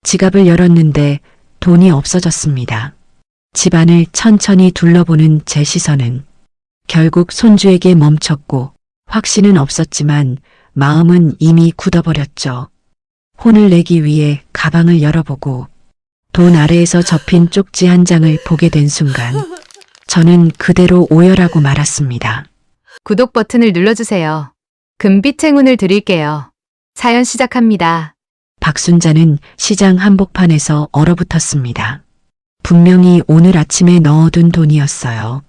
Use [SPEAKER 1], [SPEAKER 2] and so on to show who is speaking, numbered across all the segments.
[SPEAKER 1] 지갑을 열었는데 돈이 없어졌습니다. 집안을 천천히 둘러보는 제 시선은 결국 손주에게 멈췄고 확신은 없었지만 마음은 이미 굳어버렸죠. 혼을 내기 위해 가방을 열어보고 돈 아래에서 접힌 쪽지 한 장을 보게 된 순간 저는 그대로 오열하고 말았습니다.
[SPEAKER 2] 구독 버튼을 눌러주세요. 금빛 행운을 드릴게요. 사연 시작합니다.
[SPEAKER 1] 박순자는 시장 한복판에서 얼어붙었습니다. 분명히 오늘 아침에 넣어둔 돈이었어요.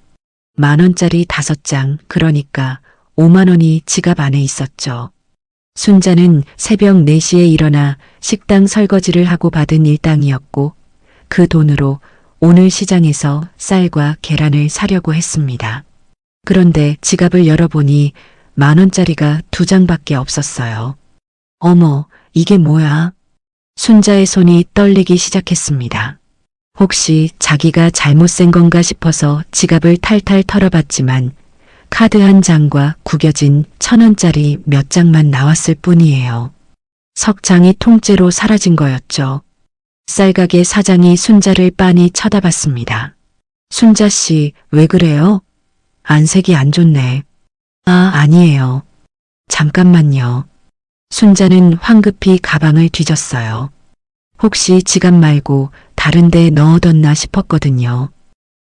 [SPEAKER 1] 10,000원짜리 5장, 그러니까 50,000원이 지갑 안에 있었죠. 순자는 새벽 4시에 일어나 식당 설거지를 하고 받은 일당이었고 그 돈으로 오늘 시장에서 쌀과 계란을 사려고 했습니다. 그런데 지갑을 열어보니 10,000원짜리가 2장밖에 없었어요. 어머, 이게 뭐야? 순자의 손이 떨리기 시작했습니다. 혹시 자기가 잘못 센 건가 싶어서 지갑을 탈탈 털어봤지만 카드 한 장과 구겨진 1,000원짜리 몇 장만 나왔을 뿐이에요. 석 장이 통째로 사라진 거였죠. 쌀가게 사장이 순자를 빤히 쳐다봤습니다. 순자 씨, 왜 그래요? 안색이 안 좋네. 아, 아니에요. 잠깐만요. 순자는 황급히 가방을 뒤졌어요. 혹시 지갑 말고 다른 데 넣어뒀나 싶었거든요.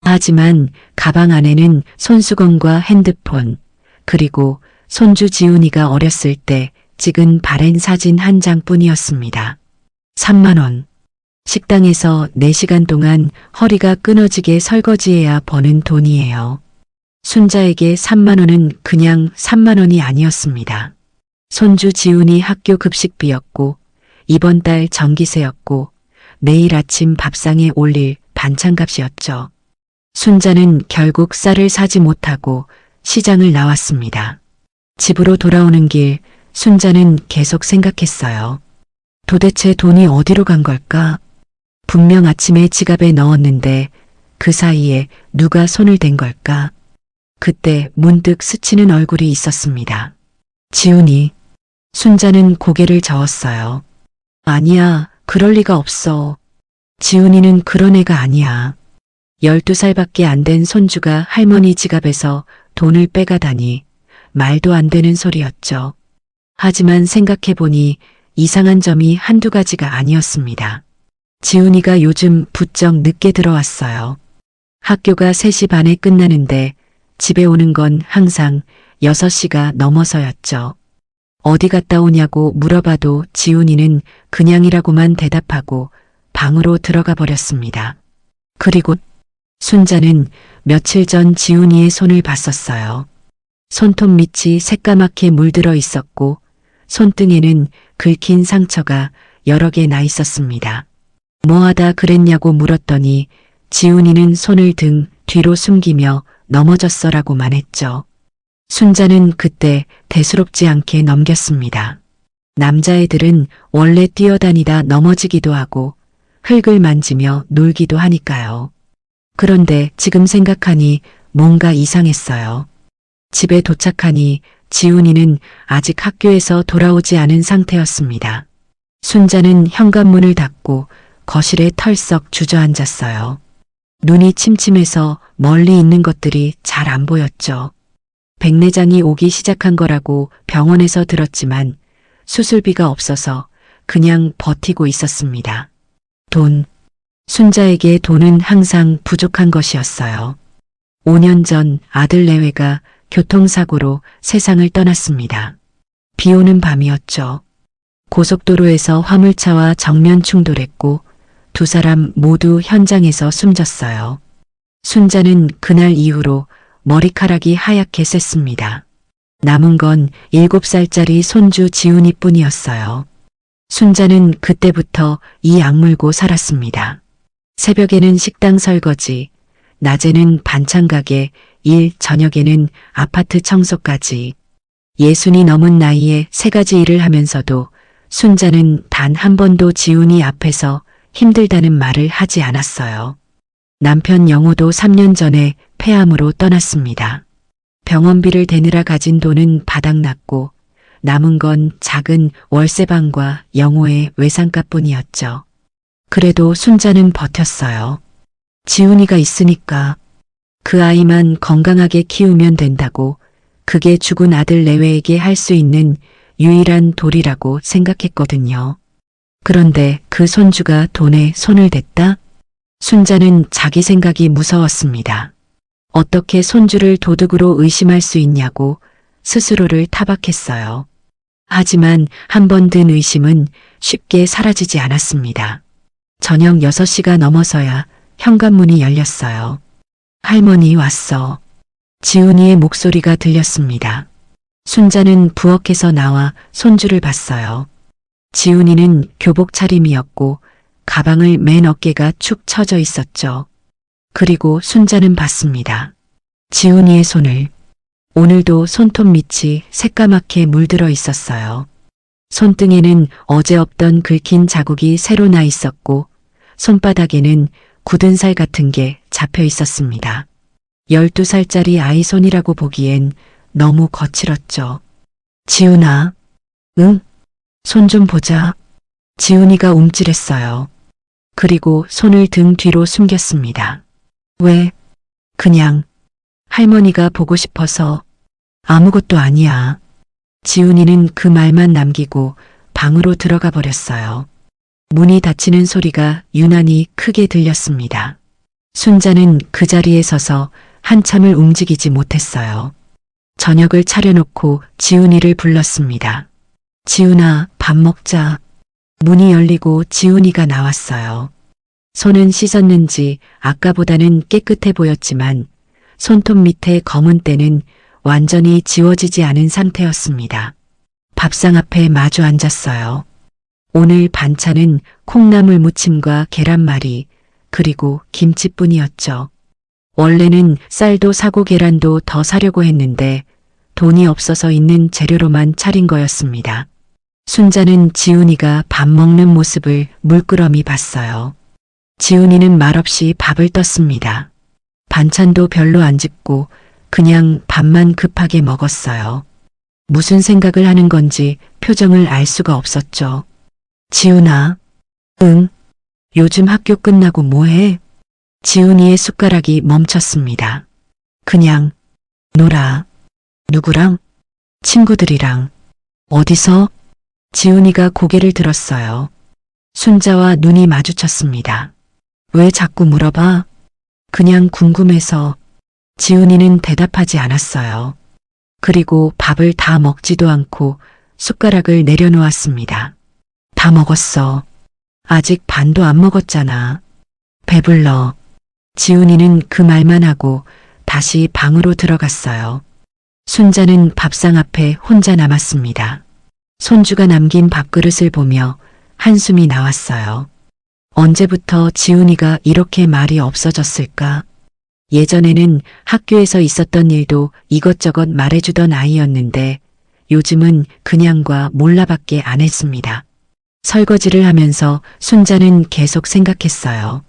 [SPEAKER 1] 하지만 가방 안에는 손수건과 핸드폰, 그리고 손주 지훈이가 어렸을 때 찍은 바랜 사진 한 장뿐이었습니다. 30,000원. 식당에서 4시간 동안 허리가 끊어지게 설거지해야 버는 돈이에요. 순자에게 30,000원은 그냥 30,000원이 아니었습니다. 손주 지훈이 학교 급식비였고 이번 달 전기세였고 내일 아침 밥상에 올릴 반찬값이었죠. 순자는 결국 쌀을 사지 못하고 시장을 나왔습니다. 집으로 돌아오는 길 순자는 계속 생각했어요. 도대체 돈이 어디로 간 걸까? 분명 아침에 지갑에 넣었는데 그 사이에 누가 손을 댄 걸까? 그때 문득 스치는 얼굴이 있었습니다. 지훈이. 순자는 고개를 저었어요. 아니야, 그럴 리가 없어. 지훈이는 그런 애가 아니야. 12살밖에 안 된 손주가 할머니 지갑에서 돈을 빼가다니 말도 안 되는 소리였죠. 하지만 생각해보니 이상한 점이 한두 가지가 아니었습니다. 지훈이가 요즘 부쩍 늦게 들어왔어요. 학교가 3시 반에 끝나는데 집에 오는 건 항상 6시가 넘어서였죠. 어디 갔다 오냐고 물어봐도 지훈이는 그냥이라고만 대답하고 방으로 들어가 버렸습니다. 그리고 순자는 며칠 전 지훈이의 손을 봤었어요. 손톱 밑이 새까맣게 물들어 있었고 손등에는 긁힌 상처가 여러 개 나 있었습니다. 뭐하다 그랬냐고 물었더니 지훈이는 손을 등 뒤로 숨기며 넘어졌어라고만 했죠. 순자는 그때 대수롭지 않게 넘겼습니다. 남자애들은 원래 뛰어다니다 넘어지기도 하고 흙을 만지며 놀기도 하니까요. 그런데 지금 생각하니 뭔가 이상했어요. 집에 도착하니 지훈이는 아직 학교에서 돌아오지 않은 상태였습니다. 순자는 현관문을 닫고 거실에 털썩 주저앉았어요. 눈이 침침해서 멀리 있는 것들이 잘 안 보였죠. 백내장이 오기 시작한 거라고 병원에서 들었지만 수술비가 없어서 그냥 버티고 있었습니다. 돈. 순자에게 돈은 항상 부족한 것이었어요. 5년 전 아들 내외가 교통사고로 세상을 떠났습니다. 비 오는 밤이었죠. 고속도로에서 화물차와 정면 충돌했고 2사람 모두 현장에서 숨졌어요. 순자는 그날 이후로 머리카락이 하얗게 샜습니다. 남은 건 7살짜리 손주 지훈이 뿐이었어요. 순자는 그때부터 이 악물고 살았습니다. 새벽에는 식당 설거지, 낮에는 반찬 가게, 저녁에는 아파트 청소까지. 60이 넘은 나이에 3가지 일을 하면서도 순자는 단 한 번도 지훈이 앞에서 힘들다는 말을 하지 않았어요. 남편 영호도 3년 전에 폐암으로 떠났습니다. 병원비를 대느라 가진 돈은 바닥났고 남은 건 작은 월세방과 영호의 외상값뿐이었죠. 그래도 순자는 버텼어요. 지훈이가 있으니까 그 아이만 건강하게 키우면 된다고, 그게 죽은 아들 내외에게 할 수 있는 유일한 도리라고 생각했거든요. 그런데 그 손주가 돈에 손을 댔다? 순자는 자기 생각이 무서웠습니다. 어떻게 손주를 도둑으로 의심할 수 있냐고 스스로를 타박했어요. 하지만 한 번 든 의심은 쉽게 사라지지 않았습니다. 저녁 6시가 넘어서야 현관문이 열렸어요. 할머니 왔어. 지훈이의 목소리가 들렸습니다. 순자는 부엌에서 나와 손주를 봤어요. 지훈이는 교복 차림이었고 가방을 맨 어깨가 축 처져 있었죠. 그리고 순자는 봤습니다. 지훈이의 손을. 오늘도 손톱 밑이 새까맣게 물들어 있었어요. 손등에는 어제 없던 긁힌 자국이 새로 나 있었고 손바닥에는 굳은 살 같은 게 잡혀 있었습니다. 12살짜리 아이 손이라고 보기엔 너무 거칠었죠. 지훈아, 응? 손 좀 보자. 지훈이가 움찔했어요. 그리고 손을 등 뒤로 숨겼습니다. 왜? 그냥 할머니가 보고 싶어서. 아무것도 아니야. 지훈이는 그 말만 남기고 방으로 들어가 버렸어요. 문이 닫히는 소리가 유난히 크게 들렸습니다. 순자는 그 자리에 서서 한참을 움직이지 못했어요. 저녁을 차려놓고 지훈이를 불렀습니다. 지훈아, 밥 먹자. 문이 열리고 지훈이가 나왔어요. 손은 씻었는지 아까보다는 깨끗해 보였지만 손톱 밑에 검은 때는 완전히 지워지지 않은 상태였습니다. 밥상 앞에 마주 앉았어요. 오늘 반찬은 콩나물 무침과 계란말이 그리고 김치뿐이었죠. 원래는 쌀도 사고 계란도 더 사려고 했는데 돈이 없어서 있는 재료로만 차린 거였습니다. 순자는 지훈이가 밥 먹는 모습을 물끄러미 봤어요. 지훈이는 말없이 밥을 떴습니다. 반찬도 별로 안 집고 그냥 밥만 급하게 먹었어요. 무슨 생각을 하는 건지 표정을 알 수가 없었죠. 지훈아, 응? 요즘 학교 끝나고 뭐해? 지훈이의 숟가락이 멈췄습니다. 그냥 놀아. 누구랑? 친구들이랑. 어디서? 지훈이가 고개를 들었어요. 순자와 눈이 마주쳤습니다. 왜 자꾸 물어봐? 그냥 궁금해서. 지훈이는 대답하지 않았어요. 그리고 밥을 다 먹지도 않고 숟가락을 내려놓았습니다. 다 먹었어. 아직 반도 안 먹었잖아. 배불러. 지훈이는 그 말만 하고 다시 방으로 들어갔어요. 순자는 밥상 앞에 혼자 남았습니다. 손주가 남긴 밥그릇을 보며 한숨이 나왔어요. 언제부터 지훈이가 이렇게 말이 없어졌을까? 예전에는 학교에서 있었던 일도 이것저것 말해주던 아이였는데 요즘은 그냥과 몰라밖에 안 했습니다. 설거지를 하면서 순자는 계속 생각했어요.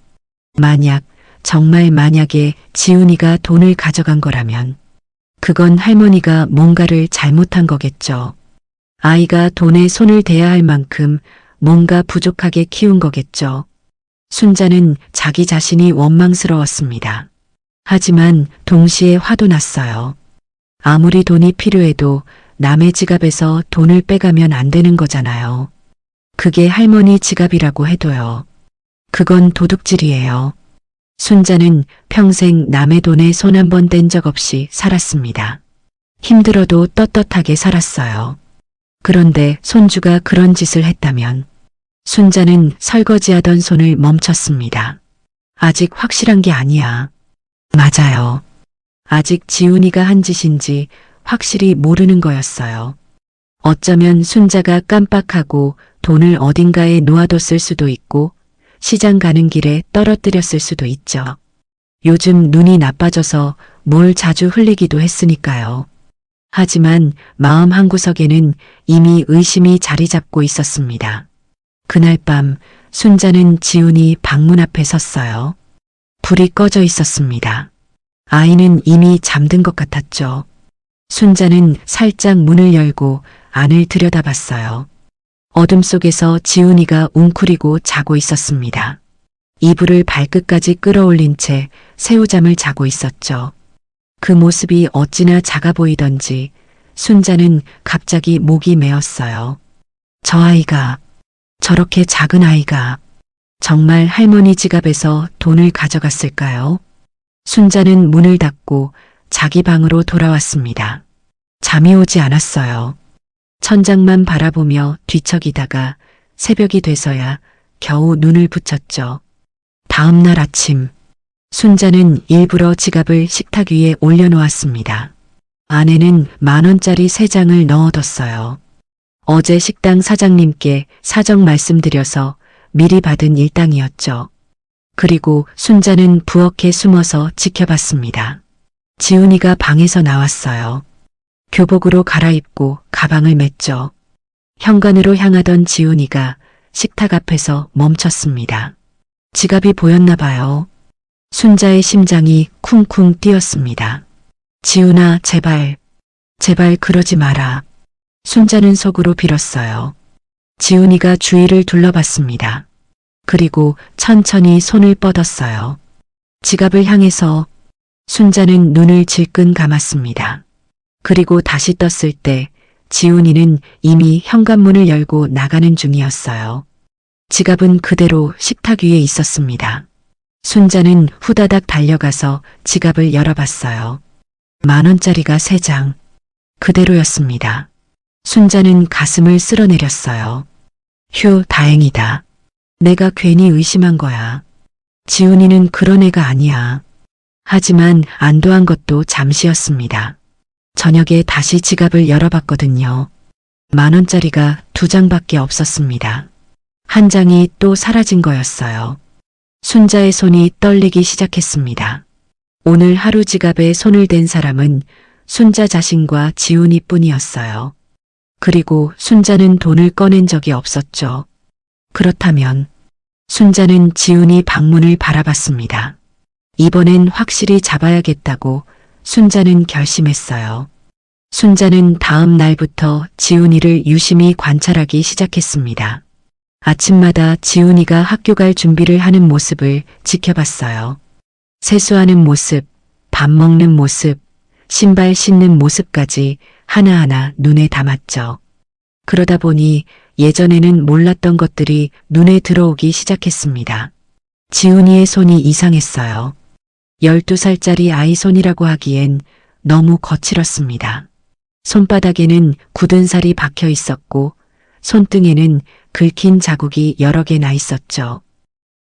[SPEAKER 1] 정말 만약에 지훈이가 돈을 가져간 거라면 그건 할머니가 뭔가를 잘못한 거겠죠. 아이가 돈에 손을 대야 할 만큼 뭔가 부족하게 키운 거겠죠. 순자는 자기 자신이 원망스러웠습니다. 하지만 동시에 화도 났어요. 아무리 돈이 필요해도 남의 지갑에서 돈을 빼가면 안 되는 거잖아요. 그게 할머니 지갑이라고 해도요. 그건 도둑질이에요. 순자는 평생 남의 돈에 손 한 번 댄 적 없이 살았습니다. 힘들어도 떳떳하게 살았어요. 그런데 손주가 그런 짓을 했다면 순자는 설거지하던 손을 멈췄습니다. 아직 확실한 게 아니야. 맞아요. 아직 지훈이가 한 짓인지 확실히 모르는 거였어요. 어쩌면 순자가 깜빡하고 돈을 어딘가에 놓아뒀을 수도 있고 시장 가는 길에 떨어뜨렸을 수도 있죠. 요즘 눈이 나빠져서 뭘 자주 흘리기도 했으니까요. 하지만 마음 한구석에는 이미 의심이 자리 잡고 있었습니다. 그날 밤 순자는 지훈이 방문 앞에 섰어요. 불이 꺼져 있었습니다. 아이는 이미 잠든 것 같았죠. 순자는 살짝 문을 열고 안을 들여다봤어요. 어둠 속에서 지훈이가 웅크리고 자고 있었습니다. 이불을 발끝까지 끌어올린 채 새우잠을 자고 있었죠. 그 모습이 어찌나 작아 보이던지 순자는 갑자기 목이 메었어요. 저 아이가, 저렇게 작은 아이가 정말 할머니 지갑에서 돈을 가져갔을까요? 순자는 문을 닫고 자기 방으로 돌아왔습니다. 잠이 오지 않았어요. 천장만 바라보며 뒤척이다가 새벽이 돼서야 겨우 눈을 붙였죠. 다음 날 아침, 순자는 일부러 지갑을 식탁 위에 올려놓았습니다. 안에는 10,000원짜리 3장을 넣어뒀어요. 어제 식당 사장님께 사정 말씀드려서 미리 받은 일당이었죠. 그리고 순자는 부엌에 숨어서 지켜봤습니다. 지훈이가 방에서 나왔어요. 교복으로 갈아입고 가방을 맸죠. 현관으로 향하던 지훈이가 식탁 앞에서 멈췄습니다. 지갑이 보였나 봐요. 순자의 심장이 쿵쿵 뛰었습니다. 지훈아, 제발, 제발 그러지 마라. 순자는 속으로 빌었어요. 지훈이가 주위를 둘러봤습니다. 그리고 천천히 손을 뻗었어요. 지갑을 향해서 순자는 눈을 질끈 감았습니다. 그리고 다시 떴을 때 지훈이는 이미 현관문을 열고 나가는 중이었어요. 지갑은 그대로 식탁 위에 있었습니다. 순자는 후다닥 달려가서 지갑을 열어봤어요. 10,000원짜리가 3장. 그대로였습니다. 순자는 가슴을 쓸어내렸어요. 휴, 다행이다. 내가 괜히 의심한 거야. 지훈이는 그런 애가 아니야. 하지만 안도한 것도 잠시였습니다. 저녁에 다시 지갑을 열어봤거든요. 10,000원짜리가 2장밖에 없었습니다. 한 장이 또 사라진 거였어요. 순자의 손이 떨리기 시작했습니다. 오늘 하루 지갑에 손을 댄 사람은 순자 자신과 지훈이 뿐이었어요. 그리고 순자는 돈을 꺼낸 적이 없었죠. 그렇다면 순자는 지훈이 방문을 바라봤습니다. 이번엔 확실히 잡아야겠다고 순자는 결심했어요. 순자는 다음 날부터 지훈이를 유심히 관찰하기 시작했습니다. 아침마다 지훈이가 학교 갈 준비를 하는 모습을 지켜봤어요. 세수하는 모습, 밥 먹는 모습, 신발 신는 모습까지 하나하나 눈에 담았죠. 그러다 보니 예전에는 몰랐던 것들이 눈에 들어오기 시작했습니다. 지훈이의 손이 이상했어요. 12살짜리 아이 손이라고 하기엔 너무 거칠었습니다. 손바닥에는 굳은 살이 박혀 있었고 손등에는 긁힌 자국이 여러 개 나 있었죠.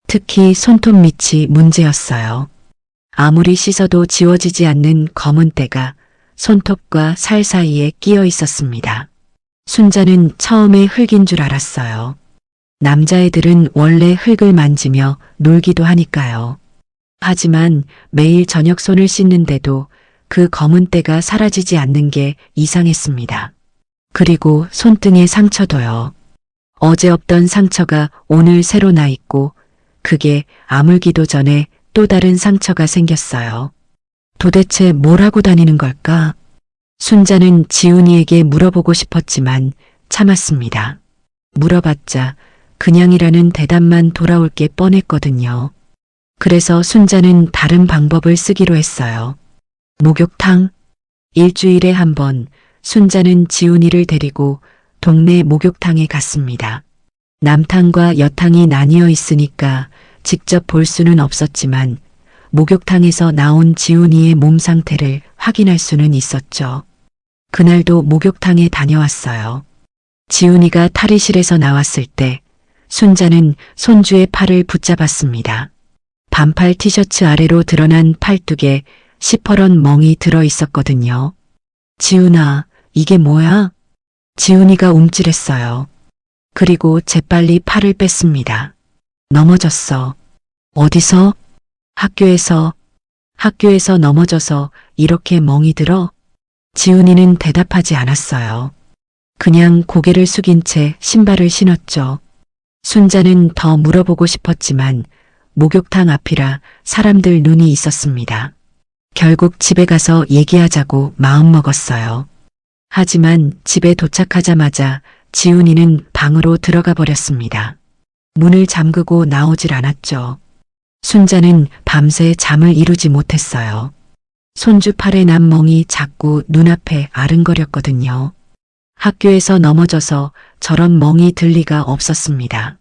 [SPEAKER 1] 특히 손톱 밑이 문제였어요. 아무리 씻어도 지워지지 않는 검은 때가 손톱과 살 사이에 끼어 있었습니다. 순자는 처음에 흙인 줄 알았어요. 남자애들은 원래 흙을 만지며 놀기도 하니까요. 하지만 매일 저녁 손을 씻는데도 그 검은 때가 사라지지 않는 게 이상했습니다. 그리고 손등의 상처도요. 어제 없던 상처가 오늘 새로 나 있고 그게 아물기도 전에 또 다른 상처가 생겼어요. 도대체 뭘 하고 다니는 걸까? 순자는 지훈이에게 물어보고 싶었지만 참았습니다. 물어봤자 그냥이라는 대답만 돌아올 게 뻔했거든요. 그래서 순자는 다른 방법을 쓰기로 했어요. 목욕탕? 일주일에 한 번 순자는 지훈이를 데리고 동네 목욕탕에 갔습니다. 남탕과 여탕이 나뉘어 있으니까 직접 볼 수는 없었지만 목욕탕에서 나온 지훈이의 몸 상태를 확인할 수는 있었죠. 그날도 목욕탕에 다녀왔어요. 지훈이가 탈의실에서 나왔을 때 순자는 손주의 팔을 붙잡았습니다. 반팔 티셔츠 아래로 드러난 팔뚝에 시퍼런 멍이 들어 있었거든요. 지훈아, 이게 뭐야? 지훈이가 움찔했어요. 그리고 재빨리 팔을 뺐습니다. 넘어졌어. 어디서? 학교에서 넘어져서 이렇게 멍이 들어? 지훈이는 대답하지 않았어요. 그냥 고개를 숙인 채 신발을 신었죠. 순자는 더 물어보고 싶었지만 목욕탕 앞이라 사람들 눈이 있었습니다. 결국 집에 가서 얘기하자고 마음먹었어요. 하지만 집에 도착하자마자 지훈이는 방으로 들어가 버렸습니다. 문을 잠그고 나오질 않았죠. 순자는 밤새 잠을 이루지 못했어요. 손주 팔에 난 멍이 자꾸 눈앞에 아른거렸거든요. 학교에서 넘어져서 저런 멍이 들 리가 없었습니다.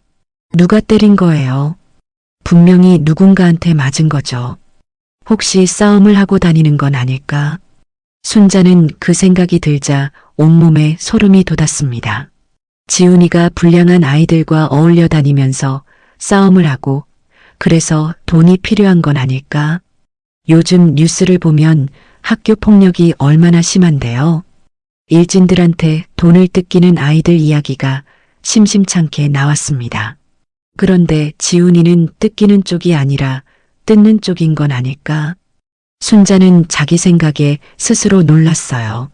[SPEAKER 1] 누가 때린 거예요? 분명히 누군가한테 맞은 거죠. 혹시 싸움을 하고 다니는 건 아닐까? 순자는 그 생각이 들자 온몸에 소름이 돋았습니다. 지훈이가 불량한 아이들과 어울려 다니면서 싸움을 하고 그래서 돈이 필요한 건 아닐까? 요즘 뉴스를 보면 학교 폭력이 얼마나 심한데요. 일진들한테 돈을 뜯기는 아이들 이야기가 심심찮게 나왔습니다. 그런데 지훈이는 뜯기는 쪽이 아니라 뜯는 쪽인 건 아닐까? 순자는 자기 생각에 스스로 놀랐어요.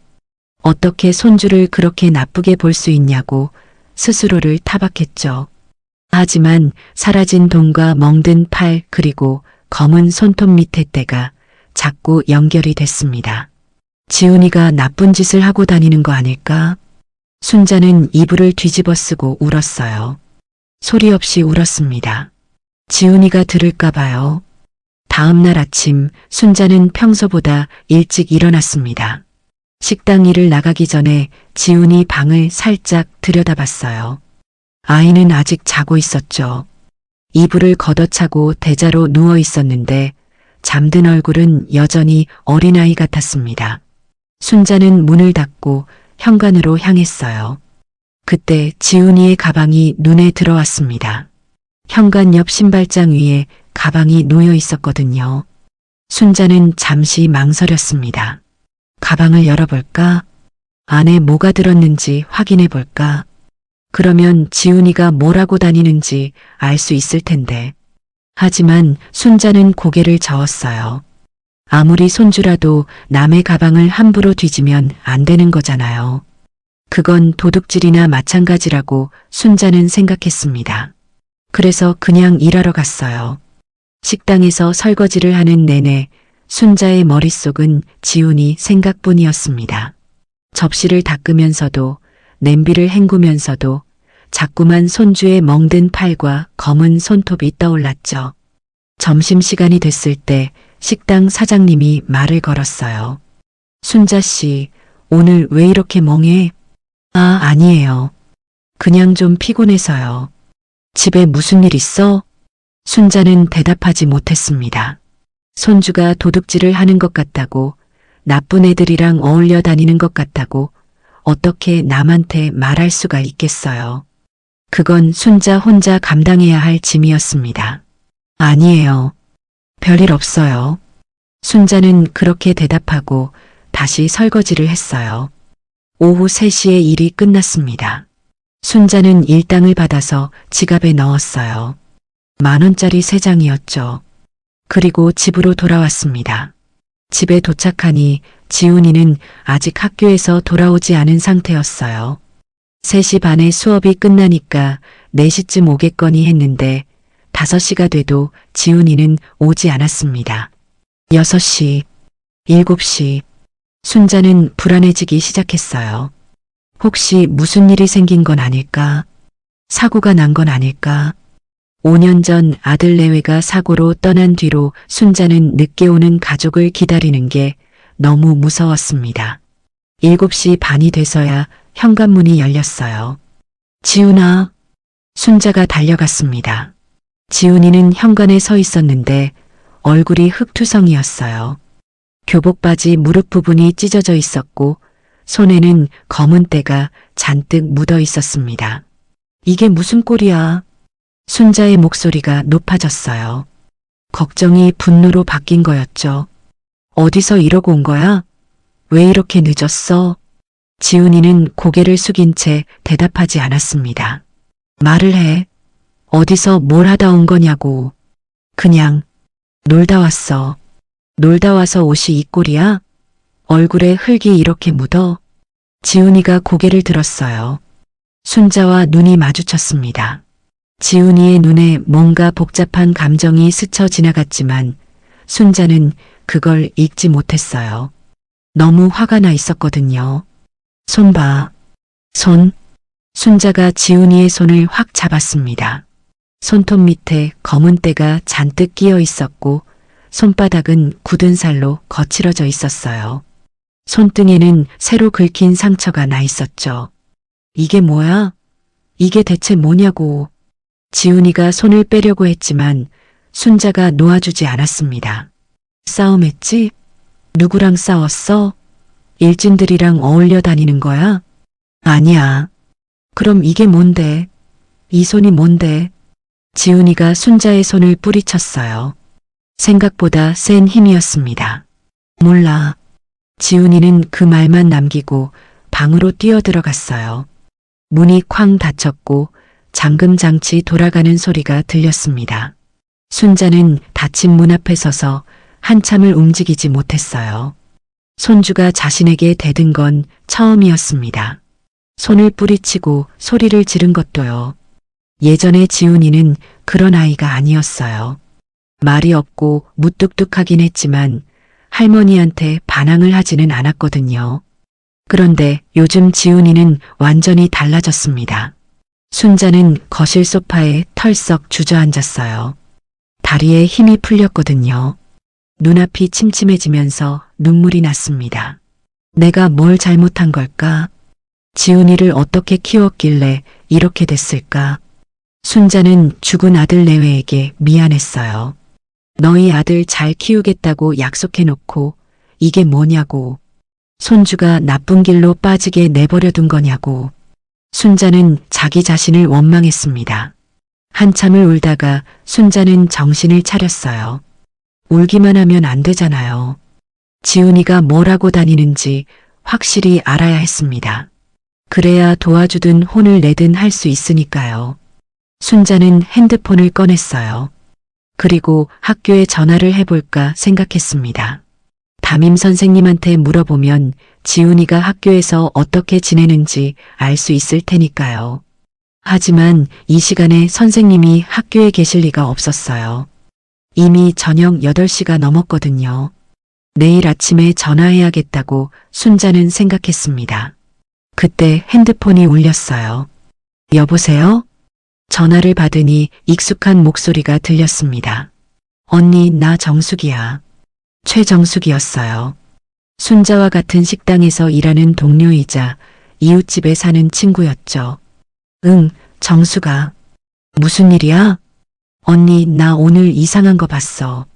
[SPEAKER 1] 어떻게 손주를 그렇게 나쁘게 볼 수 있냐고 스스로를 타박했죠. 하지만 사라진 돈과 멍든 팔 그리고 검은 손톱 밑에 때가 자꾸 연결이 됐습니다. 지훈이가 나쁜 짓을 하고 다니는 거 아닐까? 순자는 이불을 뒤집어 쓰고 울었어요. 소리 없이 울었습니다. 지훈이가 들을까 봐요. 다음 날 아침 순자는 평소보다 일찍 일어났습니다. 식당 일을 나가기 전에 지훈이 방을 살짝 들여다봤어요. 아이는 아직 자고 있었죠. 이불을 걷어차고 대자로 누워 있었는데 잠든 얼굴은 여전히 어린아이 같았습니다. 순자는 문을 닫고 현관으로 향했어요. 그때 지훈이의 가방이 눈에 들어왔습니다. 현관 옆 신발장 위에 가방이 놓여 있었거든요. 순자는 잠시 망설였습니다. 가방을 열어볼까? 안에 뭐가 들었는지 확인해 볼까? 그러면 지훈이가 뭘 하고 다니는지 알 수 있을 텐데. 하지만 순자는 고개를 저었어요. 아무리 손주라도 남의 가방을 함부로 뒤지면 안 되는 거잖아요. 그건 도둑질이나 마찬가지라고 순자는 생각했습니다. 그래서 그냥 일하러 갔어요. 식당에서 설거지를 하는 내내 순자의 머릿속은 지훈이 생각뿐이었습니다. 접시를 닦으면서도 냄비를 헹구면서도 자꾸만 손주의 멍든 팔과 검은 손톱이 떠올랐죠. 점심시간이 됐을 때 식당 사장님이 말을 걸었어요. 순자 씨, 오늘 왜 이렇게 멍해? 아니에요. 그냥 좀 피곤해서요. 집에 무슨 일 있어? 순자는 대답하지 못했습니다. 손주가 도둑질을 하는 것 같다고, 나쁜 애들이랑 어울려 다니는 것 같다고 어떻게 남한테 말할 수가 있겠어요. 그건 순자 혼자 감당해야 할 짐이었습니다. 아니에요. 별일 없어요. 순자는 그렇게 대답하고 다시 설거지를 했어요. 오후 3시에 일이 끝났습니다. 순자는 일당을 받아서 지갑에 넣었어요. 10,000원짜리 3장이었죠. 그리고 집으로 돌아왔습니다. 집에 도착하니 지훈이는 아직 학교에서 돌아오지 않은 상태였어요. 3시 반에 수업이 끝나니까 4시쯤 오겠거니 했는데 5시가 돼도 지훈이는 오지 않았습니다. 6시, 7시, 순자는 불안해지기 시작했어요. 혹시 무슨 일이 생긴 건 아닐까? 사고가 난 건 아닐까? 5년 전 아들 내외가 사고로 떠난 뒤로 순자는 늦게 오는 가족을 기다리는 게 너무 무서웠습니다. 7시 반이 돼서야 현관문이 열렸어요. 지훈아. 순자가 달려갔습니다. 지훈이는 현관에 서 있었는데 얼굴이 흙투성이었어요. 교복 바지 무릎 부분이 찢어져 있었고 손에는 검은 때가 잔뜩 묻어 있었습니다. 이게 무슨 꼴이야? 순자의 목소리가 높아졌어요. 걱정이 분노로 바뀐 거였죠. 어디서 이러고 온 거야? 왜 이렇게 늦었어? 지훈이는 고개를 숙인 채 대답하지 않았습니다. 말을 해. 어디서 뭘 하다 온 거냐고. 그냥 놀다 왔어. 놀다 와서 옷이 이 꼴이야? 얼굴에 흙이 이렇게 묻어? 지훈이가 고개를 들었어요. 순자와 눈이 마주쳤습니다. 지훈이의 눈에 뭔가 복잡한 감정이 스쳐 지나갔지만 순자는 그걸 읽지 못했어요. 너무 화가 나 있었거든요. 손 봐. 손. 순자가 지훈이의 손을 확 잡았습니다. 손톱 밑에 검은 때가 잔뜩 끼어 있었고 손바닥은 굳은 살로 거칠어져 있었어요. 손등에는 새로 긁힌 상처가 나 있었죠. 이게 뭐야? 이게 대체 뭐냐고. 지훈이가 손을 빼려고 했지만 순자가 놓아주지 않았습니다. 싸움했지? 누구랑 싸웠어? 일진들이랑 어울려 다니는 거야? 아니야. 그럼 이게 뭔데? 이 손이 뭔데? 지훈이가 순자의 손을 뿌리쳤어요. 생각보다 센 힘이었습니다. 몰라. 지훈이는 그 말만 남기고 방으로 뛰어들어갔어요. 문이 쾅 닫혔고 잠금장치 돌아가는 소리가 들렸습니다. 순자는 닫힌 문 앞에 서서 한참을 움직이지 못했어요. 손주가 자신에게 대든 건 처음이었습니다. 손을 뿌리치고 소리를 지른 것도요. 예전에 지훈이는 그런 아이가 아니었어요. 말이 없고 무뚝뚝하긴 했지만 할머니한테 반항을 하지는 않았거든요. 그런데 요즘 지훈이는 완전히 달라졌습니다. 순자는 거실 소파에 털썩 주저앉았어요. 다리에 힘이 풀렸거든요. 눈앞이 침침해지면서 눈물이 났습니다. 내가 뭘 잘못한 걸까? 지훈이를 어떻게 키웠길래 이렇게 됐을까? 순자는 죽은 아들 내외에게 미안했어요. 너희 아들 잘 키우겠다고 약속해놓고 이게 뭐냐고. 손주가 나쁜 길로 빠지게 내버려둔 거냐고. 순자는 자기 자신을 원망했습니다. 한참을 울다가 순자는 정신을 차렸어요. 울기만 하면 안 되잖아요. 지훈이가 뭘 하고 다니는지 확실히 알아야 했습니다. 그래야 도와주든 혼을 내든 할 수 있으니까요. 순자는 핸드폰을 꺼냈어요. 그리고 학교에 전화를 해볼까 생각했습니다. 담임 선생님한테 물어보면 지훈이가 학교에서 어떻게 지내는지 알 수 있을 테니까요. 하지만 이 시간에 선생님이 학교에 계실 리가 없었어요. 이미 저녁 8시가 넘었거든요. 내일 아침에 전화해야겠다고 순자는 생각했습니다. 그때 핸드폰이 울렸어요. 여보세요? 전화를 받으니 익숙한 목소리가 들렸습니다. 언니, 나 정숙이야. 최정숙이었어요. 순자와 같은 식당에서 일하는 동료이자 이웃집에 사는 친구였죠. 응, 정숙아. 무슨 일이야? 언니, 나 오늘 이상한 거 봤어.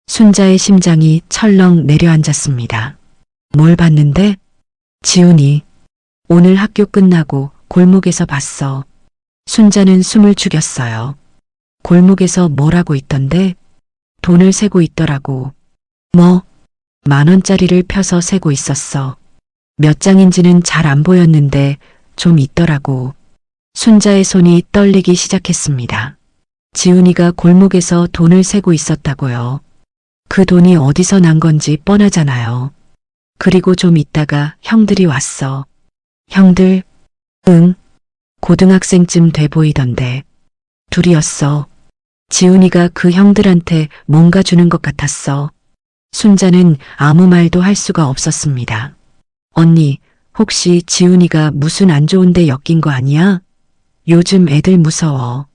[SPEAKER 1] 순자의 심장이 철렁 내려앉았습니다. 뭘 봤는데? 지훈이. 오늘 학교 끝나고 골목에서 봤어. 순자는 숨을 죽였어요. 골목에서 뭘 하고 있던데? 돈을 세고 있더라고. 뭐? 10,000원짜리를 펴서 세고 있었어. 몇 장인지는 잘 안 보였는데 좀 있더라고. 순자의 손이 떨리기 시작했습니다. 지훈이가 골목에서 돈을 세고 있었다고요. 그 돈이 어디서 난 건지 뻔하잖아요. 그리고 좀 있다가 형들이 왔어. 형들? 응. 고등학생쯤 돼 보이던데. 둘이었어. 지훈이가 그 형들한테 뭔가 주는 것 같았어. 순자는 아무 말도 할 수가 없었습니다. 언니, 혹시 지훈이가 무슨 안 좋은 데 엮인 거 아니야? 요즘 애들 무서워.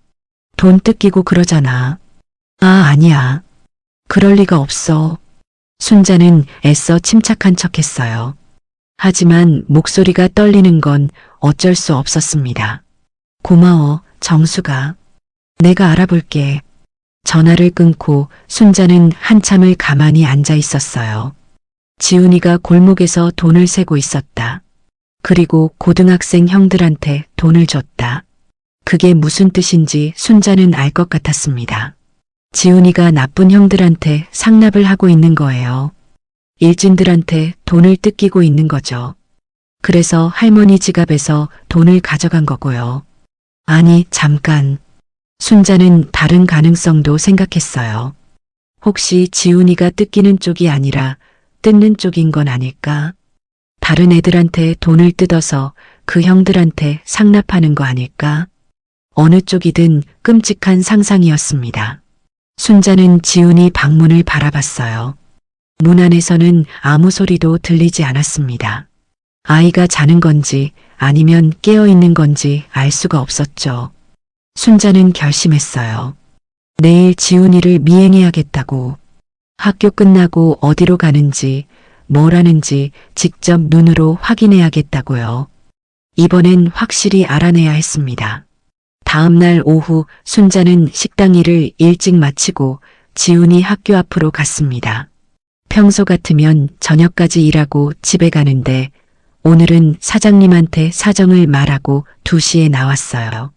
[SPEAKER 1] 돈 뜯기고 그러잖아. 아, 아니야. 그럴 리가 없어. 순자는 애써 침착한 척했어요. 하지만 목소리가 떨리는 건 어쩔 수 없었습니다. 고마워, 정수가. 내가 알아볼게. 전화를 끊고 순자는 한참을 가만히 앉아 있었어요. 지훈이가 골목에서 돈을 세고 있었다. 그리고 고등학생 형들한테 돈을 줬다. 그게 무슨 뜻인지 순자는 알 것 같았습니다. 지훈이가 나쁜 형들한테 상납을 하고 있는 거예요. 일진들한테 돈을 뜯기고 있는 거죠. 그래서 할머니 지갑에서 돈을 가져간 거고요. 아니, 잠깐. 순자는 다른 가능성도 생각했어요. 혹시 지훈이가 뜯기는 쪽이 아니라 뜯는 쪽인 건 아닐까? 다른 애들한테 돈을 뜯어서 그 형들한테 상납하는 거 아닐까? 어느 쪽이든 끔찍한 상상이었습니다. 순자는 지훈이 방문을 바라봤어요. 문 안에서는 아무 소리도 들리지 않았습니다. 아이가 자는 건지 아니면 깨어 있는 건지 알 수가 없었죠. 순자는 결심했어요. 내일 지훈이를 미행해야겠다고. 학교 끝나고 어디로 가는지, 뭘 하는지 직접 눈으로 확인해야겠다고요. 이번엔 확실히 알아내야 했습니다. 다음 날 오후 순자는 식당 일을 일찍 마치고 지훈이 학교 앞으로 갔습니다. 평소 같으면 저녁까지 일하고 집에 가는데 오늘은 사장님한테 사정을 말하고 2시에 나왔어요.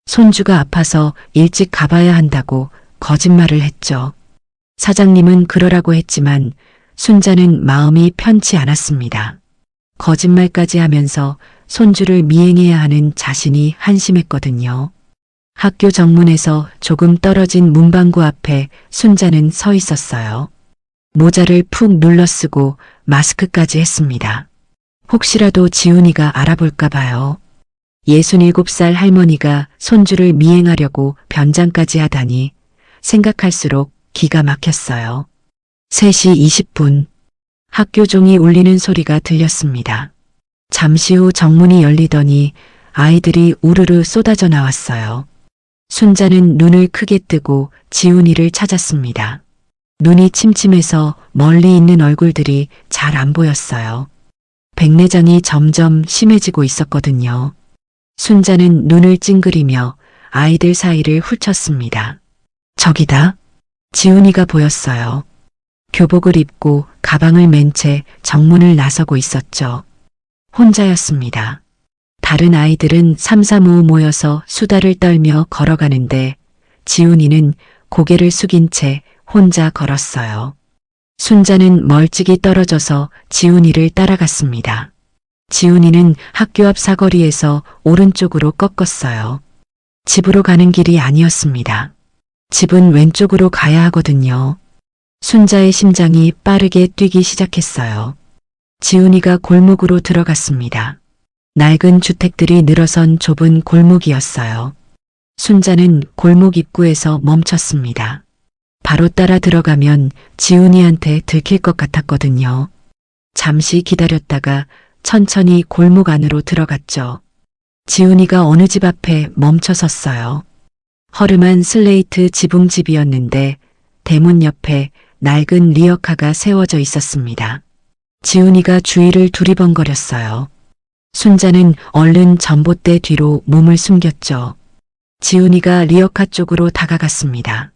[SPEAKER 1] 손주가 아파서 일찍 가봐야 한다고 거짓말을 했죠. 사장님은 그러라고 했지만 순자는 마음이 편치 않았습니다. 거짓말까지 하면서 손주를 미행해야 하는 자신이 한심했거든요. 학교 정문에서 조금 떨어진 문방구 앞에 순자는 서 있었어요. 모자를 푹 눌러 쓰고 마스크까지 했습니다. 혹시라도 지훈이가 알아볼까 봐요. 67살 할머니가 손주를 미행하려고 변장까지 하다니 생각할수록 기가 막혔어요. 3시 20분 학교 종이 울리는 소리가 들렸습니다. 잠시 후 정문이 열리더니 아이들이 우르르 쏟아져 나왔어요. 순자는 눈을 크게 뜨고 지훈이를 찾았습니다. 눈이 침침해서 멀리 있는 얼굴들이 잘 안 보였어요. 백내장이 점점 심해지고 있었거든요. 순자는 눈을 찡그리며 아이들 사이를 훑었습니다. 저기다. 지훈이가 보였어요. 교복을 입고 가방을 맨 채 정문을 나서고 있었죠. 혼자였습니다. 다른 아이들은 삼삼오오 모여서 수다를 떨며 걸어가는데 지훈이는 고개를 숙인 채 혼자 걸었어요. 순자는 멀찍이 떨어져서 지훈이를 따라갔습니다. 지훈이는 학교 앞 사거리에서 오른쪽으로 꺾었어요. 집으로 가는 길이 아니었습니다. 집은 왼쪽으로 가야 하거든요. 순자의 심장이 빠르게 뛰기 시작했어요. 지훈이가 골목으로 들어갔습니다. 낡은 주택들이 늘어선 좁은 골목이었어요. 순자는 골목 입구에서 멈췄습니다. 바로 따라 들어가면 지훈이한테 들킬 것 같았거든요. 잠시 기다렸다가 천천히 골목 안으로 들어갔죠. 지훈이가 어느 집 앞에 멈춰 섰어요. 허름한 슬레이트 지붕집이었는데 대문 옆에 낡은 리어카가 세워져 있었습니다. 지훈이가 주위를 두리번거렸어요. 순자는 얼른 전봇대 뒤로 몸을 숨겼죠. 지훈이가 리어카 쪽으로 다가갔습니다.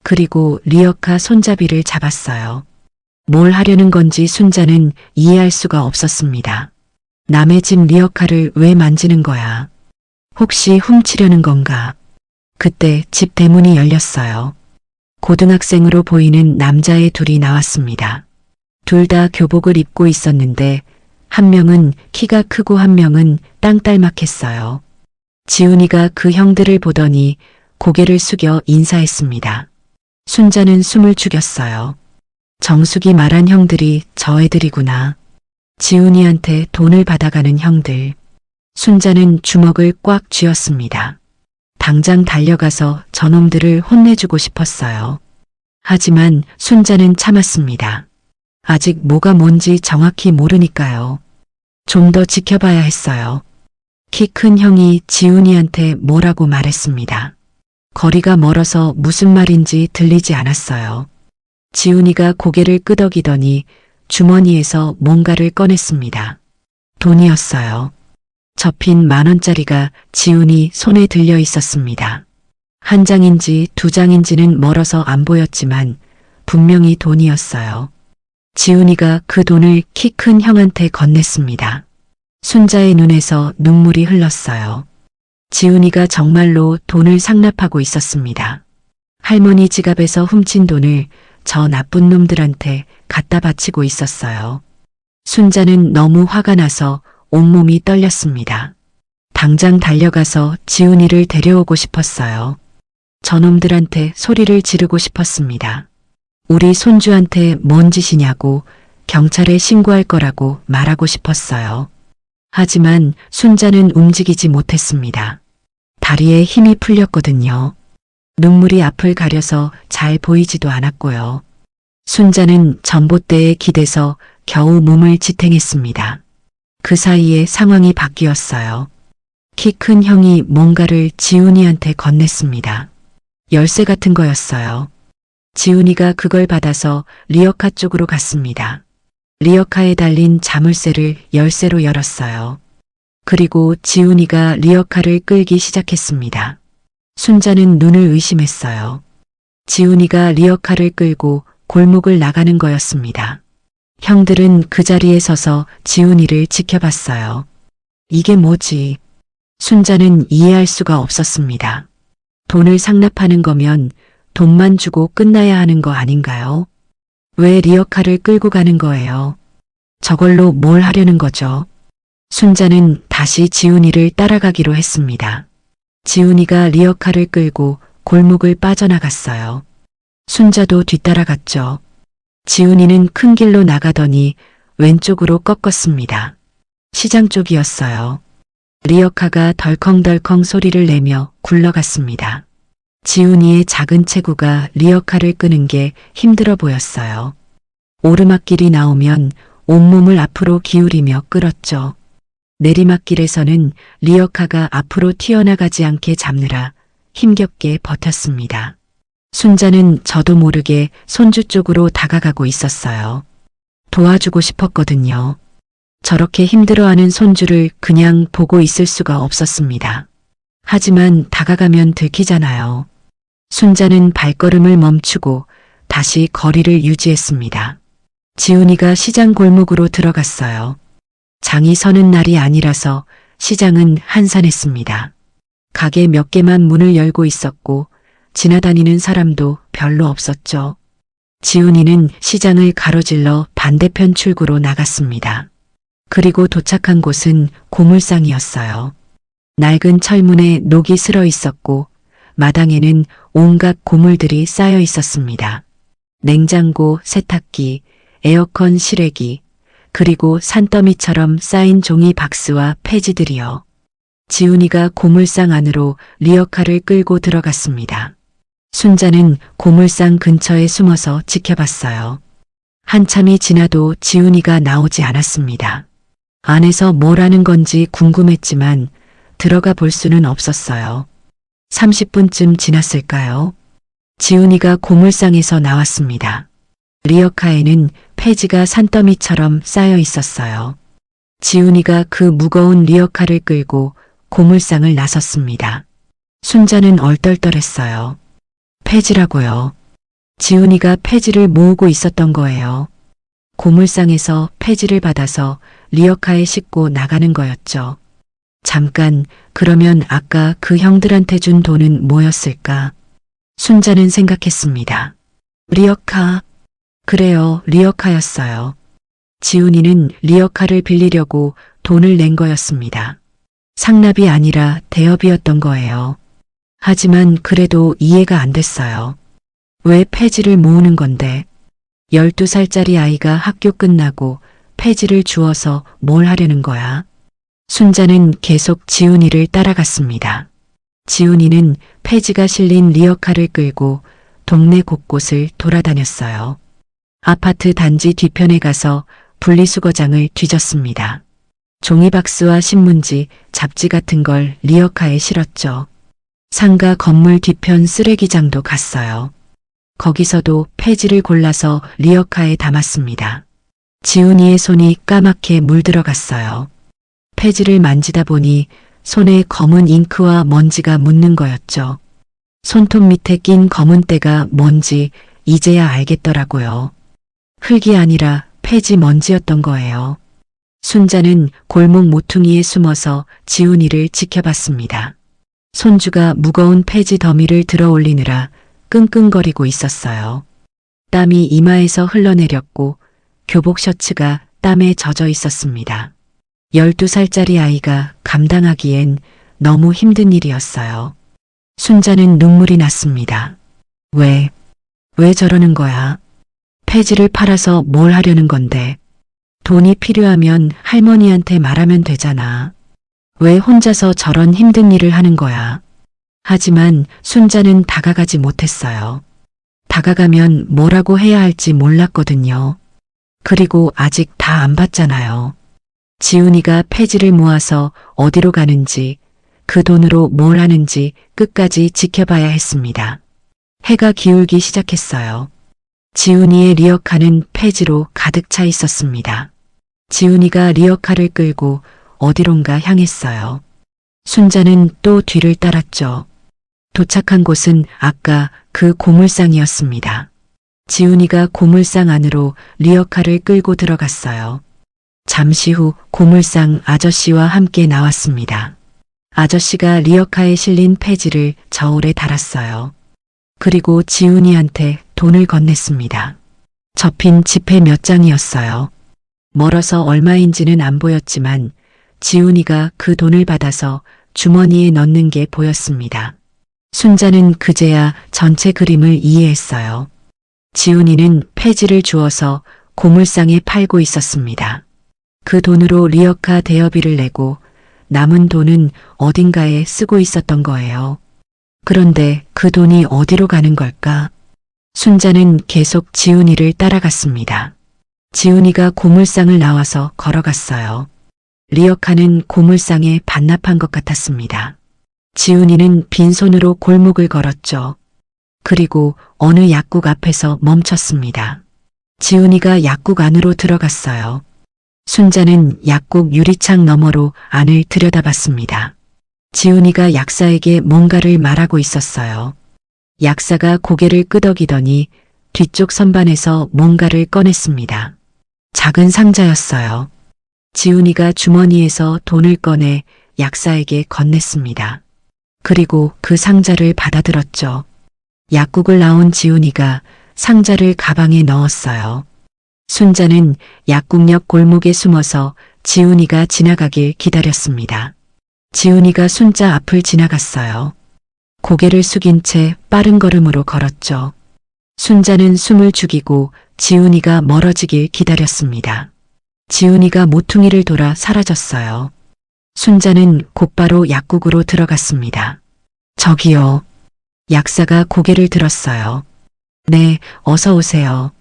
[SPEAKER 1] 그리고 리어카 손잡이를 잡았어요. 뭘 하려는 건지 순자는 이해할 수가 없었습니다. 남의 집 리어카를 왜 만지는 거야? 혹시 훔치려는 건가? 그때 집 대문이 열렸어요. 고등학생으로 보이는 남자애 둘이 나왔습니다. 둘 다 교복을 입고 있었는데 한 명은 키가 크고 한 명은 땅딸막했어요. 지훈이가 그 형들을 보더니 고개를 숙여 인사했습니다. 순자는 숨을 죽였어요. 정숙이 말한 형들이 저 애들이구나. 지훈이한테 돈을 받아가는 형들. 순자는 주먹을 꽉 쥐었습니다. 당장 달려가서 저놈들을 혼내주고 싶었어요. 하지만 순자는 참았습니다. 아직 뭐가 뭔지 정확히 모르니까요. 좀 더 지켜봐야 했어요. 키 큰 형이 지훈이한테 뭐라고 말했습니다. 거리가 멀어서 무슨 말인지 들리지 않았어요. 지훈이가 고개를 끄덕이더니 주머니에서 뭔가를 꺼냈습니다. 돈이었어요. 접힌 10,000원짜리가 지훈이 손에 들려 있었습니다. 한 장인지 2장인지는 멀어서 안 보였지만 분명히 돈이었어요. 지훈이가 그 돈을 키 큰 형한테 건넸습니다. 순자의 눈에서 눈물이 흘렀어요. 지훈이가 정말로 돈을 상납하고 있었습니다. 할머니 지갑에서 훔친 돈을 저 나쁜 놈들한테 갖다 바치고 있었어요. 순자는 너무 화가 나서 온몸이 떨렸습니다. 당장 달려가서 지훈이를 데려오고 싶었어요. 저놈들한테 소리를 지르고 싶었습니다. 우리 손주한테 뭔 짓이냐고 경찰에 신고할 거라고 말하고 싶었어요. 하지만 순자는 움직이지 못했습니다. 다리에 힘이 풀렸거든요. 눈물이 앞을 가려서 잘 보이지도 않았고요. 순자는 전봇대에 기대서 겨우 몸을 지탱했습니다. 그 사이에 상황이 바뀌었어요. 키 큰 형이 뭔가를 지훈이한테 건넸습니다. 열쇠 같은 거였어요. 지훈이가 그걸 받아서 리어카 쪽으로 갔습니다. 리어카에 달린 자물쇠를 열쇠로 열었어요. 그리고 지훈이가 리어카를 끌기 시작했습니다. 순자는 눈을 의심했어요. 지훈이가 리어카를 끌고 골목을 나가는 거였습니다. 형들은 그 자리에 서서 지훈이를 지켜봤어요. 이게 뭐지? 순자는 이해할 수가 없었습니다. 돈을 상납하는 거면 돈만 주고 끝나야 하는 거 아닌가요? 왜 리어카를 끌고 가는 거예요? 저걸로 뭘 하려는 거죠? 순자는 다시 지훈이를 따라가기로 했습니다. 지훈이가 리어카를 끌고 골목을 빠져나갔어요. 순자도 뒤따라갔죠. 지훈이는 큰 길로 나가더니 왼쪽으로 꺾었습니다. 시장 쪽이었어요. 리어카가 덜컹덜컹 소리를 내며 굴러갔습니다. 지훈이의 작은 체구가 리어카를 끄는 게 힘들어 보였어요. 오르막길이 나오면 온몸을 앞으로 기울이며 끌었죠. 내리막길에서는 리어카가 앞으로 튀어나가지 않게 잡느라 힘겹게 버텼습니다. 순자는 저도 모르게 손주 쪽으로 다가가고 있었어요. 도와주고 싶었거든요. 저렇게 힘들어하는 손주를 그냥 보고 있을 수가 없었습니다. 하지만 다가가면 들키잖아요. 순자는 발걸음을 멈추고 다시 거리를 유지했습니다. 지훈이가 시장 골목으로 들어갔어요. 장이 서는 날이 아니라서 시장은 한산했습니다. 가게 몇 개만 문을 열고 있었고 지나다니는 사람도 별로 없었죠. 지훈이는 시장을 가로질러 반대편 출구로 나갔습니다. 그리고 도착한 곳은 고물상이었어요. 낡은 철문에 녹이 슬어 있었고 마당에는 온갖 고물들이 쌓여 있었습니다. 냉장고, 세탁기, 에어컨 실외기, 그리고 산더미처럼 쌓인 종이 박스와 폐지들이요. 지훈이가 고물상 안으로 리어카를 끌고 들어갔습니다. 순자는 고물상 근처에 숨어서 지켜봤어요. 한참이 지나도 지훈이가 나오지 않았습니다. 안에서 뭘 하는 건지 궁금했지만 들어가 볼 수는 없었어요. 30분쯤 지났을까요? 지훈이가 고물상에서 나왔습니다. 리어카에는 폐지가 산더미처럼 쌓여 있었어요. 지훈이가 그 무거운 리어카를 끌고 고물상을 나섰습니다. 순자는 얼떨떨했어요. 폐지라고요. 지훈이가 폐지를 모으고 있었던 거예요. 고물상에서 폐지를 받아서 리어카에 싣고 나가는 거였죠. 잠깐, 그러면 아까 그 형들한테 준 돈은 뭐였을까? 순자는 생각했습니다. 리어카. 그래요, 리어카였어요. 지훈이는 리어카를 빌리려고 돈을 낸 거였습니다. 상납이 아니라 대여비였던 거예요. 하지만 그래도 이해가 안 됐어요. 왜 폐지를 모으는 건데? 12살짜리 아이가 학교 끝나고 폐지를 주워서 뭘 하려는 거야? 순자는 계속 지훈이를 따라갔습니다. 지훈이는 폐지가 실린 리어카를 끌고 동네 곳곳을 돌아다녔어요. 아파트 단지 뒤편에 가서 분리수거장을 뒤졌습니다. 종이박스와 신문지, 잡지 같은 걸 리어카에 실었죠. 상가 건물 뒤편 쓰레기장도 갔어요. 거기서도 폐지를 골라서 리어카에 담았습니다. 지훈이의 손이 까맣게 물들어갔어요. 폐지를 만지다 보니 손에 검은 잉크와 먼지가 묻는 거였죠. 손톱 밑에 낀 검은 때가 뭔지 이제야 알겠더라고요. 흙이 아니라 폐지 먼지였던 거예요. 순자는 골목 모퉁이에 숨어서 지훈이를 지켜봤습니다. 손주가 무거운 폐지 더미를 들어 올리느라 끙끙거리고 있었어요. 땀이 이마에서 흘러내렸고 교복 셔츠가 땀에 젖어 있었습니다. 12살짜리 아이가 감당하기엔 너무 힘든 일이었어요. 순자는 눈물이 났습니다. 왜 저러는 거야? 폐지를 팔아서 뭘 하려는 건데? 돈이 필요하면 할머니한테 말하면 되잖아. 왜 혼자서 저런 힘든 일을 하는 거야? 하지만 순자는 다가가지 못했어요. 다가가면 뭐라고 해야 할지 몰랐거든요. 그리고 아직 다 안 봤잖아요. 지훈이가 폐지를 모아서 어디로 가는지, 그 돈으로 뭘 하는지 끝까지 지켜봐야 했습니다. 해가 기울기 시작했어요. 지훈이의 리어카는 폐지로 가득 차 있었습니다. 지훈이가 리어카를 끌고 어디론가 향했어요. 순자는 또 뒤를 따랐죠. 도착한 곳은 아까 그 고물상이었습니다. 지훈이가 고물상 안으로 리어카를 끌고 들어갔어요. 잠시 후 고물상 아저씨와 함께 나왔습니다. 아저씨가 리어카에 실린 폐지를 저울에 달았어요. 그리고 지훈이한테 돈을 건넸습니다. 접힌 지폐 몇 장이었어요. 멀어서 얼마인지는 안 보였지만 지훈이가 그 돈을 받아서 주머니에 넣는 게 보였습니다. 순자는 그제야 전체 그림을 이해했어요. 지훈이는 폐지를 주어서 고물상에 팔고 있었습니다. 그 돈으로 리어카 대여비를 내고 남은 돈은 어딘가에 쓰고 있었던 거예요. 그런데 그 돈이 어디로 가는 걸까? 순자는 계속 지훈이를 따라갔습니다. 지훈이가 고물상을 나와서 걸어갔어요. 리어카는 고물상에 반납한 것 같았습니다. 지훈이는 빈손으로 골목을 걸었죠. 그리고 어느 약국 앞에서 멈췄습니다. 지훈이가 약국 안으로 들어갔어요. 순자는 약국 유리창 너머로 안을 들여다봤습니다. 지훈이가 약사에게 뭔가를 말하고 있었어요. 약사가 고개를 끄덕이더니 뒤쪽 선반에서 뭔가를 꺼냈습니다. 작은 상자였어요. 지훈이가 주머니에서 돈을 꺼내 약사에게 건넸습니다. 그리고 그 상자를 받아들었죠. 약국을 나온 지훈이가 상자를 가방에 넣었어요. 순자는 약국역 골목에 숨어서 지훈이가 지나가길 기다렸습니다. 지훈이가 순자 앞을 지나갔어요. 고개를 숙인 채 빠른 걸음으로 걸었죠. 순자는 숨을 죽이고 지훈이가 멀어지길 기다렸습니다. 지훈이가 모퉁이를 돌아 사라졌어요. 순자는 곧바로 약국으로 들어갔습니다. 저기요. 약사가 고개를 들었어요. 네, 어서 오세요.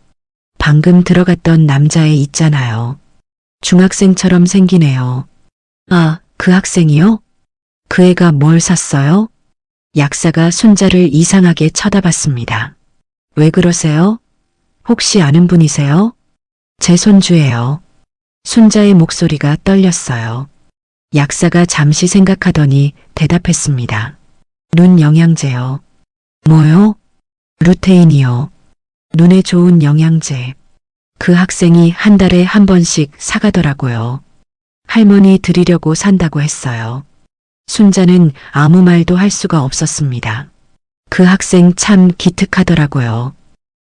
[SPEAKER 1] 방금 들어갔던 남자애 있잖아요. 중학생처럼 생기네요. 아, 그 학생이요? 그 애가 뭘 샀어요? 약사가 순자를 이상하게 쳐다봤습니다. 왜 그러세요? 혹시 아는 분이세요? 제 손주예요. 순자의 목소리가 떨렸어요. 약사가 잠시 생각하더니 대답했습니다. 눈 영양제요. 뭐요? 루테인이요. 눈에 좋은 영양제. 그 학생이 한 달에 한 번씩 사가더라고요. 할머니 드리려고 산다고 했어요. 순자는 아무 말도 할 수가 없었습니다. 그 학생 참 기특하더라고요.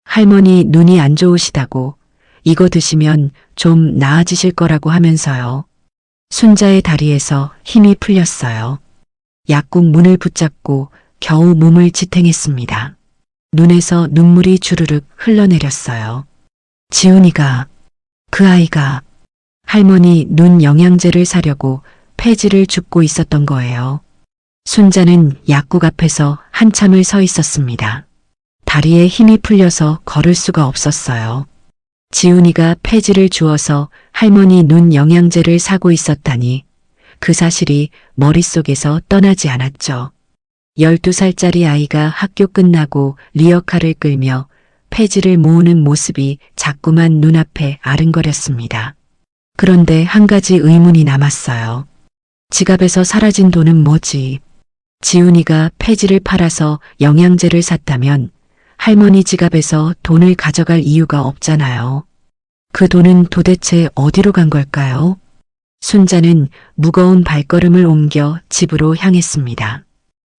[SPEAKER 1] 할머니 눈이 안 좋으시다고 이거 드시면 좀 나아지실 거라고 하면서요. 순자의 다리에서 힘이 풀렸어요. 약국 문을 붙잡고 겨우 몸을 지탱했습니다. 눈에서 눈물이 주르륵 흘러내렸어요. 지훈이가, 그 아이가 할머니 눈 영양제를 사려고 폐지를 줍고 있었던 거예요. 순자는 약국 앞에서 한참을 서 있었습니다. 다리에 힘이 풀려서 걸을 수가 없었어요. 지훈이가 폐지를 주어서 할머니 눈 영양제를 사고 있었다니 그 사실이 머릿속에서 떠나지 않았죠. 12살짜리 아이가 학교 끝나고 리어카를 끌며 폐지를 모으는 모습이 자꾸만 눈앞에 아른거렸습니다. 그런데 한 가지 의문이 남았어요. 지갑에서 사라진 돈은 뭐지? 지훈이가 폐지를 팔아서 영양제를 샀다면 할머니 지갑에서 돈을 가져갈 이유가 없잖아요. 그 돈은 도대체 어디로 간 걸까요? 순자는 무거운 발걸음을 옮겨 집으로 향했습니다.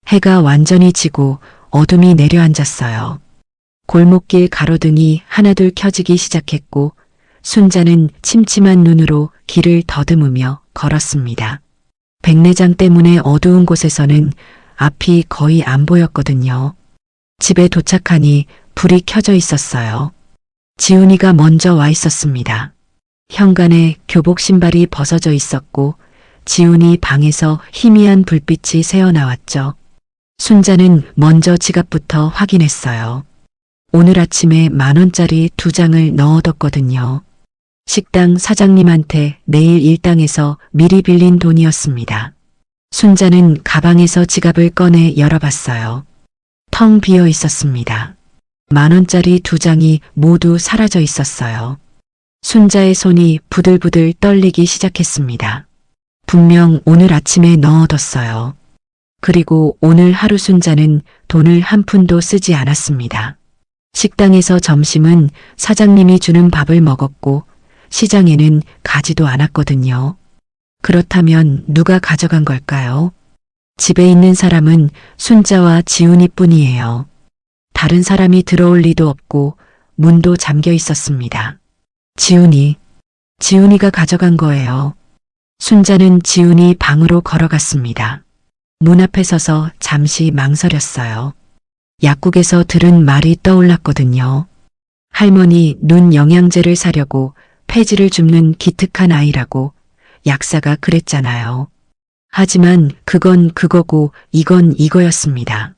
[SPEAKER 1] 해가 완전히 지고 어둠이 내려앉았어요. 골목길 가로등이 하나둘 켜지기 시작했고 순자는 침침한 눈으로 길을 더듬으며 걸었습니다. 백내장 때문에 어두운 곳에서는 앞이 거의 안 보였거든요. 집에 도착하니 불이 켜져 있었어요. 지훈이가 먼저 와 있었습니다. 현관에 교복 신발이 벗어져 있었고 지훈이 방에서 희미한 불빛이 새어나왔죠. 순자는 먼저 지갑부터 확인했어요. 오늘 아침에 10,000원짜리 2장을 넣어뒀거든요. 식당 사장님한테 내일 일당에서 미리 빌린 돈이었습니다. 순자는 가방에서 지갑을 꺼내 열어봤어요. 텅 비어 있었습니다. 10,000원짜리 2장이 모두 사라져 있었어요. 순자의 손이 부들부들 떨리기 시작했습니다. 분명 오늘 아침에 넣어뒀어요. 그리고 오늘 하루 순자는 돈을 한 푼도 쓰지 않았습니다. 식당에서 점심은 사장님이 주는 밥을 먹었고 시장에는 가지도 않았거든요. 그렇다면 누가 가져간 걸까요? 집에 있는 사람은 순자와 지훈이 뿐이에요. 다른 사람이 들어올 리도 없고 문도 잠겨 있었습니다. 지훈이가 가져간 거예요. 순자는 지훈이 방으로 걸어갔습니다. 문 앞에 서서 잠시 망설였어요. 약국에서 들은 말이 떠올랐거든요. 할머니 눈 영양제를 사려고 폐지를 줍는 기특한 아이라고 약사가 그랬잖아요. 하지만 그건 그거고 이건 이거였습니다.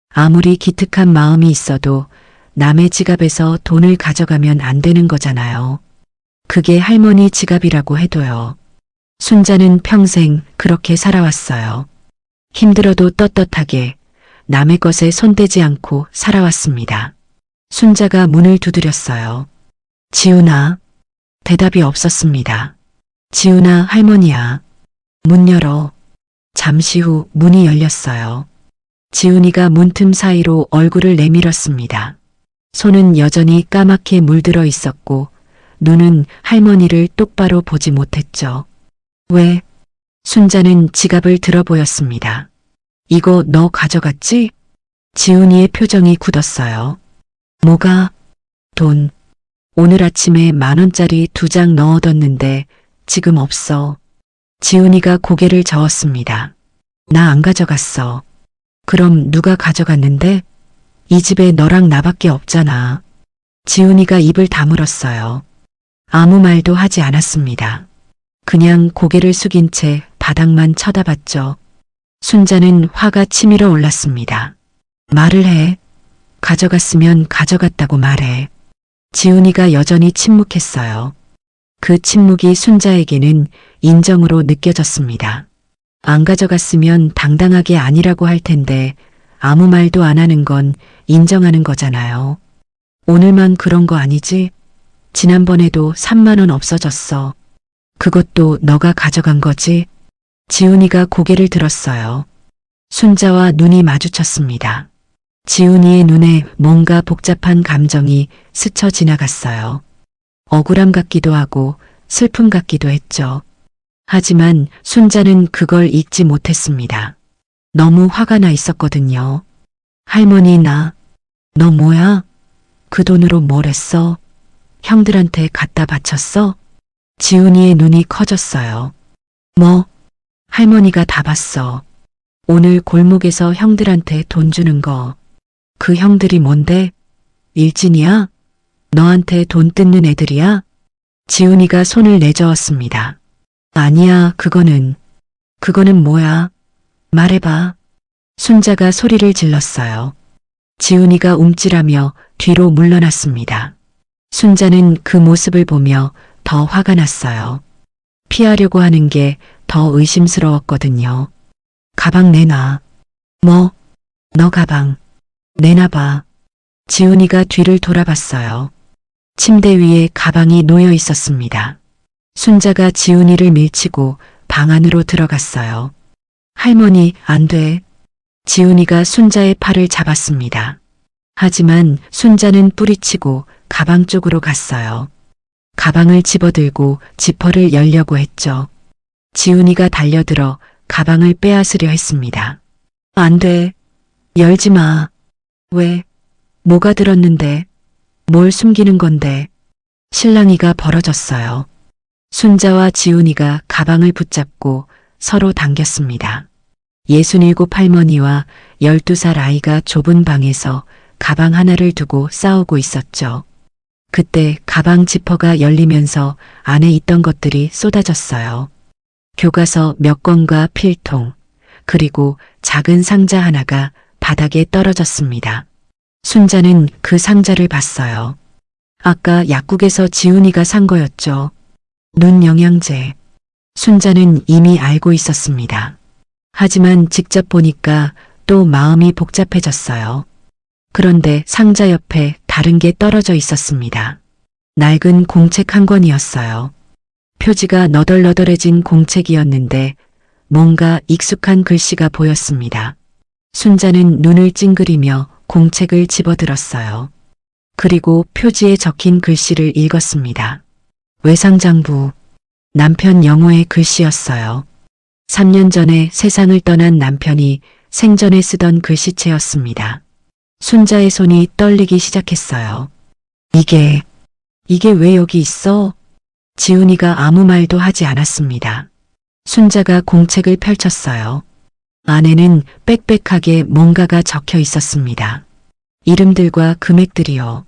[SPEAKER 1] 아무리 기특한 마음이 있어도 남의 지갑에서 돈을 가져가면 안 되는 거잖아요. 그게 할머니 지갑이라고 해도요. 순자는 평생 그렇게 살아왔어요. 힘들어도 떳떳하게 남의 것에 손대지 않고 살아왔습니다. 순자가 문을 두드렸어요. 지훈아. 대답이 없었습니다. 지훈아, 할머니야. 문 열어. 잠시 후 문이 열렸어요. 지훈이가 문틈 사이로 얼굴을 내밀었습니다. 손은 여전히 까맣게 물들어 있었고 눈은 할머니를 똑바로 보지 못했죠. 왜? 순자는 지갑을 들어 보였습니다. 이거 너 가져갔지? 지훈이의 표정이 굳었어요. 뭐가? 돈. 오늘 아침에 10,000원짜리 2장 넣어뒀는데 지금 없어. 지훈이가 고개를 저었습니다. 나 안 가져갔어. 그럼 누가 가져갔는데? 이 집에 너랑 나밖에 없잖아. 지훈이가 입을 다물었어요. 아무 말도 하지 않았습니다. 그냥 고개를 숙인 채 바닥만 쳐다봤죠. 순자는 화가 치밀어 올랐습니다. 말을 해. 가져갔으면 가져갔다고 말해. 지훈이가 여전히 침묵했어요. 그 침묵이 순자에게는 인정으로 느껴졌습니다. 안 가져갔으면 당당하게 아니라고 할 텐데 아무 말도 안 하는 건 인정하는 거잖아요. 오늘만 그런 거 아니지? 지난번에도 30,000원 없어졌어. 그것도 너가 가져간 거지? 지훈이가 고개를 들었어요. 순자와 눈이 마주쳤습니다. 지훈이의 눈에 뭔가 복잡한 감정이 스쳐 지나갔어요. 억울함 같기도 하고 슬픔 같기도 했죠. 하지만 순자는 그걸 잊지 못했습니다. 너무 화가 나 있었거든요. 할머니 너 뭐야? 그 돈으로 뭘 했어? 형들한테 갖다 바쳤어? 지훈이의 눈이 커졌어요. 뭐? 할머니가 다 봤어. 오늘 골목에서 형들한테 돈 주는 거. 그 형들이 뭔데? 일진이야? 너한테 돈 뜯는 애들이야? 지훈이가 손을 내저었습니다. 아니야, 그거는 뭐야? 말해봐. 순자가 소리를 질렀어요. 지훈이가 움찔하며 뒤로 물러났습니다. 순자는 그 모습을 보며 더 화가 났어요. 피하려고 하는 게 더 의심스러웠거든요. 가방 내놔. 뭐? 너 가방. 내놔봐. 지훈이가 뒤를 돌아봤어요. 침대 위에 가방이 놓여 있었습니다. 순자가 지훈이를 밀치고 방 안으로 들어갔어요. 할머니, 안 돼. 지훈이가 순자의 팔을 잡았습니다. 하지만 순자는 뿌리치고 가방 쪽으로 갔어요. 가방을 집어들고 지퍼를 열려고 했죠. 지훈이가 달려들어 가방을 빼앗으려 했습니다. 안 돼. 열지 마. 왜? 뭐가 들었는데? 뭘 숨기는 건데? 실랑이가 벌어졌어요. 순자와 지훈이가 가방을 붙잡고 서로 당겼습니다. 67 할머니와 12살 아이가 좁은 방에서 가방 하나를 두고 싸우고 있었죠. 그때 가방 지퍼가 열리면서 안에 있던 것들이 쏟아졌어요. 교과서 몇 권과 필통, 그리고 작은 상자 하나가 바닥에 떨어졌습니다. 순자는 그 상자를 봤어요. 아까 약국에서 지훈이가 산 거였죠. 눈 영양제. 순자는 이미 알고 있었습니다. 하지만 직접 보니까 또 마음이 복잡해졌어요. 그런데 상자 옆에 다른 게 떨어져 있었습니다. 낡은 공책 한 권이었어요. 표지가 너덜너덜해진 공책이었는데 뭔가 익숙한 글씨가 보였습니다. 순자는 눈을 찡그리며 공책을 집어들었어요. 그리고 표지에 적힌 글씨를 읽었습니다. 외상장부. 남편 영호의 글씨였어요. 3년 전에 세상을 떠난 남편이 생전에 쓰던 글씨체였습니다. 순자의 손이 떨리기 시작했어요. 이게 왜 여기 있어? 지훈이가 아무 말도 하지 않았습니다. 순자가 공책을 펼쳤어요. 안에는 빽빽하게 뭔가가 적혀 있었습니다. 이름들과 금액들이요.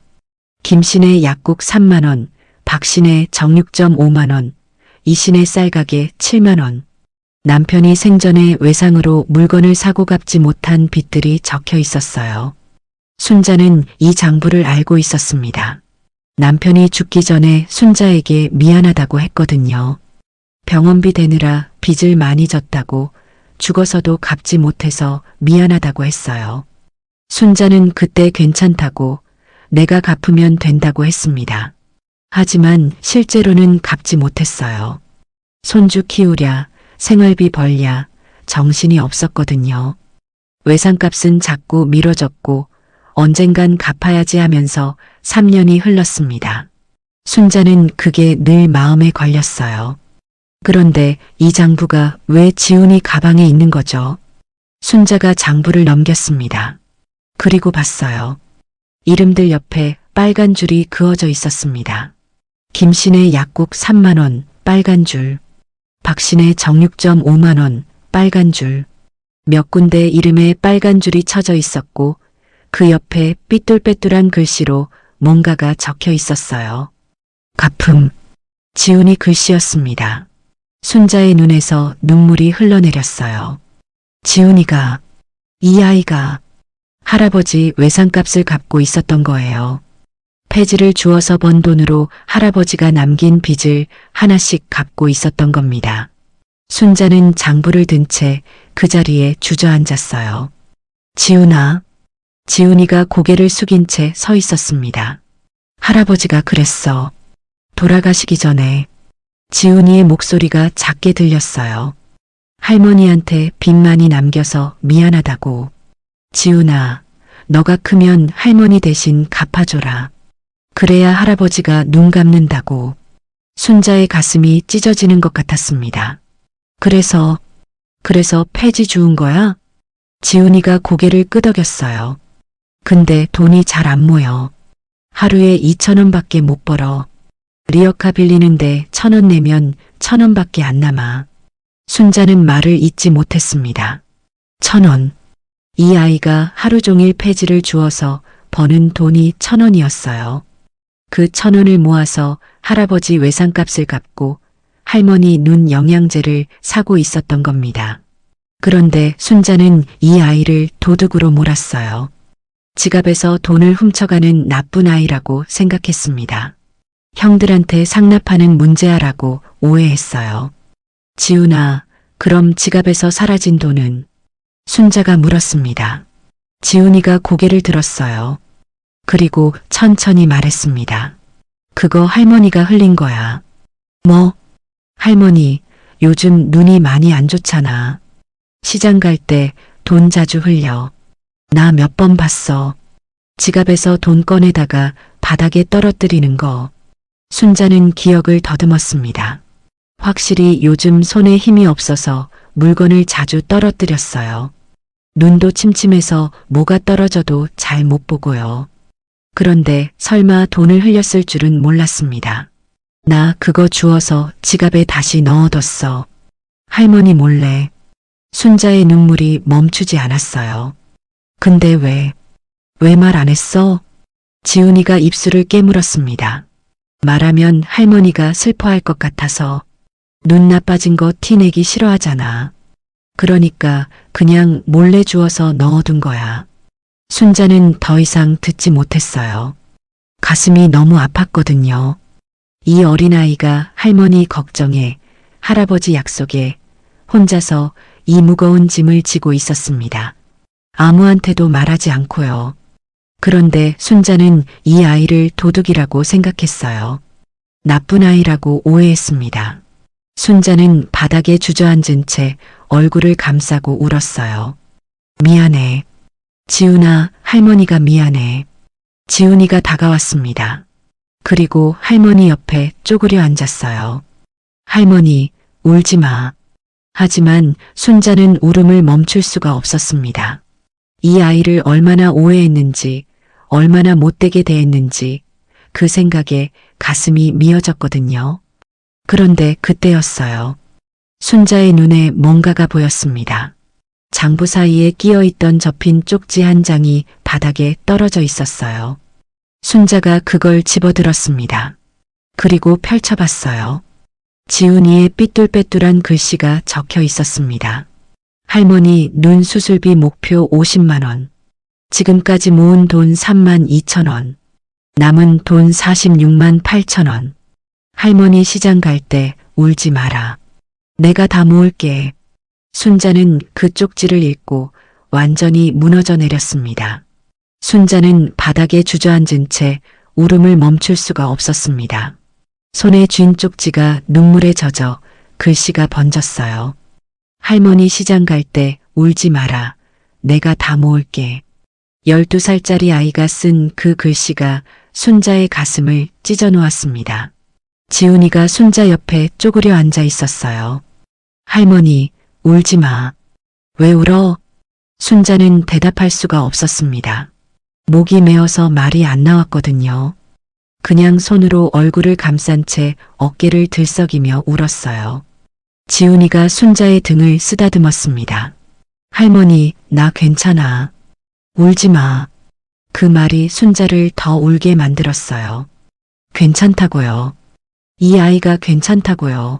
[SPEAKER 1] 김신의 약국 3만 원, 박신의 정육점 5만 원, 이신의 쌀가게 7만 원. 남편이 생전에 외상으로 물건을 사고 갚지 못한 빚들이 적혀 있었어요. 순자는 이 장부를 알고 있었습니다. 남편이 죽기 전에 순자에게 미안하다고 했거든요. 병원비 대느라 빚을 많이 졌다고, 죽어서도 갚지 못해서 미안하다고 했어요. 순자는 그때 괜찮다고, 내가 갚으면 된다고 했습니다. 하지만 실제로는 갚지 못했어요. 손주 키우랴, 생활비 벌랴, 정신이 없었거든요. 외상값은 자꾸 미뤄졌고 언젠간 갚아야지 하면서 3년이 흘렀습니다. 순자는 그게 늘 마음에 걸렸어요. 그런데 이 장부가 왜 지훈이 가방에 있는 거죠? 순자가 장부를 넘겼습니다. 그리고 봤어요. 이름들 옆에 빨간 줄이 그어져 있었습니다. 김신의 약국 3만 원, 빨간 줄. 박신의 정육점 5만 원, 빨간 줄. 몇 군데 이름에 빨간 줄이 쳐져 있었고 그 옆에 삐뚤빼뚤한 글씨로 뭔가가 적혀 있었어요. 가품. 지훈이 글씨였습니다. 순자의 눈에서 눈물이 흘러내렸어요. 지훈이가, 이 아이가 할아버지 외상값을 갚고 있었던 거예요. 폐지를 주어서 번 돈으로 할아버지가 남긴 빚을 하나씩 갚고 있었던 겁니다. 순자는 장부를 든 채 그 자리에 주저앉았어요. 지훈아. 지훈이가 고개를 숙인 채 서 있었습니다. 할아버지가 그랬어. 돌아가시기 전에. 지훈이의 목소리가 작게 들렸어요. 할머니한테 빚 많이 남겨서 미안하다고. 지훈아, 너가 크면 할머니 대신 갚아줘라. 그래야 할아버지가 눈 감는다고. 순자의 가슴이 찢어지는 것 같았습니다. 그래서 폐지 주운 거야? 지훈이가 고개를 끄덕였어요. 근데 돈이 잘 안 모여. 하루에 2,000원밖에 못 벌어. 리어카 빌리는데 1,000원 내면 1,000원밖에 안 남아. 순자는 말을 잇지 못했습니다. 1,000원. 이 아이가 하루 종일 폐지를 주어서 버는 돈이 1,000원이었어요. 그 1,000원을 모아서 할아버지 외상값을 갚고 할머니 눈 영양제를 사고 있었던 겁니다. 그런데 순자는 이 아이를 도둑으로 몰았어요. 지갑에서 돈을 훔쳐가는 나쁜 아이라고 생각했습니다. 형들한테 상납하는 문제아라고 오해했어요. 지훈아, 그럼 지갑에서 사라진 돈은? 순자가 물었습니다. 지훈이가 고개를 들었어요. 그리고 천천히 말했습니다. 그거 할머니가 흘린 거야. 뭐? 할머니, 요즘 눈이 많이 안 좋잖아. 시장 갈 때 돈 자주 흘려. 나 몇 번 봤어. 지갑에서 돈 꺼내다가 바닥에 떨어뜨리는 거. 순자는 기억을 더듬었습니다. 확실히 요즘 손에 힘이 없어서 물건을 자주 떨어뜨렸어요. 눈도 침침해서 뭐가 떨어져도 잘 못 보고요. 그런데 설마 돈을 흘렸을 줄은 몰랐습니다. 나 그거 주워서 지갑에 다시 넣어뒀어. 할머니 몰래. 순자의 눈물이 멈추지 않았어요. 근데 왜 말 안 했어? 지훈이가 입술을 깨물었습니다. 말하면 할머니가 슬퍼할 것 같아서. 눈 나빠진 거 티내기 싫어하잖아. 그러니까 그냥 몰래 주워서 넣어둔 거야. 순자는 더 이상 듣지 못했어요. 가슴이 너무 아팠거든요. 이 어린아이가 할머니 걱정에 할아버지 약속에 혼자서 이 무거운 짐을 지고 있었습니다. 아무한테도 말하지 않고요. 그런데 순자는 이 아이를 도둑이라고 생각했어요. 나쁜 아이라고 오해했습니다. 순자는 바닥에 주저앉은 채 얼굴을 감싸고 울었어요. 미안해. 지훈아, 할머니가 미안해. 지훈이가 다가왔습니다. 그리고 할머니 옆에 쪼그려 앉았어요. 할머니, 울지 마. 하지만 순자는 울음을 멈출 수가 없었습니다. 이 아이를 얼마나 오해했는지, 얼마나 못되게 대했는지 그 생각에 가슴이 미어졌거든요. 그런데 그때였어요. 순자의 눈에 뭔가가 보였습니다. 장부 사이에 끼어있던 접힌 쪽지 한 장이 바닥에 떨어져 있었어요. 순자가 그걸 집어들었습니다. 그리고 펼쳐봤어요. 지훈이의 삐뚤빼뚤한 글씨가 적혀 있었습니다. 할머니 눈 수술비 목표 50만 원. 지금까지 모은 돈 3만 2천 원. 남은 돈 46만 8천 원. 할머니 시장 갈 때 울지 마라. 내가 다 모을게. 순자는 그 쪽지를 읽고 완전히 무너져 내렸습니다. 순자는 바닥에 주저앉은 채 울음을 멈출 수가 없었습니다. 손에 쥔 쪽지가 눈물에 젖어 글씨가 번졌어요. 할머니 시장 갈 때 울지 마라. 내가 다 모을게. 12살짜리 아이가 쓴 그 글씨가 순자의 가슴을 찢어 놓았습니다. 지훈이가 순자 옆에 쪼그려 앉아 있었어요. 할머니, 울지 마. 왜 울어? 순자는 대답할 수가 없었습니다. 목이 메어서 말이 안 나왔거든요. 그냥 손으로 얼굴을 감싼 채 어깨를 들썩이며 울었어요. 지훈이가 순자의 등을 쓰다듬었습니다. 할머니, 나 괜찮아. 울지 마. 그 말이 순자를 더 울게 만들었어요. 괜찮다고요. 이 아이가 괜찮다고요.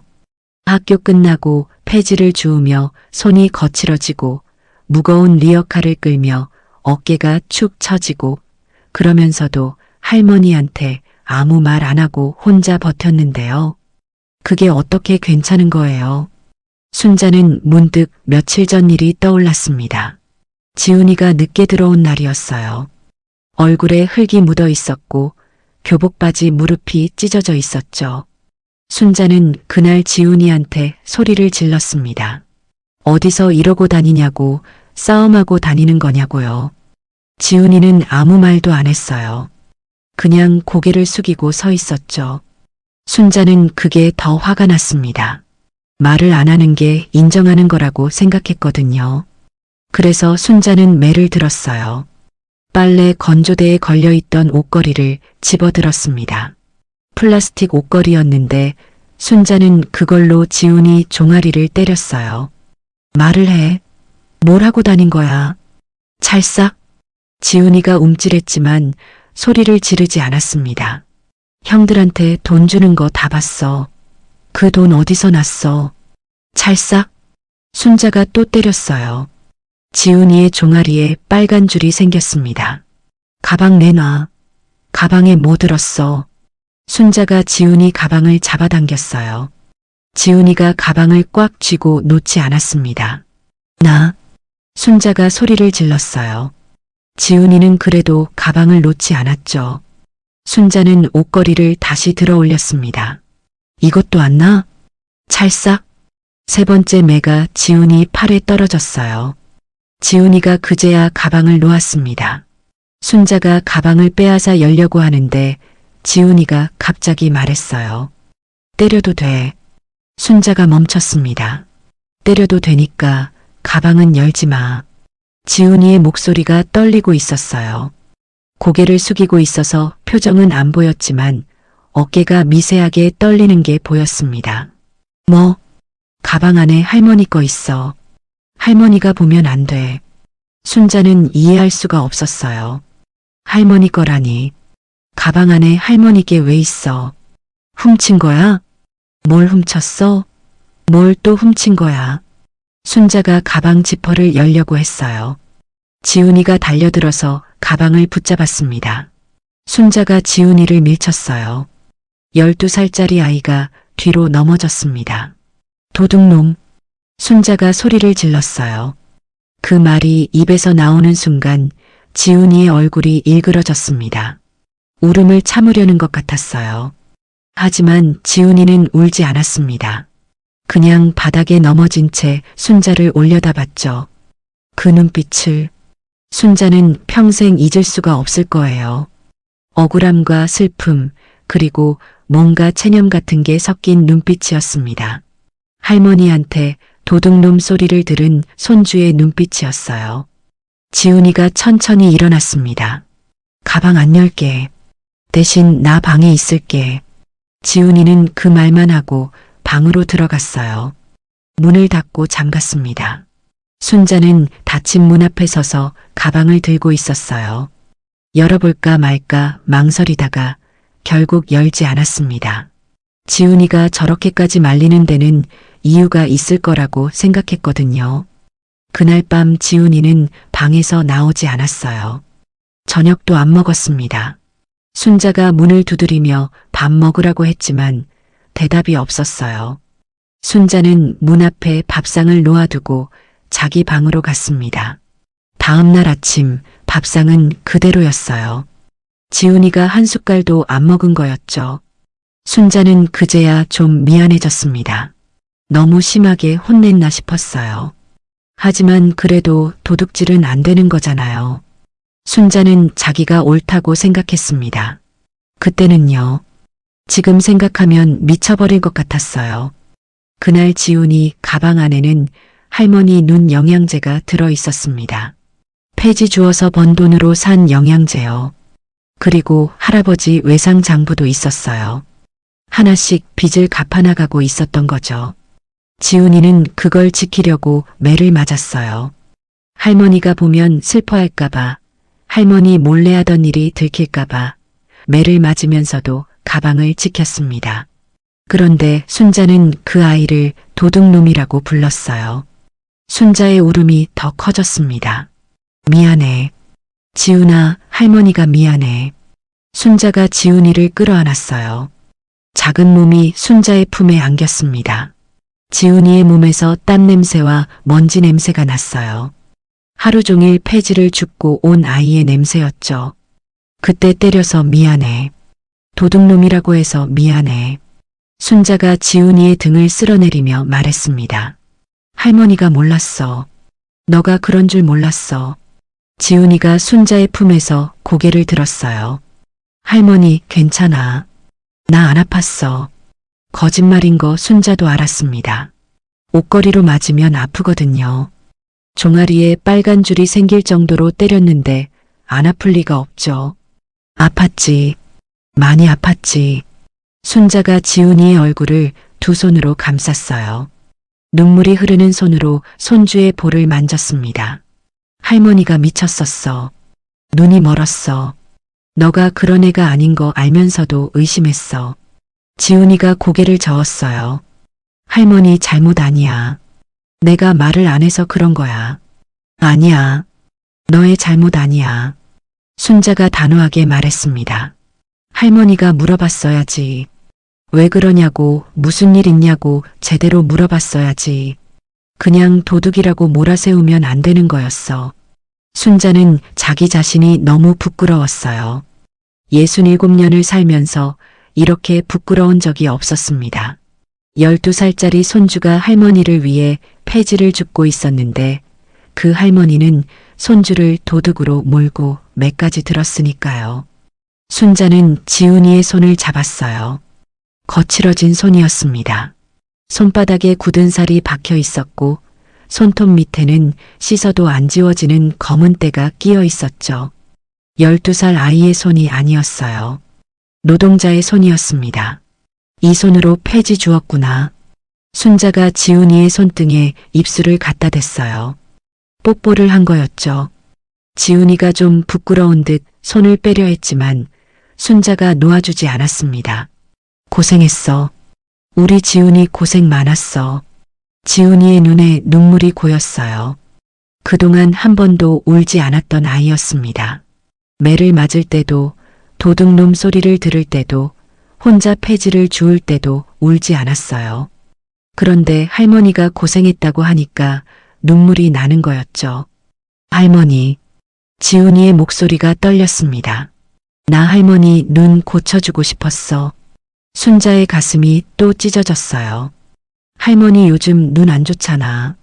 [SPEAKER 1] 학교 끝나고 폐지를 주우며 손이 거칠어지고 무거운 리어카를 끌며 어깨가 축 처지고 그러면서도 할머니한테 아무 말 안 하고 혼자 버텼는데요. 그게 어떻게 괜찮은 거예요? 순자는 문득 며칠 전 일이 떠올랐습니다. 지훈이가 늦게 들어온 날이었어요. 얼굴에 흙이 묻어 있었고 교복바지 무릎이 찢어져 있었죠. 순자는 그날 지훈이한테 소리를 질렀습니다. 어디서 이러고 다니냐고, 싸움하고 다니는 거냐고요. 지훈이는 아무 말도 안 했어요. 그냥 고개를 숙이고 서 있었죠. 순자는 그게 더 화가 났습니다. 말을 안 하는 게 인정하는 거라고 생각했거든요. 그래서 순자는 매를 들었어요. 빨래 건조대에 걸려있던 옷걸이를 집어들었습니다. 플라스틱 옷걸이였는데 순자는 그걸로 지훈이 종아리를 때렸어요. 말을 해. 뭘 하고 다닌 거야? 찰싹. 지훈이가 움찔했지만 소리를 지르지 않았습니다. 형들한테 돈 주는 거 다 봤어. 그 돈 어디서 났어? 찰싹. 순자가 또 때렸어요. 지훈이의 종아리에 빨간 줄이 생겼습니다. 가방 내놔. 가방에 뭐 들었어? 순자가 지훈이 가방을 잡아당겼어요. 지훈이가 가방을 꽉 쥐고 놓지 않았습니다. 나. 순자가 소리를 질렀어요. 지훈이는 그래도 가방을 놓지 않았죠. 순자는 옷걸이를 다시 들어 올렸습니다. 이것도 안 나? 찰싹. 세 번째 매가 지훈이 팔에 떨어졌어요. 지훈이가 그제야 가방을 놓았습니다. 순자가 가방을 빼앗아 열려고 하는데 지훈이가 갑자기 말했어요. 때려도 돼. 순자가 멈췄습니다. 때려도 되니까 가방은 열지 마. 지훈이의 목소리가 떨리고 있었어요. 고개를 숙이고 있어서 표정은 안 보였지만 어깨가 미세하게 떨리는 게 보였습니다. 뭐? 가방 안에 할머니 거 있어. 할머니가 보면 안 돼. 순자는 이해할 수가 없었어요. 할머니 거라니. 가방 안에 할머니 게 왜 있어? 훔친 거야? 뭘 훔쳤어? 뭘 또 훔친 거야? 순자가 가방 지퍼를 열려고 했어요. 지훈이가 달려들어서 가방을 붙잡았습니다. 순자가 지훈이를 밀쳤어요. 12살짜리 아이가 뒤로 넘어졌습니다. 도둑놈! 순자가 소리를 질렀어요. 그 말이 입에서 나오는 순간 지훈이의 얼굴이 일그러졌습니다. 울음을 참으려는 것 같았어요. 하지만 지훈이는 울지 않았습니다. 그냥 바닥에 넘어진 채 순자를 올려다봤죠. 그 눈빛을 순자는 평생 잊을 수가 없을 거예요. 억울함과 슬픔, 그리고 뭔가 체념 같은 게 섞인 눈빛이었습니다. 할머니한테 도둑놈 소리를 들은 손주의 눈빛이었어요. 지훈이가 천천히 일어났습니다. 가방 안 열게. 대신 나 방에 있을게. 지훈이는 그 말만 하고 방으로 들어갔어요. 문을 닫고 잠갔습니다. 순자는 닫힌 문 앞에 서서 가방을 들고 있었어요. 열어볼까 말까 망설이다가 결국 열지 않았습니다. 지훈이가 저렇게까지 말리는 데는 이유가 있을 거라고 생각했거든요. 그날 밤 지훈이는 방에서 나오지 않았어요. 저녁도 안 먹었습니다. 순자가 문을 두드리며 밥 먹으라고 했지만 대답이 없었어요. 순자는 문 앞에 밥상을 놓아두고 자기 방으로 갔습니다. 다음 날 아침 밥상은 그대로였어요. 지훈이가 한 숟갈도 안 먹은 거였죠. 순자는 그제야 좀 미안해졌습니다. 너무 심하게 혼냈나 싶었어요. 하지만 그래도 도둑질은 안 되는 거잖아요. 순자는 자기가 옳다고 생각했습니다. 그때는요. 지금 생각하면 미쳐버릴 것 같았어요. 그날 지훈이 가방 안에는 할머니 눈 영양제가 들어 있었습니다. 폐지 주워서 번 돈으로 산 영양제요. 그리고 할아버지 외상 장부도 있었어요. 하나씩 빚을 갚아나가고 있었던 거죠. 지훈이는 그걸 지키려고 매를 맞았어요. 할머니가 보면 슬퍼할까봐, 할머니 몰래 하던 일이 들킬까봐 매를 맞으면서도 가방을 지켰습니다. 그런데 순자는 그 아이를 도둑놈이라고 불렀어요. 순자의 울음이 더 커졌습니다. 미안해. 지훈아, 할머니가 미안해. 순자가 지훈이를 끌어안았어요. 작은 몸이 순자의 품에 안겼습니다. 지훈이의 몸에서 땀 냄새와 먼지 냄새가 났어요. 하루 종일 폐지를 줍고 온 아이의 냄새였죠. 그때 때려서 미안해. 도둑놈이라고 해서 미안해. 순자가 지훈이의 등을 쓸어내리며 말했습니다. 할머니가 몰랐어. 너가 그런 줄 몰랐어. 지훈이가 순자의 품에서 고개를 들었어요. 할머니, 괜찮아. 나 안 아팠어. 거짓말인 거 순자도 알았습니다. 옷걸이로 맞으면 아프거든요. 종아리에 빨간 줄이 생길 정도로 때렸는데 안 아플 리가 없죠. 아팠지. 많이 아팠지. 순자가 지훈이의 얼굴을 두 손으로 감쌌어요. 눈물이 흐르는 손으로 손주의 볼을 만졌습니다. 할머니가 미쳤었어. 눈이 멀었어. 너가 그런 애가 아닌 거 알면서도 의심했어. 지훈이가 고개를 저었어요. 할머니 잘못 아니야. 내가 말을 안 해서 그런 거야. 아니야. 너의 잘못 아니야. 순자가 단호하게 말했습니다. 할머니가 물어봤어야지. 왜 그러냐고, 무슨 일 있냐고 제대로 물어봤어야지. 그냥 도둑이라고 몰아세우면 안 되는 거였어. 순자는 자기 자신이 너무 부끄러웠어요. 67년을 살면서 이렇게 부끄러운 적이 없었습니다. 12살짜리 손주가 할머니를 위해 폐지를 줍고 있었는데 그 할머니는 손주를 도둑으로 몰고 매까지 들었으니까요. 순자는 지훈이의 손을 잡았어요. 거칠어진 손이었습니다. 손바닥에 굳은 살이 박혀 있었고 손톱 밑에는 씻어도 안 지워지는 검은 때가 끼어 있었죠. 12살 아이의 손이 아니었어요. 노동자의 손이었습니다. 이 손으로 폐지 주었구나. 순자가 지훈이의 손등에 입술을 갖다 댔어요. 뽀뽀를 한 거였죠. 지훈이가 좀 부끄러운 듯 손을 빼려 했지만 순자가 놓아주지 않았습니다. 고생했어. 우리 지훈이 고생 많았어. 지훈이의 눈에 눈물이 고였어요. 그동안 한 번도 울지 않았던 아이였습니다. 매를 맞을 때도 도둑놈 소리를 들을 때도 혼자 폐지를 주울 때도 울지 않았어요. 그런데 할머니가 고생했다고 하니까 눈물이 나는 거였죠. 할머니, 지훈이의 목소리가 떨렸습니다. 나 할머니 눈 고쳐주고 싶었어. 순자의 가슴이 또 찢어졌어요. 할머니 요즘 눈 안 좋잖아.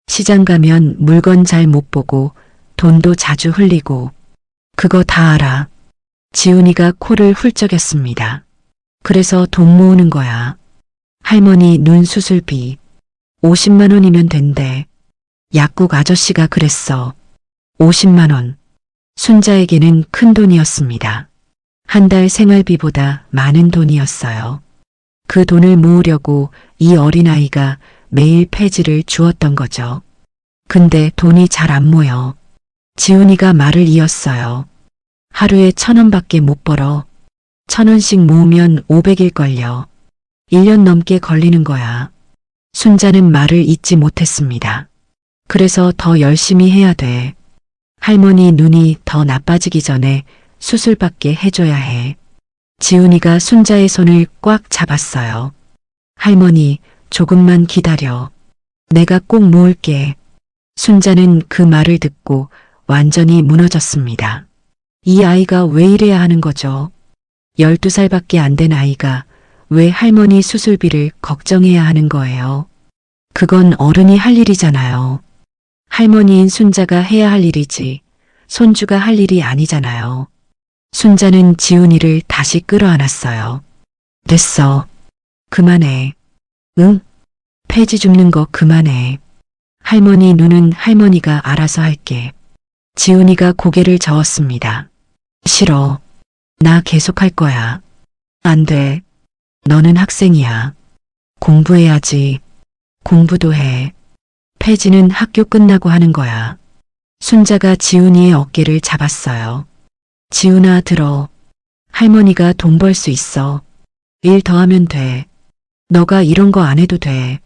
[SPEAKER 1] 시장 가면 물건 잘 못 보고 돈도 자주 흘리고. 그거 다 알아. 지훈이가 코를 훌쩍였습니다. 그래서 돈 모으는 거야. 할머니 눈 수술비 50만 원이면 된대. 약국 아저씨가 그랬어. 50만 원. 순자에게는 큰 돈이었습니다. 한 달 생활비보다 많은 돈이었어요. 그 돈을 모으려고 이 어린아이가 매일 폐지를 주었던 거죠. 근데 돈이 잘 안 모여. 지훈이가 말을 이었어요. 하루에 1,000원밖에 못 벌어. 1,000원씩 모으면 500일걸요. 1년 넘게 걸리는 거야. 순자는 말을 잇지 못했습니다. 그래서 더 열심히 해야 돼. 할머니 눈이 더 나빠지기 전에 수술받게 해줘야 해. 지훈이가 순자의 손을 꽉 잡았어요. 할머니, 조금만 기다려. 내가 꼭 모을게. 순자는 그 말을 듣고 완전히 무너졌습니다. 이 아이가 왜 이래야 하는 거죠? 12살밖에 안 된 아이가 왜 할머니 수술비를 걱정해야 하는 거예요? 그건 어른이 할 일이잖아요. 할머니인 순자가 해야 할 일이지 손주가 할 일이 아니잖아요. 순자는 지훈이를 다시 끌어안았어요. 됐어. 그만해. 응? 폐지 줍는 거 그만해. 할머니 눈은 할머니가 알아서 할게. 지훈이가 고개를 저었습니다. 싫어. 나 계속 할 거야. 안 돼. 너는 학생이야. 공부해야지. 공부도 해. 폐지는 학교 끝나고 하는 거야. 순자가 지훈이의 어깨를 잡았어요. 지훈아 들어. 할머니가 돈 벌 수 있어. 일 더 하면 돼. 너가 이런 거 안 해도 돼.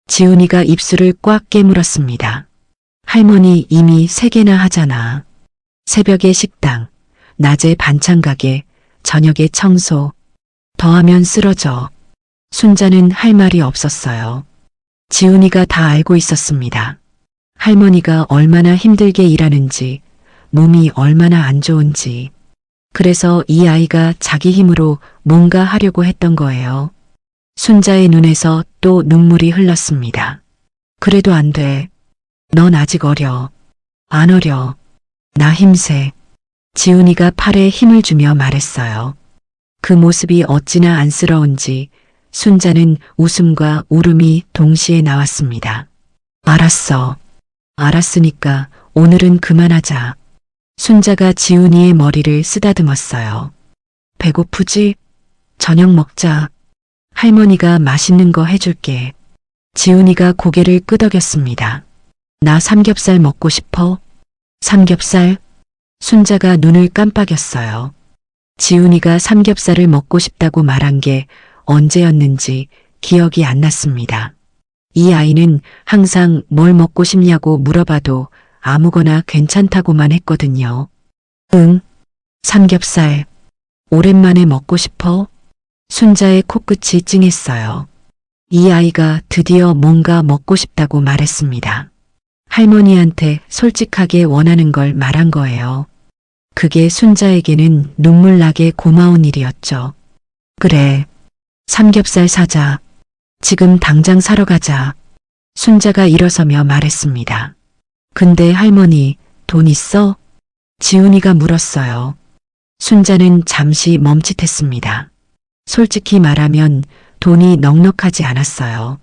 [SPEAKER 1] 지훈이가 입술을 꽉 깨물었습니다. 할머니 이미 3개나 하잖아. 새벽에 식당, 낮에 반찬 가게, 저녁에 청소. 더하면 쓰러져. 순자는 할 말이 없었어요. 지훈이가 다 알고 있었습니다. 할머니가 얼마나 힘들게 일하는지, 몸이 얼마나 안 좋은지. 그래서 이 아이가 자기 힘으로 뭔가 하려고 했던 거예요. 순자의 눈에서 또 눈물이 흘렀습니다. 그래도 안 돼. 넌 아직 어려. 안 어려. 나 힘세. 지훈이가 팔에 힘을 주며 말했어요. 그 모습이 어찌나 안쓰러운지 순자는 웃음과 울음이 동시에 나왔습니다. 알았어. 알았으니까 오늘은 그만하자. 순자가 지훈이의 머리를 쓰다듬었어요. 배고프지? 저녁 먹자. 할머니가 맛있는 거 해줄게. 지훈이가 고개를 끄덕였습니다. 나 삼겹살 먹고 싶어. 삼겹살? 순자가 눈을 깜빡였어요. 지훈이가 삼겹살을 먹고 싶다고 말한 게 언제였는지 기억이 안 났습니다. 이 아이는 항상 뭘 먹고 싶냐고 물어봐도 아무거나 괜찮다고만 했거든요. 응, 삼겹살. 오랜만에 먹고 싶어? 순자의 코끝이 찡했어요. 이 아이가 드디어 뭔가 먹고 싶다고 말했습니다. 할머니한테 솔직하게 원하는 걸 말한 거예요. 그게 순자에게는 눈물 나게 고마운 일이었죠. 그래, 삼겹살 사자. 지금 당장 사러 가자. 순자가 일어서며 말했습니다. 근데 할머니, 돈 있어? 지훈이가 물었어요. 순자는 잠시 멈칫했습니다. 솔직히 말하면 돈이 넉넉하지 않았어요.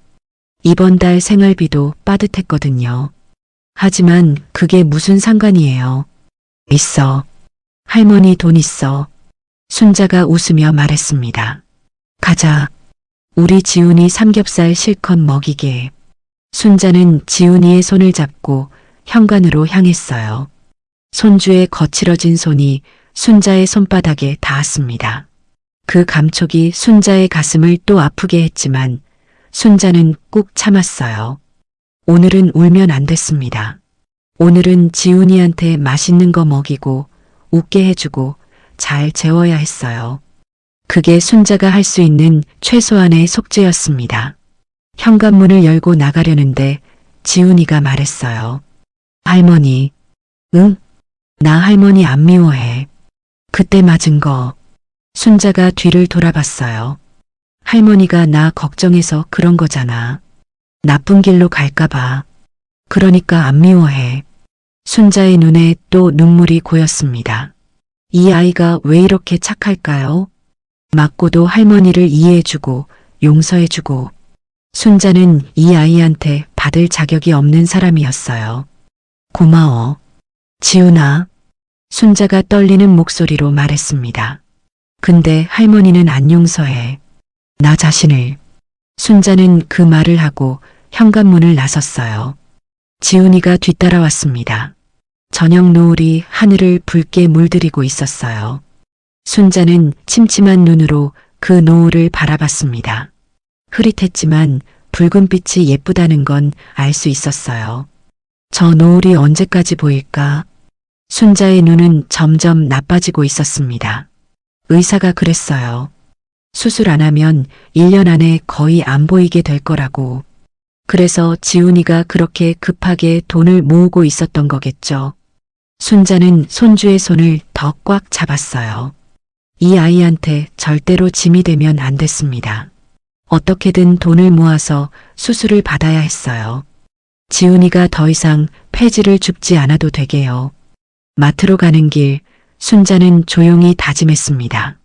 [SPEAKER 1] 이번 달 생활비도 빠듯했거든요. 하지만 그게 무슨 상관이에요. 있어. 할머니 돈 있어. 순자가 웃으며 말했습니다. 가자. 우리 지훈이 삼겹살 실컷 먹이게. 순자는 지훈이의 손을 잡고 현관으로 향했어요. 손주의 거칠어진 손이 순자의 손바닥에 닿았습니다. 그 감촉이 순자의 가슴을 또 아프게 했지만 순자는 꾹 참았어요. 오늘은 울면 안 됐습니다. 오늘은 지훈이한테 맛있는 거 먹이고 웃게 해주고 잘 재워야 했어요. 그게 순자가 할 수 있는 최소한의 속죄였습니다. 현관문을 열고 나가려는데 지훈이가 말했어요. 할머니, 응? 나 할머니 안 미워해. 그때 맞은 거. 순자가 뒤를 돌아봤어요. 할머니가 나 걱정해서 그런 거잖아. 나쁜 길로 갈까봐. 그러니까 안 미워해. 순자의 눈에 또 눈물이 고였습니다. 이 아이가 왜 이렇게 착할까요? 맞고도 할머니를 이해해주고 용서해주고. 순자는 이 아이한테 받을 자격이 없는 사람이었어요. 고마워. 지훈아. 순자가 떨리는 목소리로 말했습니다. 근데 할머니는 안 용서해. 나 자신을. 순자는 그 말을 하고 현관문을 나섰어요. 지훈이가 뒤따라왔습니다. 저녁 노을이 하늘을 붉게 물들이고 있었어요. 순자는 침침한 눈으로 그 노을을 바라봤습니다. 흐릿했지만 붉은 빛이 예쁘다는 건 알 수 있었어요. 저 노을이 언제까지 보일까? 순자의 눈은 점점 나빠지고 있었습니다. 의사가 그랬어요. 수술 안 하면 1년 안에 거의 안 보이게 될 거라고. 그래서 지훈이가 그렇게 급하게 돈을 모으고 있었던 거겠죠. 순자는 손주의 손을 더 꽉 잡았어요. 이 아이한테 절대로 짐이 되면 안 됐습니다. 어떻게든 돈을 모아서 수술을 받아야 했어요. 지훈이가 더 이상 폐지를 줍지 않아도 되게요. 마트로 가는 길, 순자는 조용히 다짐했습니다.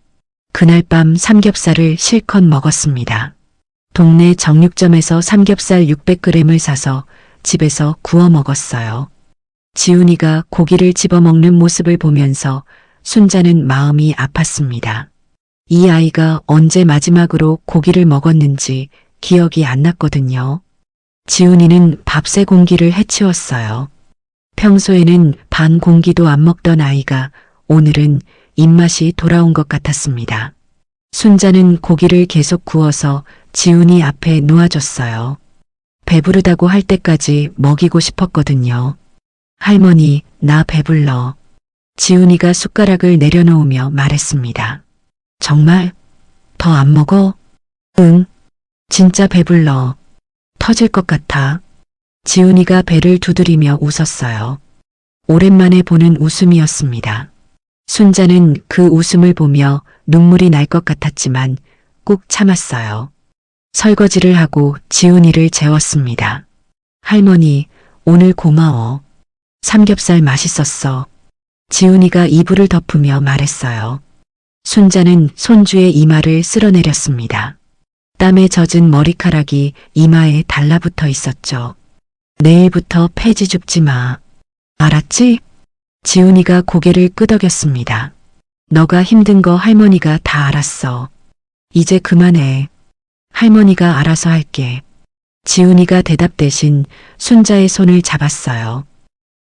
[SPEAKER 1] 그날 밤 삼겹살을 실컷 먹었습니다. 동네 정육점에서 삼겹살 600g을 사서 집에서 구워 먹었어요. 지훈이가 고기를 집어먹는 모습을 보면서 순자는 마음이 아팠습니다. 이 아이가 언제 마지막으로 고기를 먹었는지 기억이 안 났거든요. 지훈이는 밥새 공기를 해치웠어요. 평소에는 반 공기도 안 먹던 아이가 오늘은 입맛이 돌아온 것 같았습니다. 순자는 고기를 계속 구워서 지훈이 앞에 놓아줬어요. 배부르다고 할 때까지 먹이고 싶었거든요. 할머니, 나 배불러. 지훈이가 숟가락을 내려놓으며 말했습니다. 정말? 더 안 먹어? 응. 진짜 배불러. 터질 것 같아. 지훈이가 배를 두드리며 웃었어요. 오랜만에 보는 웃음이었습니다. 순자는 그 웃음을 보며 눈물이 날 것 같았지만 꾹 참았어요. 설거지를 하고 지훈이를 재웠습니다. 할머니, 오늘 고마워. 삼겹살 맛있었어. 지훈이가 이불을 덮으며 말했어요. 순자는 손주의 이마를 쓸어내렸습니다. 땀에 젖은 머리카락이 이마에 달라붙어 있었죠. 내일부터 폐지 줍지 마. 알았지? 지훈이가 고개를 끄덕였습니다. 너가 힘든 거 할머니가 다 알았어. 이제 그만해. 할머니가 알아서 할게. 지훈이가 대답 대신 순자의 손을 잡았어요.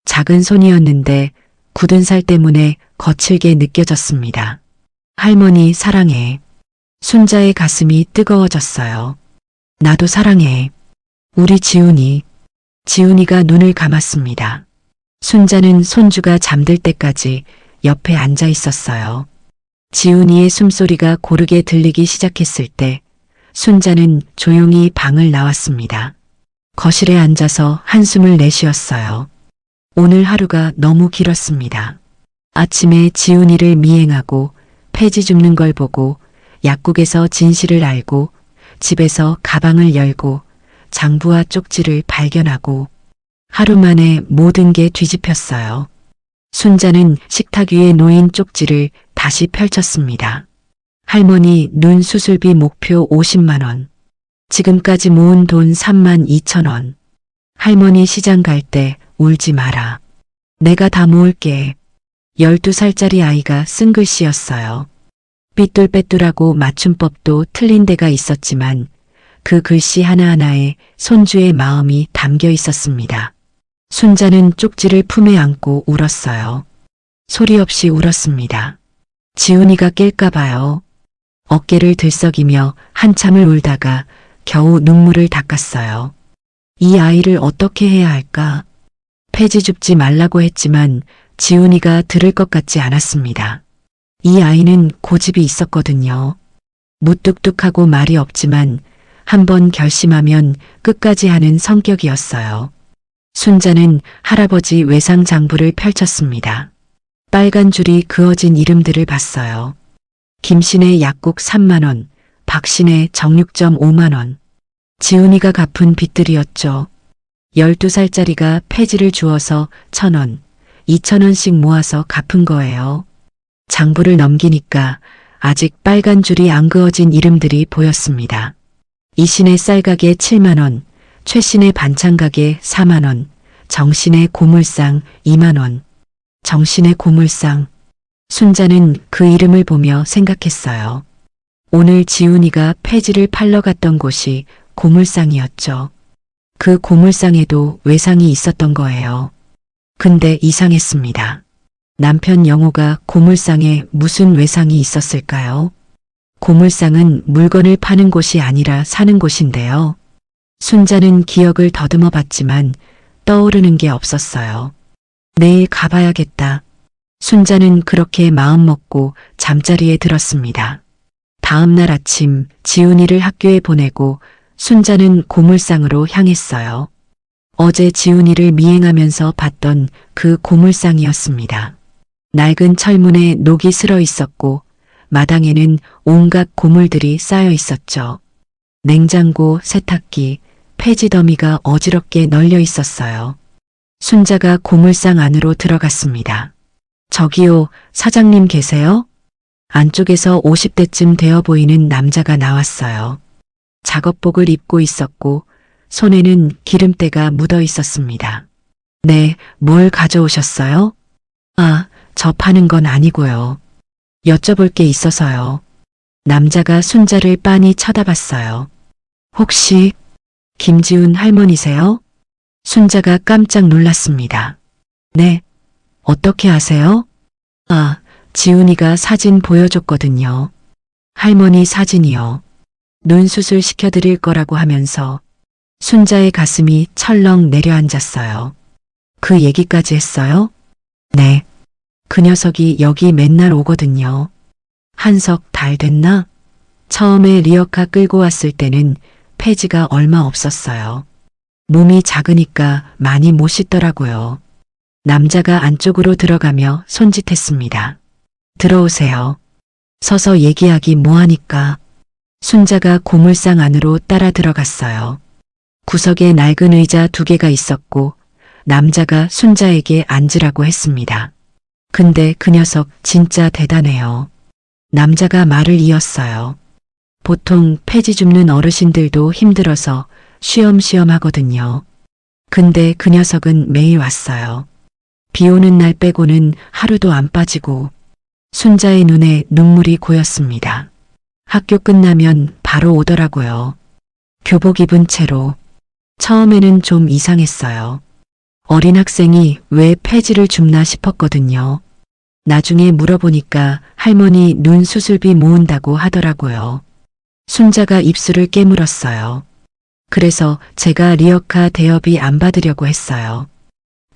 [SPEAKER 1] 작은 손이었는데 굳은 살 때문에 거칠게 느껴졌습니다. 할머니 사랑해. 순자의 가슴이 뜨거워졌어요. 나도 사랑해. 우리 지훈이. 지훈이가 눈을 감았습니다. 순자는 손주가 잠들 때까지 옆에 앉아 있었어요. 지훈이의 숨소리가 고르게 들리기 시작했을 때 순자는 조용히 방을 나왔습니다. 거실에 앉아서 한숨을 내쉬었어요. 오늘 하루가 너무 길었습니다. 아침에 지훈이를 미행하고 폐지 줍는 걸 보고 약국에서 진실을 알고 집에서 가방을 열고 장부와 쪽지를 발견하고 하루 만에 모든 게 뒤집혔어요. 순자는 식탁 위에 놓인 쪽지를 다시 펼쳤습니다. 할머니 눈 수술비 목표 50만 원. 지금까지 모은 돈 3만 2천 원. 할머니 시장 갈 때 울지 마라. 내가 다 모을게. 12살짜리 아이가 쓴 글씨였어요. 삐뚤빼뚤하고 맞춤법도 틀린 데가 있었지만 그 글씨 하나하나에 손주의 마음이 담겨 있었습니다. 순자는 쪽지를 품에 안고 울었어요. 소리 없이 울었습니다. 지훈이가 깰까 봐요. 어깨를 들썩이며 한참을 울다가 겨우 눈물을 닦았어요. 이 아이를 어떻게 해야 할까? 폐지 줍지 말라고 했지만 지훈이가 들을 것 같지 않았습니다. 이 아이는 고집이 있었거든요. 무뚝뚝하고 말이 없지만 한번 결심하면 끝까지 하는 성격이었어요. 순자는 할아버지 외상 장부를 펼쳤습니다. 빨간 줄이 그어진 이름들을 봤어요. 김신의 약국 3만 원, 박신의 정육점 5만 원. 지훈이가 갚은 빚들이었죠. 12살짜리가 폐지를 주어서 1,000원, 2,000원씩 모아서 갚은 거예요. 장부를 넘기니까 아직 빨간 줄이 안 그어진 이름들이 보였습니다. 이신의 쌀가게 7만 원, 최신의 반찬가게 4만 원, 정신의 고물상 2만 원. 정신의 고물상. 순자는 그 이름을 보며 생각했어요. 오늘 지훈이가 폐지를 팔러 갔던 곳이 고물상이었죠. 그 고물상에도 외상이 있었던 거예요. 근데 이상했습니다. 남편 영호가 고물상에 무슨 외상이 있었을까요? 고물상은 물건을 파는 곳이 아니라 사는 곳인데요. 순자는 기억을 더듬어 봤지만 떠오르는 게 없었어요. 내일 가봐야겠다. 순자는 그렇게 마음먹고 잠자리에 들었습니다. 다음 날 아침 지훈이를 학교에 보내고 순자는 고물상으로 향했어요. 어제 지훈이를 미행하면서 봤던 그 고물상이었습니다. 낡은 철문에 녹이 슬어 있었고 마당에는 온갖 고물들이 쌓여 있었죠. 냉장고, 세탁기, 폐지 더미가 어지럽게 널려 있었어요. 순자가 고물상 안으로 들어갔습니다. 저기요, 사장님 계세요? 안쪽에서 50대쯤 되어 보이는 남자가 나왔어요. 작업복을 입고 있었고 손에는 기름때가 묻어 있었습니다. 네, 뭘 가져오셨어요? 아, 저 파는 건 아니고요. 여쭤볼 게 있어서요. 남자가 순자를 빤히 쳐다봤어요. 혹시 김지훈 할머니세요? 순자가 깜짝 놀랐습니다. 네, 어떻게 아세요? 아, 지훈이가 사진 보여줬거든요. 할머니 사진이요. 눈 수술 시켜드릴 거라고 하면서 순자의 가슴이 철렁 내려앉았어요. 그 얘기까지 했어요? 네. 그 녀석이 여기 맨날 오거든요. 한 석 달 됐나? 처음에 리어카 끌고 왔을 때는 폐지가 얼마 없었어요. 몸이 작으니까 많이 못 씻더라고요. 남자가 안쪽으로 들어가며 손짓했습니다. 들어오세요. 서서 얘기하기 뭐하니까. 순자가 고물상 안으로 따라 들어갔어요. 구석에 낡은 의자 2개가 있었고 남자가 순자에게 앉으라고 했습니다. 근데 그 녀석 진짜 대단해요. 남자가 말을 이었어요. 보통 폐지 줍는 어르신들도 힘들어서 쉬엄쉬엄 하거든요. 근데 그 녀석은 매일 왔어요. 비 오는 날 빼고는 하루도 안 빠지고. 순자의 눈에 눈물이 고였습니다. 학교 끝나면 바로 오더라고요. 교복 입은 채로. 처음에는 좀 이상했어요. 어린 학생이 왜 폐지를 줍나 싶었거든요. 나중에 물어보니까 할머니 눈 수술비 모은다고 하더라고요. 순자가 입술을 깨물었어요. 그래서 제가 리어카 대여비 안 받으려고 했어요.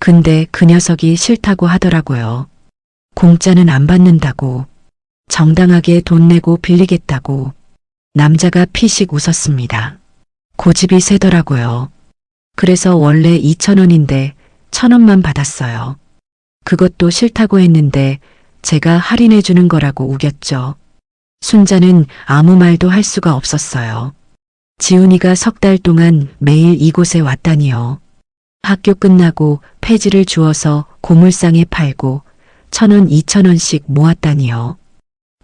[SPEAKER 1] 근데 그 녀석이 싫다고 하더라고요. 공짜는 안 받는다고. 정당하게 돈 내고 빌리겠다고. 남자가 피식 웃었습니다. 고집이 세더라고요. 그래서 원래 2,000원인데 1,000원만 받았어요. 그것도 싫다고 했는데 제가 할인해 주는 거라고 우겼죠. 순자는 아무 말도 할 수가 없었어요. 지훈이가 3달 동안 매일 이곳에 왔다니요. 학교 끝나고 폐지를 주어서 고물상에 팔고 1,000원, 2,000원씩 모았다니요.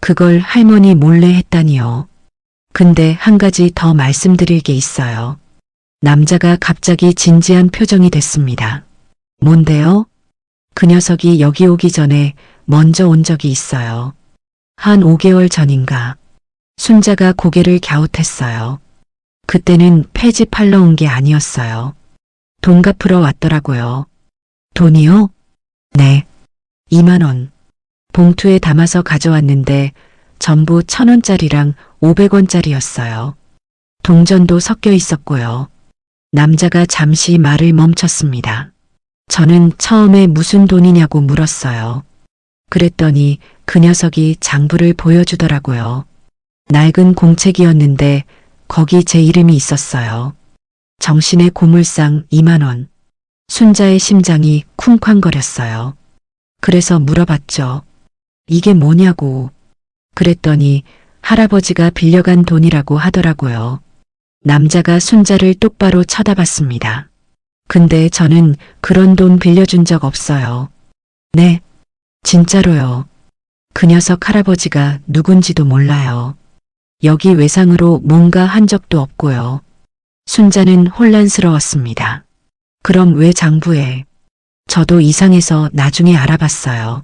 [SPEAKER 1] 그걸 할머니 몰래 했다니요. 근데 한 가지 더 말씀드릴 게 있어요. 남자가 갑자기 진지한 표정이 됐습니다. 뭔데요? 그 녀석이 여기 오기 전에 먼저 온 적이 있어요. 한 5개월 전인가. 순자가 고개를 갸웃했어요. 그때는 폐지 팔러 온 게 아니었어요. 돈 갚으러 왔더라고요. 돈이요? 네. 2만 원. 봉투에 담아서 가져왔는데 전부 1,000원짜리랑 500원짜리였어요. 동전도 섞여 있었고요. 남자가 잠시 말을 멈췄습니다. 저는 처음에 무슨 돈이냐고 물었어요. 그랬더니 그 녀석이 장부를 보여주더라고요. 낡은 공책이었는데 거기 제 이름이 있었어요. 정신의 고물상 2만 원. 순자의 심장이 쿵쾅거렸어요. 그래서 물어봤죠. 이게 뭐냐고. 그랬더니 할아버지가 빌려간 돈이라고 하더라고요. 남자가 순자를 똑바로 쳐다봤습니다. 근데 저는 그런 돈 빌려준 적 없어요. 네, 진짜로요. 그 녀석 할아버지가 누군지도 몰라요. 여기 외상으로 뭔가 한 적도 없고요. 순자는 혼란스러웠습니다. 그럼 왜 장부에? 저도 이상해서 나중에 알아봤어요.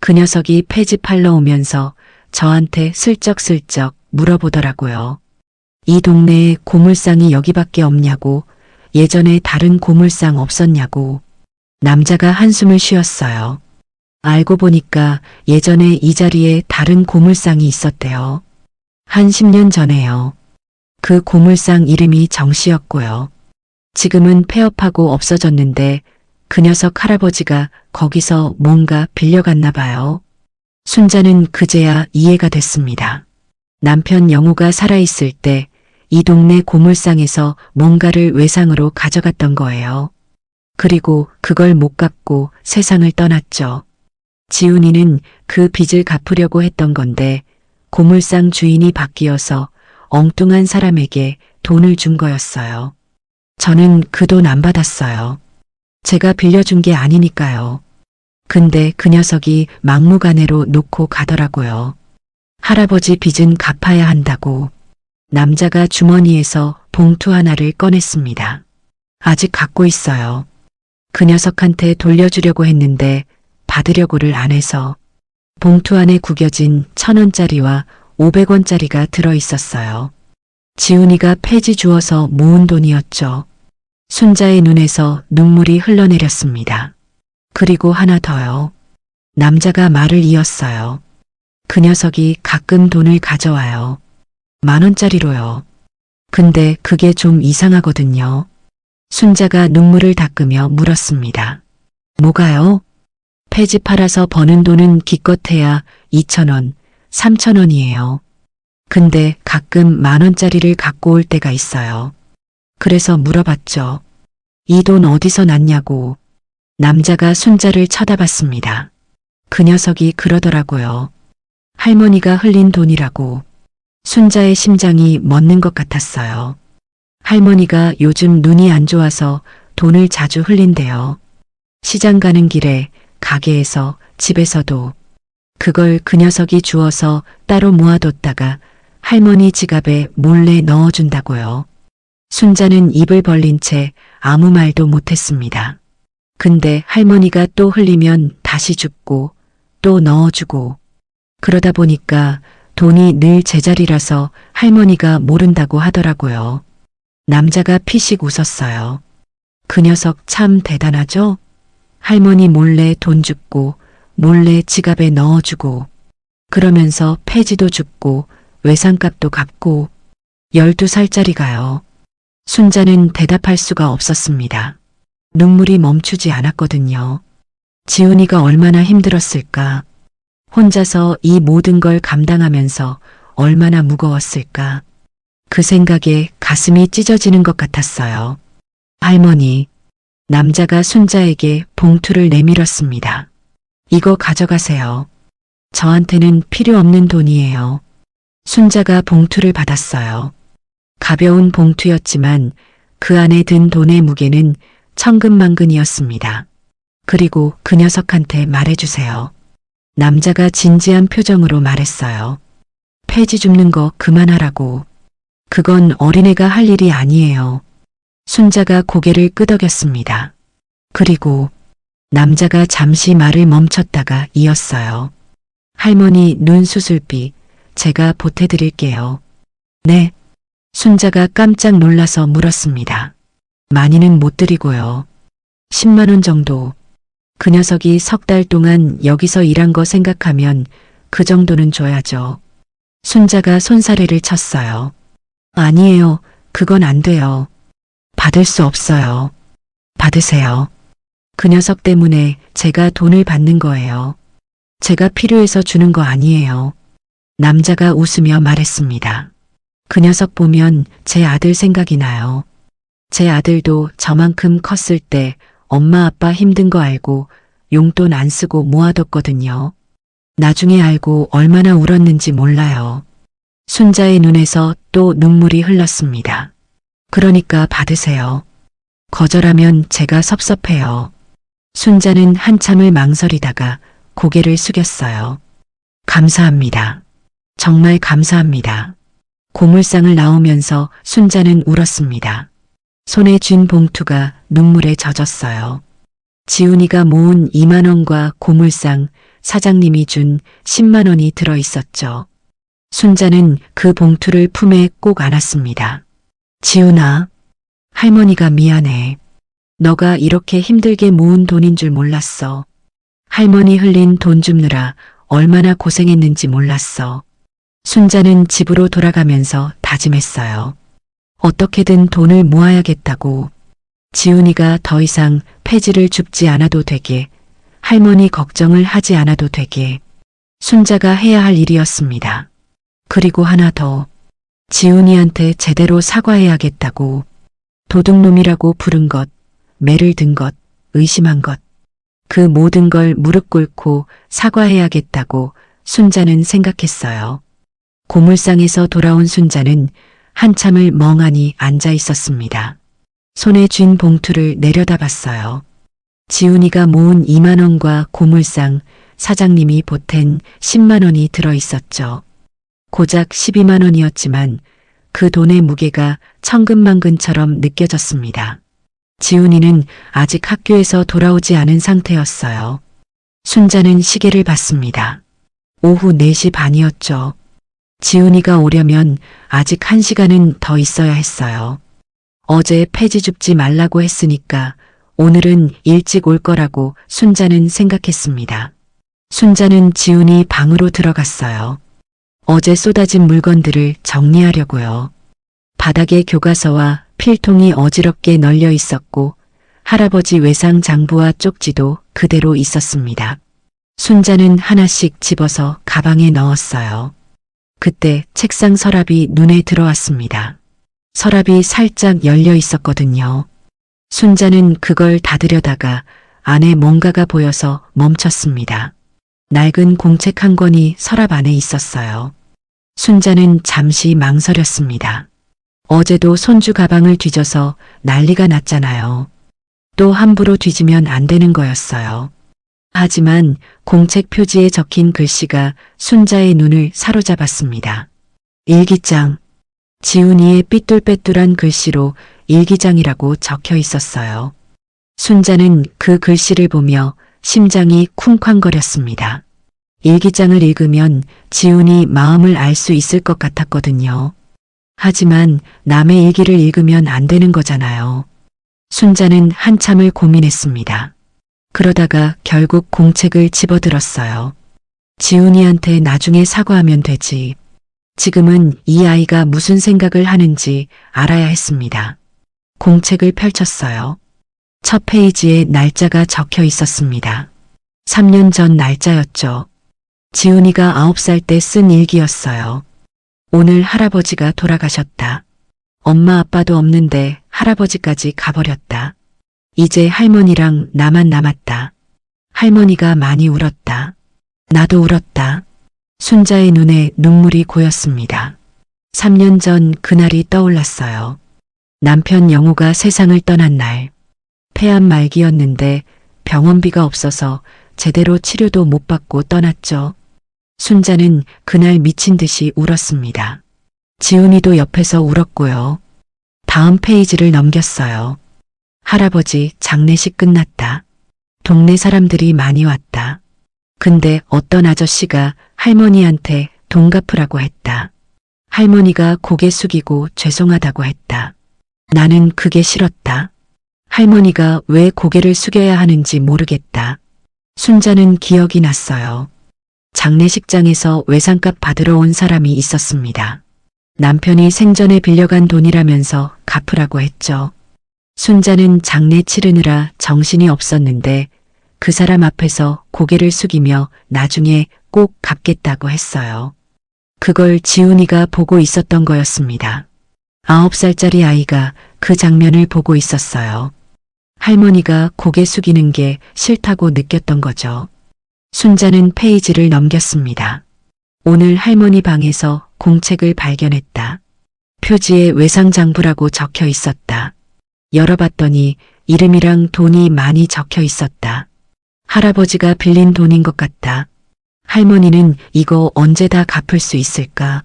[SPEAKER 1] 그 녀석이 폐지 팔러 오면서 저한테 슬쩍슬쩍 물어보더라고요. 이 동네에 고물상이 여기밖에 없냐고, 예전에 다른 고물상 없었냐고. 남자가 한숨을 쉬었어요. 알고 보니까 예전에 이 자리에 다른 고물상이 있었대요. 한 10년 전에요. 그 고물상 이름이 정씨였고요. 지금은 폐업하고 없어졌는데 그 녀석 할아버지가 거기서 뭔가 빌려갔나 봐요. 순자는 그제야 이해가 됐습니다. 남편 영우가 살아있을 때 이 동네 고물상에서 뭔가를 외상으로 가져갔던 거예요. 그리고 그걸 못 갚고 세상을 떠났죠. 지훈이는 그 빚을 갚으려고 했던 건데 고물상 주인이 바뀌어서 엉뚱한 사람에게 돈을 준 거였어요. 저는 그 돈 안 받았어요. 제가 빌려준 게 아니니까요. 근데 그 녀석이 막무가내로 놓고 가더라고요. 할아버지 빚은 갚아야 한다고. 남자가 주머니에서 봉투 하나를 꺼냈습니다. 아직 갖고 있어요. 그 녀석한테 돌려주려고 했는데 받으려고를 안 해서. 봉투 안에 구겨진 1,000원짜리와 500원짜리가 들어있었어요. 지훈이가 폐지 주어서 모은 돈이었죠. 순자의 눈에서 눈물이 흘러내렸습니다. 그리고 하나 더요. 남자가 말을 이었어요. 그 녀석이 가끔 돈을 가져와요. 10,000원짜리로요. 근데 그게 좀 이상하거든요. 순자가 눈물을 닦으며 물었습니다. 뭐가요? 폐지 팔아서 버는 돈은 기껏해야 2,000원, 3,000원이에요. 근데 가끔 10,000원짜리를 갖고 올 때가 있어요. 그래서 물어봤죠. 이 돈 어디서 났냐고. 남자가 순자를 쳐다봤습니다. 그 녀석이 그러더라고요. 할머니가 흘린 돈이라고. 순자의 심장이 멎는 것 같았어요. 할머니가 요즘 눈이 안 좋아서 돈을 자주 흘린대요. 시장 가는 길에, 가게에서, 집에서도. 그걸 그 녀석이 주어서 따로 모아뒀다가 할머니 지갑에 몰래 넣어준다고요. 순자는 입을 벌린 채 아무 말도 못했습니다. 근데 할머니가 또 흘리면 다시 줍고 또 넣어주고 그러다 보니까 돈이 늘 제자리라서 할머니가 모른다고 하더라고요. 남자가 피식 웃었어요. 그 녀석 참 대단하죠? 할머니 몰래 돈 줍고 몰래 지갑에 넣어주고 그러면서 폐지도 줍고 외상값도 갚고 12살짜리가요. 순자는 대답할 수가 없었습니다. 눈물이 멈추지 않았거든요. 지훈이가 얼마나 힘들었을까. 혼자서 이 모든 걸 감당하면서 얼마나 무거웠을까. 그 생각에 가슴이 찢어지는 것 같았어요. 할머니, 남자가 순자에게 봉투를 내밀었습니다. 이거 가져가세요. 저한테는 필요 없는 돈이에요. 순자가 봉투를 받았어요. 가벼운 봉투였지만 그 안에 든 돈의 무게는 천근만근이었습니다. 그리고 그 녀석한테 말해주세요. 남자가 진지한 표정으로 말했어요. 폐지 줍는 거 그만하라고. 그건 어린애가 할 일이 아니에요. 순자가 고개를 끄덕였습니다. 그리고 남자가 잠시 말을 멈췄다가 이었어요. 할머니 눈 수술비 제가 보태드릴게요. 네. 순자가 깜짝 놀라서 물었습니다. 많이는 못 드리고요. 10만 원 정도. 그 녀석이 3달 동안 여기서 일한 거 생각하면 그 정도는 줘야죠. 순자가 손사래를 쳤어요. 아니에요. 그건 안 돼요. 받을 수 없어요. 받으세요. 그 녀석 때문에 제가 돈을 받는 거예요. 제가 필요해서 주는 거 아니에요. 남자가 웃으며 말했습니다. 그 녀석 보면 제 아들 생각이 나요. 제 아들도 저만큼 컸을 때 엄마 아빠 힘든 거 알고 용돈 안 쓰고 모아뒀거든요. 나중에 알고 얼마나 울었는지 몰라요. 순자의 눈에서 또 눈물이 흘렀습니다. 그러니까 받으세요. 거절하면 제가 섭섭해요. 순자는 한참을 망설이다가 고개를 숙였어요. 감사합니다. 정말 감사합니다. 고물상을 나오면서 순자는 울었습니다. 손에 쥔 봉투가 눈물에 젖었어요. 지훈이가 모은 2만 원과 고물상, 사장님이 준 10만 원이 들어 있었죠. 순자는 그 봉투를 품에 꼭 안았습니다. 지훈아, 할머니가 미안해. 너가 이렇게 힘들게 모은 돈인 줄 몰랐어. 할머니 흘린 돈 줍느라 얼마나 고생했는지 몰랐어. 순자는 집으로 돌아가면서 다짐했어요. 어떻게든 돈을 모아야겠다고. 지훈이가 더 이상 폐지를 줍지 않아도 되게, 할머니 걱정을 하지 않아도 되게. 순자가 해야 할 일이었습니다. 그리고 하나 더. 지훈이한테 제대로 사과해야겠다고. 도둑놈이라고 부른 것, 매를 든 것, 의심한 것. 그 모든 걸 무릎 꿇고 사과해야겠다고 순자는 생각했어요. 고물상에서 돌아온 순자는 한참을 멍하니 앉아 있었습니다. 손에 쥔 봉투를 내려다봤어요. 지훈이가 모은 2만 원과 고물상, 사장님이 보탠 10만 원이 들어 있었죠. 고작 12만 원이었지만 그 돈의 무게가 천근만근처럼 느껴졌습니다. 지훈이는 아직 학교에서 돌아오지 않은 상태였어요. 순자는 시계를 봤습니다. 오후 4시 반이었죠. 지훈이가 오려면 아직 1시간은 더 있어야 했어요. 어제 폐지 줍지 말라고 했으니까 오늘은 일찍 올 거라고 순자는 생각했습니다. 순자는 지훈이 방으로 들어갔어요. 어제 쏟아진 물건들을 정리하려고요. 바닥에 교과서와 필통이 어지럽게 널려 있었고 할아버지 외상 장부와 쪽지도 그대로 있었습니다. 순자는 하나씩 집어서 가방에 넣었어요. 그때 책상 서랍이 눈에 들어왔습니다. 서랍이 살짝 열려 있었거든요. 순자는 그걸 닫으려다가 안에 뭔가가 보여서 멈췄습니다. 낡은 공책 한 권이 서랍 안에 있었어요. 순자는 잠시 망설였습니다. 어제도 손주 가방을 뒤져서 난리가 났잖아요. 또 함부로 뒤지면 안 되는 거였어요. 하지만 공책 표지에 적힌 글씨가 순자의 눈을 사로잡았습니다. 일기장. 지훈이의 삐뚤빼뚤한 글씨로 일기장이라고 적혀 있었어요. 순자는 그 글씨를 보며 심장이 쿵쾅거렸습니다. 일기장을 읽으면 지훈이 마음을 알 수 있을 것 같았거든요. 하지만 남의 일기를 읽으면 안 되는 거잖아요. 순자는 한참을 고민했습니다. 그러다가 결국 공책을 집어들었어요. 지훈이한테 나중에 사과하면 되지. 지금은 이 아이가 무슨 생각을 하는지 알아야 했습니다. 공책을 펼쳤어요. 첫 페이지에 날짜가 적혀 있었습니다. 3년 전 날짜였죠. 지훈이가 9살 때 쓴 일기였어요. 오늘 할아버지가 돌아가셨다. 엄마 아빠도 없는데 할아버지까지 가버렸다. 이제 할머니랑 나만 남았다. 할머니가 많이 울었다. 나도 울었다. 순자의 눈에 눈물이 고였습니다. 3년 전 그날이 떠올랐어요. 남편 영호가 세상을 떠난 날. 폐암 말기였는데 병원비가 없어서 제대로 치료도 못 받고 떠났죠. 순자는 그날 미친 듯이 울었습니다. 지훈이도 옆에서 울었고요. 다음 페이지를 넘겼어요. 할아버지 장례식 끝났다. 동네 사람들이 많이 왔다. 근데 어떤 아저씨가 할머니한테 돈 갚으라고 했다. 할머니가 고개 숙이고 죄송하다고 했다. 나는 그게 싫었다. 할머니가 왜 고개를 숙여야 하는지 모르겠다. 순자는 기억이 났어요. 장례식장에서 외상값 받으러 온 사람이 있었습니다. 남편이 생전에 빌려간 돈이라면서 갚으라고 했죠. 순자는 장례 치르느라 정신이 없었는데 그 사람 앞에서 고개를 숙이며 나중에 꼭 갚겠다고 했어요. 그걸 지훈이가 보고 있었던 거였습니다. 9살짜리 아이가 그 장면을 보고 있었어요. 할머니가 고개 숙이는 게 싫다고 느꼈던 거죠. 순자는 페이지를 넘겼습니다. 오늘 할머니 방에서 공책을 발견했다. 표지에 외상장부라고 적혀 있었다. 열어봤더니 이름이랑 돈이 많이 적혀 있었다. 할아버지가 빌린 돈인 것 같다. 할머니는 이거 언제 다 갚을 수 있을까?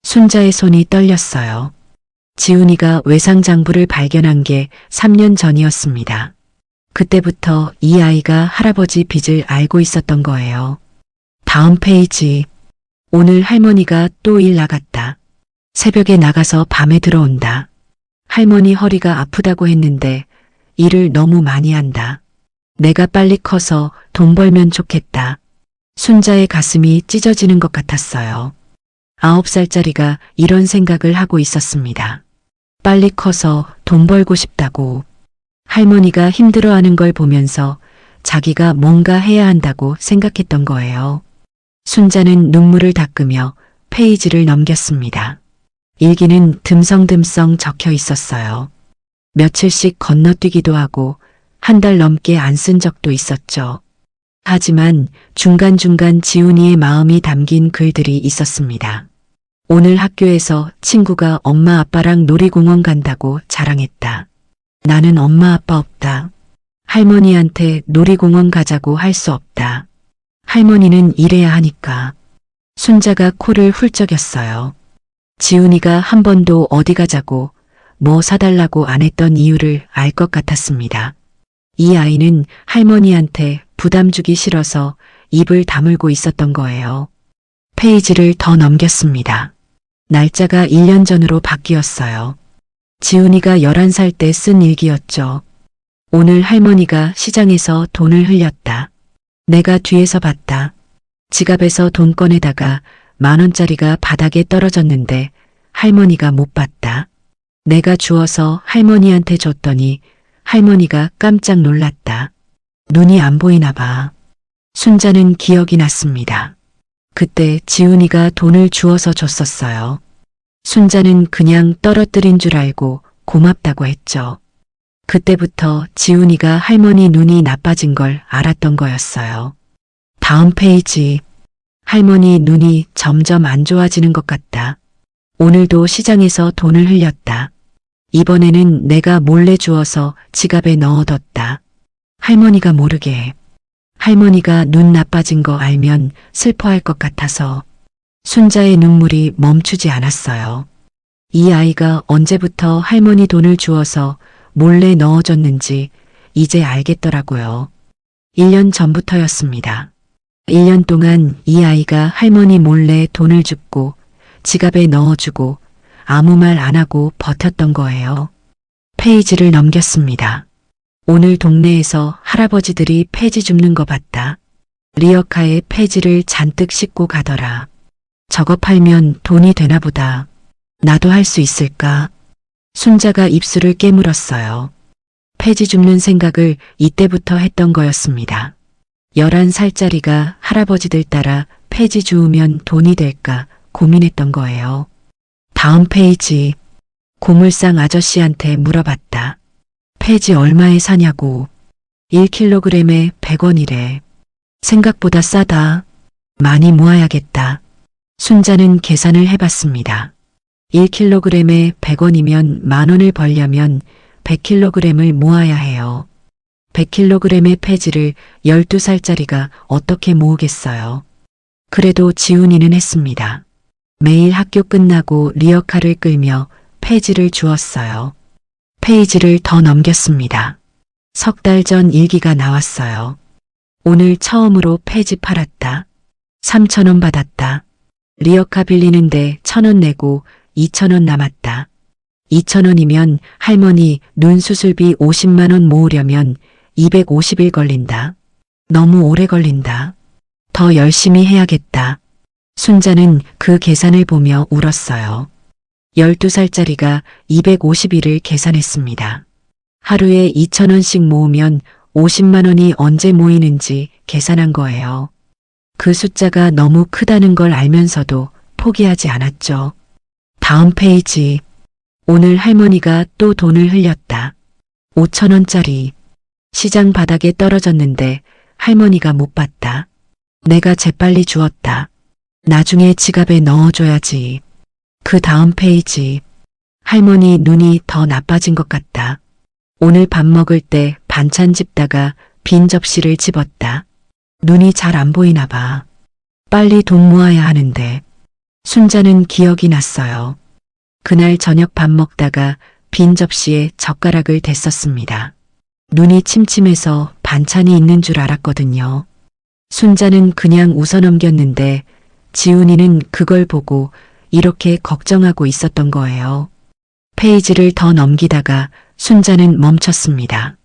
[SPEAKER 1] 순자의 손이 떨렸어요. 지훈이가 외상장부를 발견한 게 3년 전이었습니다. 그때부터 이 아이가 할아버지 빚을 알고 있었던 거예요. 다음 페이지. 오늘 할머니가 또 일 나갔다. 새벽에 나가서 밤에 들어온다. 할머니 허리가 아프다고 했는데 일을 너무 많이 한다. 내가 빨리 커서 돈 벌면 좋겠다. 순자의 가슴이 찢어지는 것 같았어요. 9살짜리가 이런 생각을 하고 있었습니다. 빨리 커서 돈 벌고 싶다고. 할머니가 힘들어하는 걸 보면서 자기가 뭔가 해야 한다고 생각했던 거예요. 순자는 눈물을 닦으며 페이지를 넘겼습니다. 일기는 듬성듬성 적혀 있었어요. 며칠씩 건너뛰기도 하고 한 달 넘게 안 쓴 적도 있었죠. 하지만 중간중간 지훈이의 마음이 담긴 글들이 있었습니다. 오늘 학교에서 친구가 엄마 아빠랑 놀이공원 간다고 자랑했다. 나는 엄마 아빠 없다. 할머니한테 놀이공원 가자고 할 수 없다. 할머니는 일해야 하니까. 순자가 코를 훌쩍였어요. 지훈이가 한 번도 어디 가자고 뭐 사달라고 안 했던 이유를 알 것 같았습니다. 이 아이는 할머니한테 부담 주기 싫어서 입을 다물고 있었던 거예요. 페이지를 더 넘겼습니다. 날짜가 1년 전으로 바뀌었어요. 지훈이가 11살 때 쓴 일기였죠. 오늘 할머니가 시장에서 돈을 흘렸다. 내가 뒤에서 봤다. 지갑에서 돈 꺼내다가 10,000원짜리가 바닥에 떨어졌는데 할머니가 못 봤다. 내가 주워서 할머니한테 줬더니 할머니가 깜짝 놀랐다. 눈이 안 보이나 봐. 순자는 기억이 났습니다. 그때 지훈이가 돈을 주워서 줬었어요. 순자는 그냥 떨어뜨린 줄 알고 고맙다고 했죠. 그때부터 지훈이가 할머니 눈이 나빠진 걸 알았던 거였어요. 다음 페이지. 할머니 눈이 점점 안 좋아지는 것 같다. 오늘도 시장에서 돈을 흘렸다. 이번에는 내가 몰래 주워서 지갑에 넣어뒀다. 할머니가 모르게. 할머니가 눈 나빠진 거 알면 슬퍼할 것 같아서. 순자의 눈물이 멈추지 않았어요. 이 아이가 언제부터 할머니 돈을 주워서 몰래 넣어줬는지 이제 알겠더라고요. 1년 전부터였습니다. 1년 동안 이 아이가 할머니 몰래 돈을 줍고 지갑에 넣어주고 아무 말 안 하고 버텼던 거예요. 페이지를 넘겼습니다. 오늘 동네에서 할아버지들이 폐지 줍는 거 봤다. 리어카에 폐지를 잔뜩 싣고 가더라. 저거 팔면 돈이 되나 보다. 나도 할 수 있을까? 순자가 입술을 깨물었어요. 폐지 줍는 생각을 이때부터 했던 거였습니다. 11살짜리가 할아버지들 따라 폐지 주우면 돈이 될까 고민했던 거예요. 다음 페이지. 고물상 아저씨한테 물어봤다. 폐지 얼마에 사냐고. 1kg에 100원이래. 생각보다 싸다. 많이 모아야겠다. 순자는 계산을 해봤습니다. 1kg에 100원이면 10,000원을 벌려면 100kg을 모아야 해요. 100kg의 폐지를 12살짜리가 어떻게 모으겠어요. 그래도 지훈이는 했습니다. 매일 학교 끝나고 리어카를 끌며 폐지를 주었어요. 페이지를 더 넘겼습니다. 3달 전 일기가 나왔어요. 오늘 처음으로 폐지 팔았다. 3,000원 받았다. 리어카 빌리는데 1,000원 내고 2,000원 남았다. 2,000원이면 할머니 눈 수술비 50만 원 모으려면 250일 걸린다. 너무 오래 걸린다. 더 열심히 해야겠다. 순자는 그 계산을 보며 울었어요. 12살짜리가 250일을 계산했습니다. 하루에 2,000원씩 모으면 50만 원이 언제 모이는지 계산한 거예요. 그 숫자가 너무 크다는 걸 알면서도 포기하지 않았죠. 다음 페이지. 오늘 할머니가 또 돈을 흘렸다. 5,000원짜리. 시장 바닥에 떨어졌는데 할머니가 못 봤다. 내가 재빨리 주었다. 나중에 지갑에 넣어줘야지. 그 다음 페이지. 할머니 눈이 더 나빠진 것 같다. 오늘 밥 먹을 때 반찬 집다가 빈 접시를 집었다. 눈이 잘 안 보이나 봐. 빨리 돈 모아야 하는데. 순자는 기억이 났어요. 그날 저녁 밥 먹다가 빈 접시에 젓가락을 댔었습니다. 눈이 침침해서 반찬이 있는 줄 알았거든요. 순자는 그냥 웃어 넘겼는데 지훈이는 그걸 보고 이렇게 걱정하고 있었던 거예요. 페이지를 더 넘기다가 순자는 멈췄습니다.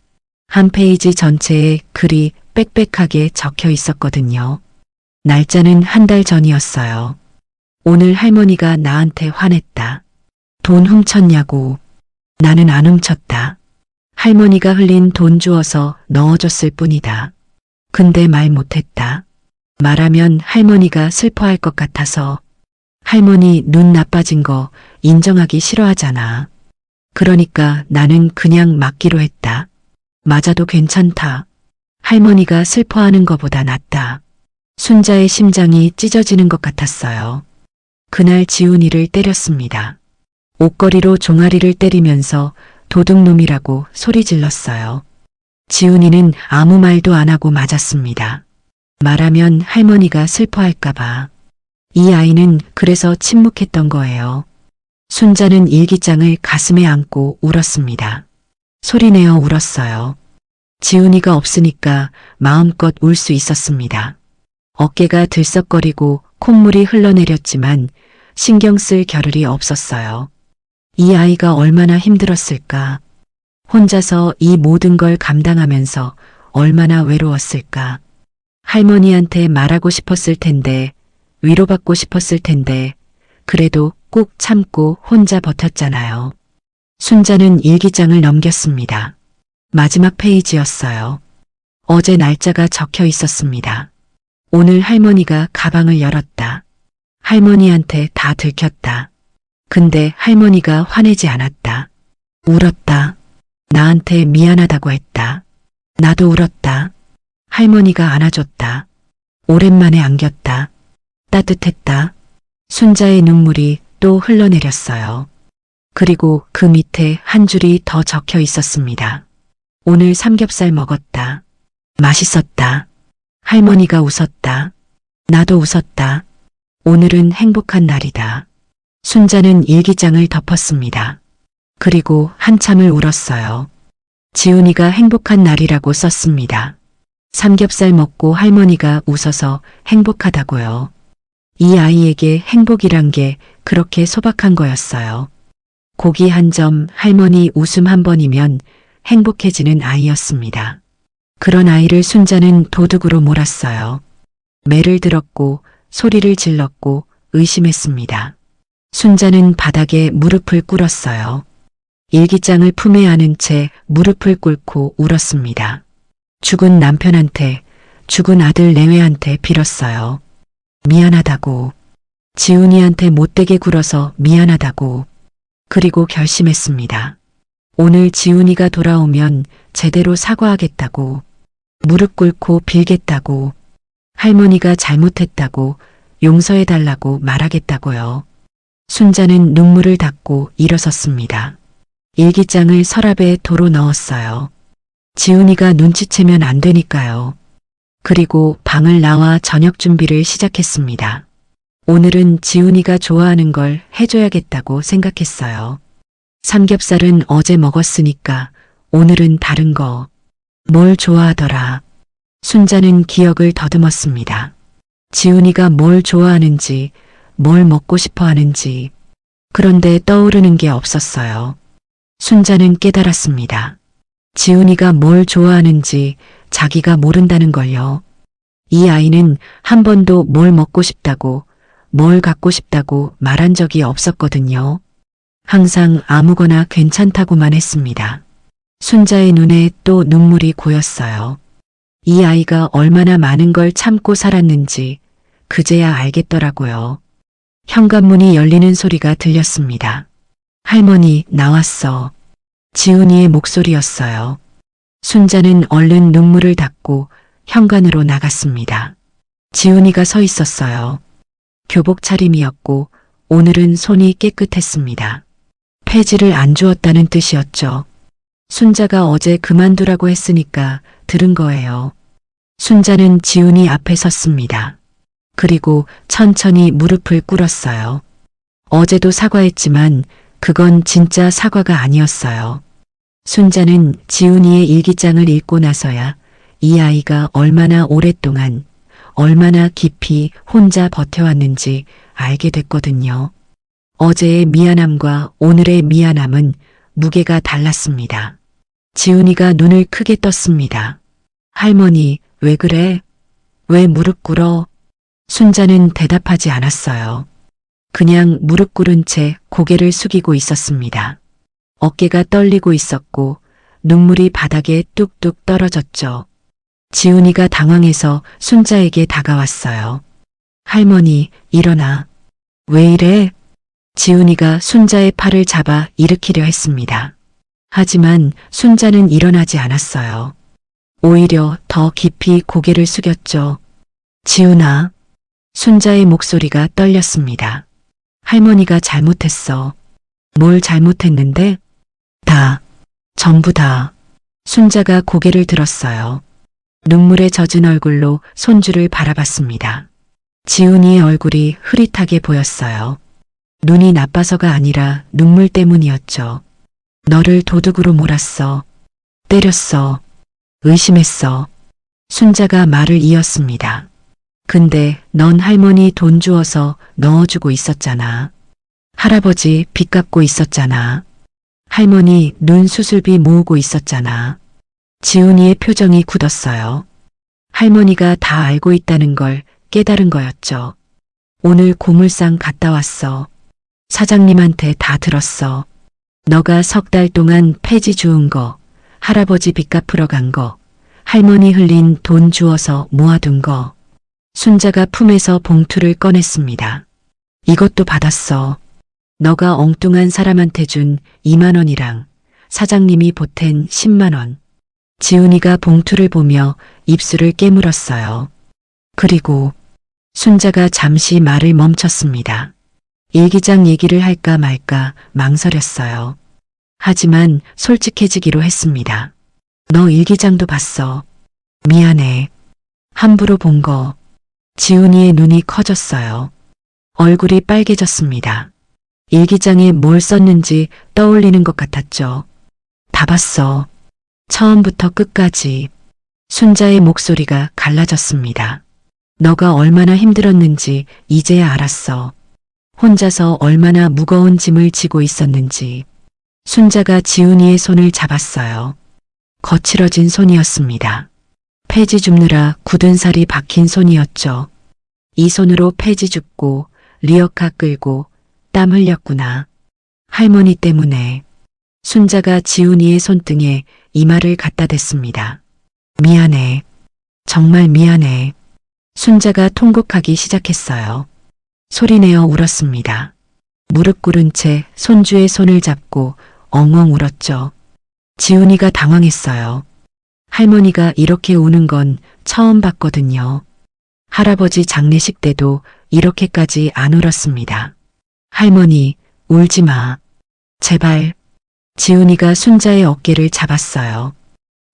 [SPEAKER 1] 한 페이지 전체에 글이 빽빽하게 적혀 있었거든요. 날짜는 한 달 전이었어요. 오늘 할머니가 나한테 화냈다. 돈 훔쳤냐고. 나는 안 훔쳤다. 할머니가 흘린 돈 주어서 넣어줬을 뿐이다. 근데 말 못했다. 말하면 할머니가 슬퍼할 것 같아서. 할머니 눈 나빠진 거 인정하기 싫어하잖아. 그러니까 나는 그냥 맡기로 했다. 맞아도 괜찮다. 할머니가 슬퍼하는 것보다 낫다. 순자의 심장이 찢어지는 것 같았어요. 그날 지훈이를 때렸습니다. 옷걸이로 종아리를 때리면서 도둑놈이라고 소리 질렀어요. 지훈이는 아무 말도 안 하고 맞았습니다. 말하면 할머니가 슬퍼할까봐. 이 아이는 그래서 침묵했던 거예요. 순자는 일기장을 가슴에 안고 울었습니다. 소리내어 울었어요. 지훈이가 없으니까 마음껏 울 수 있었습니다. 어깨가 들썩거리고 콧물이 흘러내렸지만 신경 쓸 겨를이 없었어요. 이 아이가 얼마나 힘들었을까. 혼자서 이 모든 걸 감당하면서 얼마나 외로웠을까. 할머니한테 말하고 싶었을 텐데, 위로받고 싶었을 텐데, 그래도 꾹 참고 혼자 버텼잖아요. 순자는 일기장을 넘겼습니다. 마지막 페이지였어요. 어제 날짜가 적혀 있었습니다. 오늘 할머니가 가방을 열었다. 할머니한테 다 들켰다. 근데 할머니가 화내지 않았다. 울었다. 나한테 미안하다고 했다. 나도 울었다. 할머니가 안아줬다. 오랜만에 안겼다. 따뜻했다. 순자의 눈물이 또 흘러내렸어요. 그리고 그 밑에 한 줄이 더 적혀 있었습니다. 오늘 삼겹살 먹었다. 맛있었다. 할머니가 웃었다. 나도 웃었다. 오늘은 행복한 날이다. 순자는 일기장을 덮었습니다. 그리고 한참을 울었어요. 지훈이가 행복한 날이라고 썼습니다. 삼겹살 먹고 할머니가 웃어서 행복하다고요. 이 아이에게 행복이란 게 그렇게 소박한 거였어요. 고기 한 점, 할머니 웃음 한 번이면 행복해지는 아이였습니다. 그런 아이를 순자는 도둑으로 몰았어요. 매를 들었고 소리를 질렀고 의심했습니다. 순자는 바닥에 무릎을 꿇었어요. 일기장을 품에 안은 채 무릎을 꿇고 울었습니다. 죽은 남편한테, 죽은 아들 내외한테 빌었어요. 미안하다고. 지훈이한테 못되게 굴어서 미안하다고. 그리고 결심했습니다. 오늘 지훈이가 돌아오면 제대로 사과하겠다고. 무릎 꿇고 빌겠다고. 할머니가 잘못했다고 용서해달라고 말하겠다고요. 순자는 눈물을 닦고 일어섰습니다. 일기장을 서랍에 도로 넣었어요. 지훈이가 눈치채면 안 되니까요. 그리고 방을 나와 저녁 준비를 시작했습니다. 오늘은 지훈이가 좋아하는 걸 해줘야겠다고 생각했어요. 삼겹살은 어제 먹었으니까 오늘은 다른 거. 뭘 좋아하더라. 순자는 기억을 더듬었습니다. 지훈이가 뭘 좋아하는지, 뭘 먹고 싶어 하는지. 그런데 떠오르는 게 없었어요. 순자는 깨달았습니다. 지훈이가 뭘 좋아하는지 자기가 모른다는 걸요. 이 아이는 한 번도 뭘 먹고 싶다고, 뭘 갖고 싶다고 말한 적이 없었거든요. 항상 아무거나 괜찮다고만 했습니다. 순자의 눈에 또 눈물이 고였어요. 이 아이가 얼마나 많은 걸 참고 살았는지 그제야 알겠더라고요. 현관문이 열리는 소리가 들렸습니다. 할머니, 나왔어. 지훈이의 목소리였어요. 순자는 얼른 눈물을 닦고 현관으로 나갔습니다. 지훈이가 서 있었어요. 교복 차림이었고 오늘은 손이 깨끗했습니다. 폐지를 안 주었다는 뜻이었죠. 순자가 어제 그만두라고 했으니까 들은 거예요. 순자는 지훈이 앞에 섰습니다. 그리고 천천히 무릎을 꿇었어요. 어제도 사과했지만 그건 진짜 사과가 아니었어요. 순자는 지훈이의 일기장을 읽고 나서야 이 아이가 얼마나 오랫동안, 얼마나 깊이 혼자 버텨왔는지 알게 됐거든요. 어제의 미안함과 오늘의 미안함은 무게가 달랐습니다. 지훈이가 눈을 크게 떴습니다. 할머니, 왜 그래? 왜 무릎 꿇어? 순자는 대답하지 않았어요. 그냥 무릎 꿇은 채 고개를 숙이고 있었습니다. 어깨가 떨리고 있었고 눈물이 바닥에 뚝뚝 떨어졌죠. 지훈이가 당황해서 순자에게 다가왔어요. 할머니, 일어나. 왜 이래? 지훈이가 순자의 팔을 잡아 일으키려 했습니다. 하지만 순자는 일어나지 않았어요. 오히려 더 깊이 고개를 숙였죠. 지훈아. 순자의 목소리가 떨렸습니다. 할머니가 잘못했어. 뭘 잘못했는데? 다. 전부 다. 순자가 고개를 들었어요. 눈물에 젖은 얼굴로 손주를 바라봤습니다. 지훈이의 얼굴이 흐릿하게 보였어요. 눈이 나빠서가 아니라 눈물 때문이었죠. 너를 도둑으로 몰았어. 때렸어. 의심했어. 순자가 말을 이었습니다. 근데 넌 할머니 돈 주어서 넣어주고 있었잖아. 할아버지 빚 갚고 있었잖아. 할머니 눈 수술비 모으고 있었잖아. 지훈이의 표정이 굳었어요. 할머니가 다 알고 있다는 걸 깨달은 거였죠. 오늘 고물상 갔다 왔어. 사장님한테 다 들었어. 너가 3달 동안 폐지 주운 거, 할아버지 빚 갚으러 간 거, 할머니 흘린 돈 주어서 모아둔 거. 순자가 품에서 봉투를 꺼냈습니다. 이것도 받았어. 너가 엉뚱한 사람한테 준 2만 원이랑 사장님이 보탠 10만 원. 지훈이가 봉투를 보며 입술을 깨물었어요. 그리고 순자가 잠시 말을 멈췄습니다. 일기장 얘기를 할까 말까 망설였어요. 하지만 솔직해지기로 했습니다. 너 일기장도 봤어. 미안해. 함부로 본 거. 지훈이의 눈이 커졌어요. 얼굴이 빨개졌습니다. 일기장에 뭘 썼는지 떠올리는 것 같았죠. 다 봤어. 처음부터 끝까지. 순자의 목소리가 갈라졌습니다. 너가 얼마나 힘들었는지 이제야 알았어. 혼자서 얼마나 무거운 짐을 지고 있었는지. 순자가 지훈이의 손을 잡았어요. 거칠어진 손이었습니다. 폐지 줍느라 굳은 살이 박힌 손이었죠. 이 손으로 폐지 줍고 리어카 끌고 땀 흘렸구나. 할머니 때문에. 순자가 지훈이의 손등에 이마를 갖다 댔습니다. 미안해. 정말 미안해. 순자가 통곡하기 시작했어요. 소리내어 울었습니다. 무릎 꿇은 채 손주의 손을 잡고 엉엉 울었죠. 지훈이가 당황했어요. 할머니가 이렇게 우는 건 처음 봤거든요. 할아버지 장례식 때도 이렇게까지 안 울었습니다. 할머니, 울지 마. 제발. 지훈이가 순자의 어깨를 잡았어요.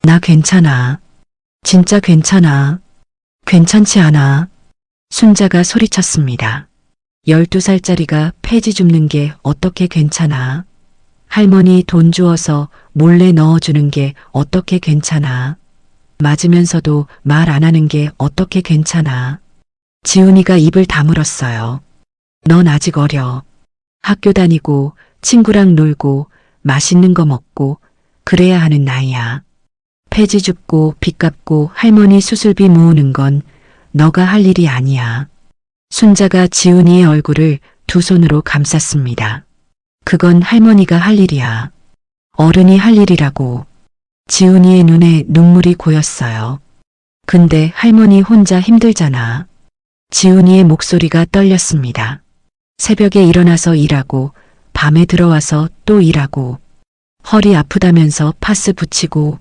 [SPEAKER 1] 나 괜찮아. 진짜 괜찮아. 괜찮지 않아. 순자가 소리쳤습니다. 12살짜리가 폐지 줍는 게 어떻게 괜찮아. 할머니 돈 주어서 몰래 넣어주는 게 어떻게 괜찮아. 맞으면서도 말 안 하는 게 어떻게 괜찮아. 지훈이가 입을 다물었어요. 넌 아직 어려. 학교 다니고 친구랑 놀고 맛있는 거 먹고 그래야 하는 나이야. 폐지 줍고 빚 갚고 할머니 수술비 모으는 건 너가 할 일이 아니야. 순자가 지훈이의 얼굴을 두 손으로 감쌌습니다. 그건 할머니가 할 일이야. 어른이 할 일이라고. 지훈이의 눈에 눈물이 고였어요. 근데 할머니 혼자 힘들잖아. 지훈이의 목소리가 떨렸습니다. 새벽에 일어나서 일하고 밤에 들어와서 또 일하고 허리 아프다면서 파스 붙이고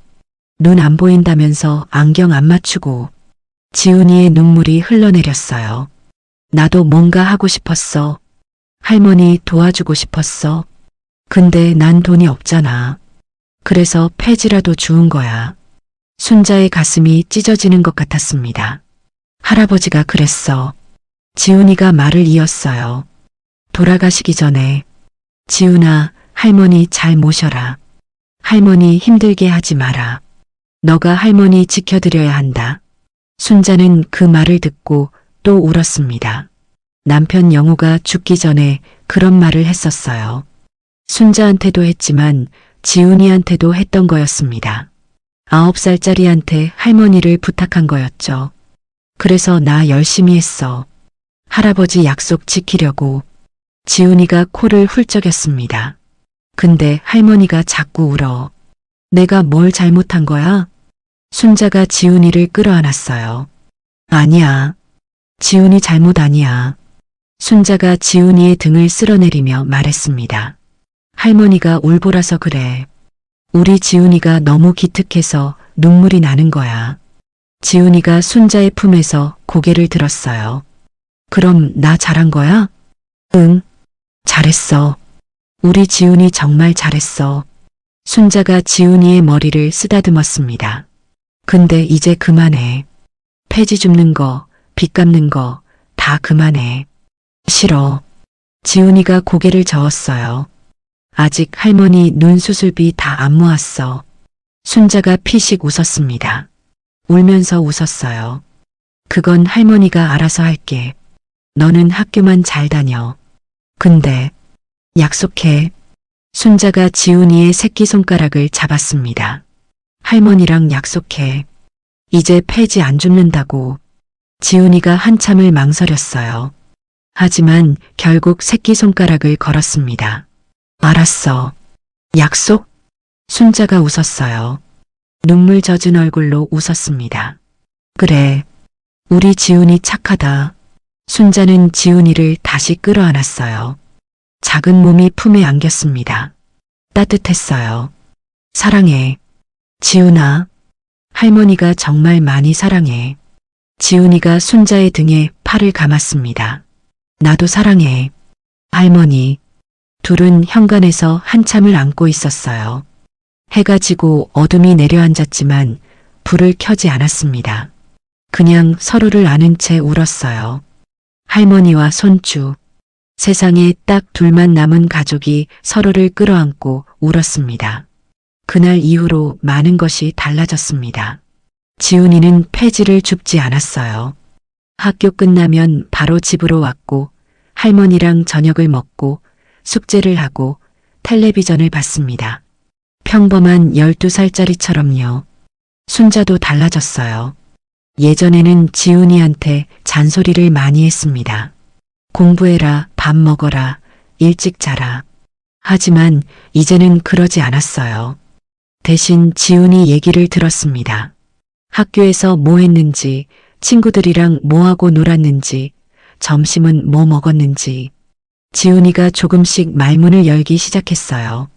[SPEAKER 1] 눈 안 보인다면서 안경 안 맞추고 지훈이의 눈물이 흘러내렸어요. 나도 뭔가 하고 싶었어. 할머니 도와주고 싶었어. 근데 난 돈이 없잖아. 그래서 폐지라도 주운 거야. 순자의 가슴이 찢어지는 것 같았습니다. 할아버지가 그랬어. 지훈이가 말을 이었어요. 돌아가시기 전에 지훈아, 할머니 잘 모셔라. 할머니 힘들게 하지 마라. 너가 할머니 지켜드려야 한다. 순자는 그 말을 듣고 또 울었습니다. 남편 영우가 죽기 전에 그런 말을 했었어요. 순자한테도 했지만 지훈이한테도 했던 거였습니다. 9살짜리한테 할머니를 부탁한 거였죠. 그래서 나 열심히 했어. 할아버지 약속 지키려고. 지훈이가 코를 훌쩍였습니다. 근데 할머니가 자꾸 울어. 내가 뭘 잘못한 거야? 순자가 지훈이를 끌어안았어요. 아니야. 지훈이 잘못 아니야. 순자가 지훈이의 등을 쓸어내리며 말했습니다. 할머니가 울보라서 그래. 우리 지훈이가 너무 기특해서 눈물이 나는 거야. 지훈이가 순자의 품에서 고개를 들었어요. 그럼 나 잘한 거야? 응, 잘했어. 우리 지훈이 정말 잘했어. 순자가 지훈이의 머리를 쓰다듬었습니다. 근데 이제 그만해. 폐지 줍는 거, 빚 갚는 거 다 그만해. 싫어. 지훈이가 고개를 저었어요. 아직 할머니 눈 수술비 다 안 모았어. 순자가 피식 웃었습니다. 울면서 웃었어요. 그건 할머니가 알아서 할게. 너는 학교만 잘 다녀. 근데 약속해. 순자가 지훈이의 새끼손가락을 잡았습니다. 할머니랑 약속해. 이제 폐지 안 줍는다고. 지훈이가 한참을 망설였어요. 하지만 결국 새끼손가락을 걸었습니다. 알았어. 약속? 순자가 웃었어요. 눈물 젖은 얼굴로 웃었습니다. 그래. 우리 지훈이 착하다. 순자는 지훈이를 다시 끌어안았어요. 작은 몸이 품에 안겼습니다. 따뜻했어요. 사랑해. 지훈아. 할머니가 정말 많이 사랑해. 지훈이가 순자의 등에 팔을 감았습니다. 나도 사랑해. 할머니. 둘은 현관에서 한참을 안고 있었어요. 해가 지고 어둠이 내려앉았지만 불을 켜지 않았습니다. 그냥 서로를 아는 채 울었어요. 할머니와 손주. 세상에 딱 둘만 남은 가족이 서로를 끌어안고 울었습니다. 그날 이후로 많은 것이 달라졌습니다. 지훈이는 폐지를 줍지 않았어요. 학교 끝나면 바로 집으로 왔고 할머니랑 저녁을 먹고 숙제를 하고 텔레비전을 봤습니다. 평범한 12살짜리처럼요. 순자도 달라졌어요. 예전에는 지훈이한테 잔소리를 많이 했습니다. 공부해라, 밥 먹어라, 일찍 자라. 하지만 이제는 그러지 않았어요. 대신 지훈이 얘기를 들었습니다. 학교에서 뭐 했는지, 친구들이랑 뭐하고 놀았는지, 점심은 뭐 먹었는지. 지훈이가 조금씩 말문을 열기 시작했어요.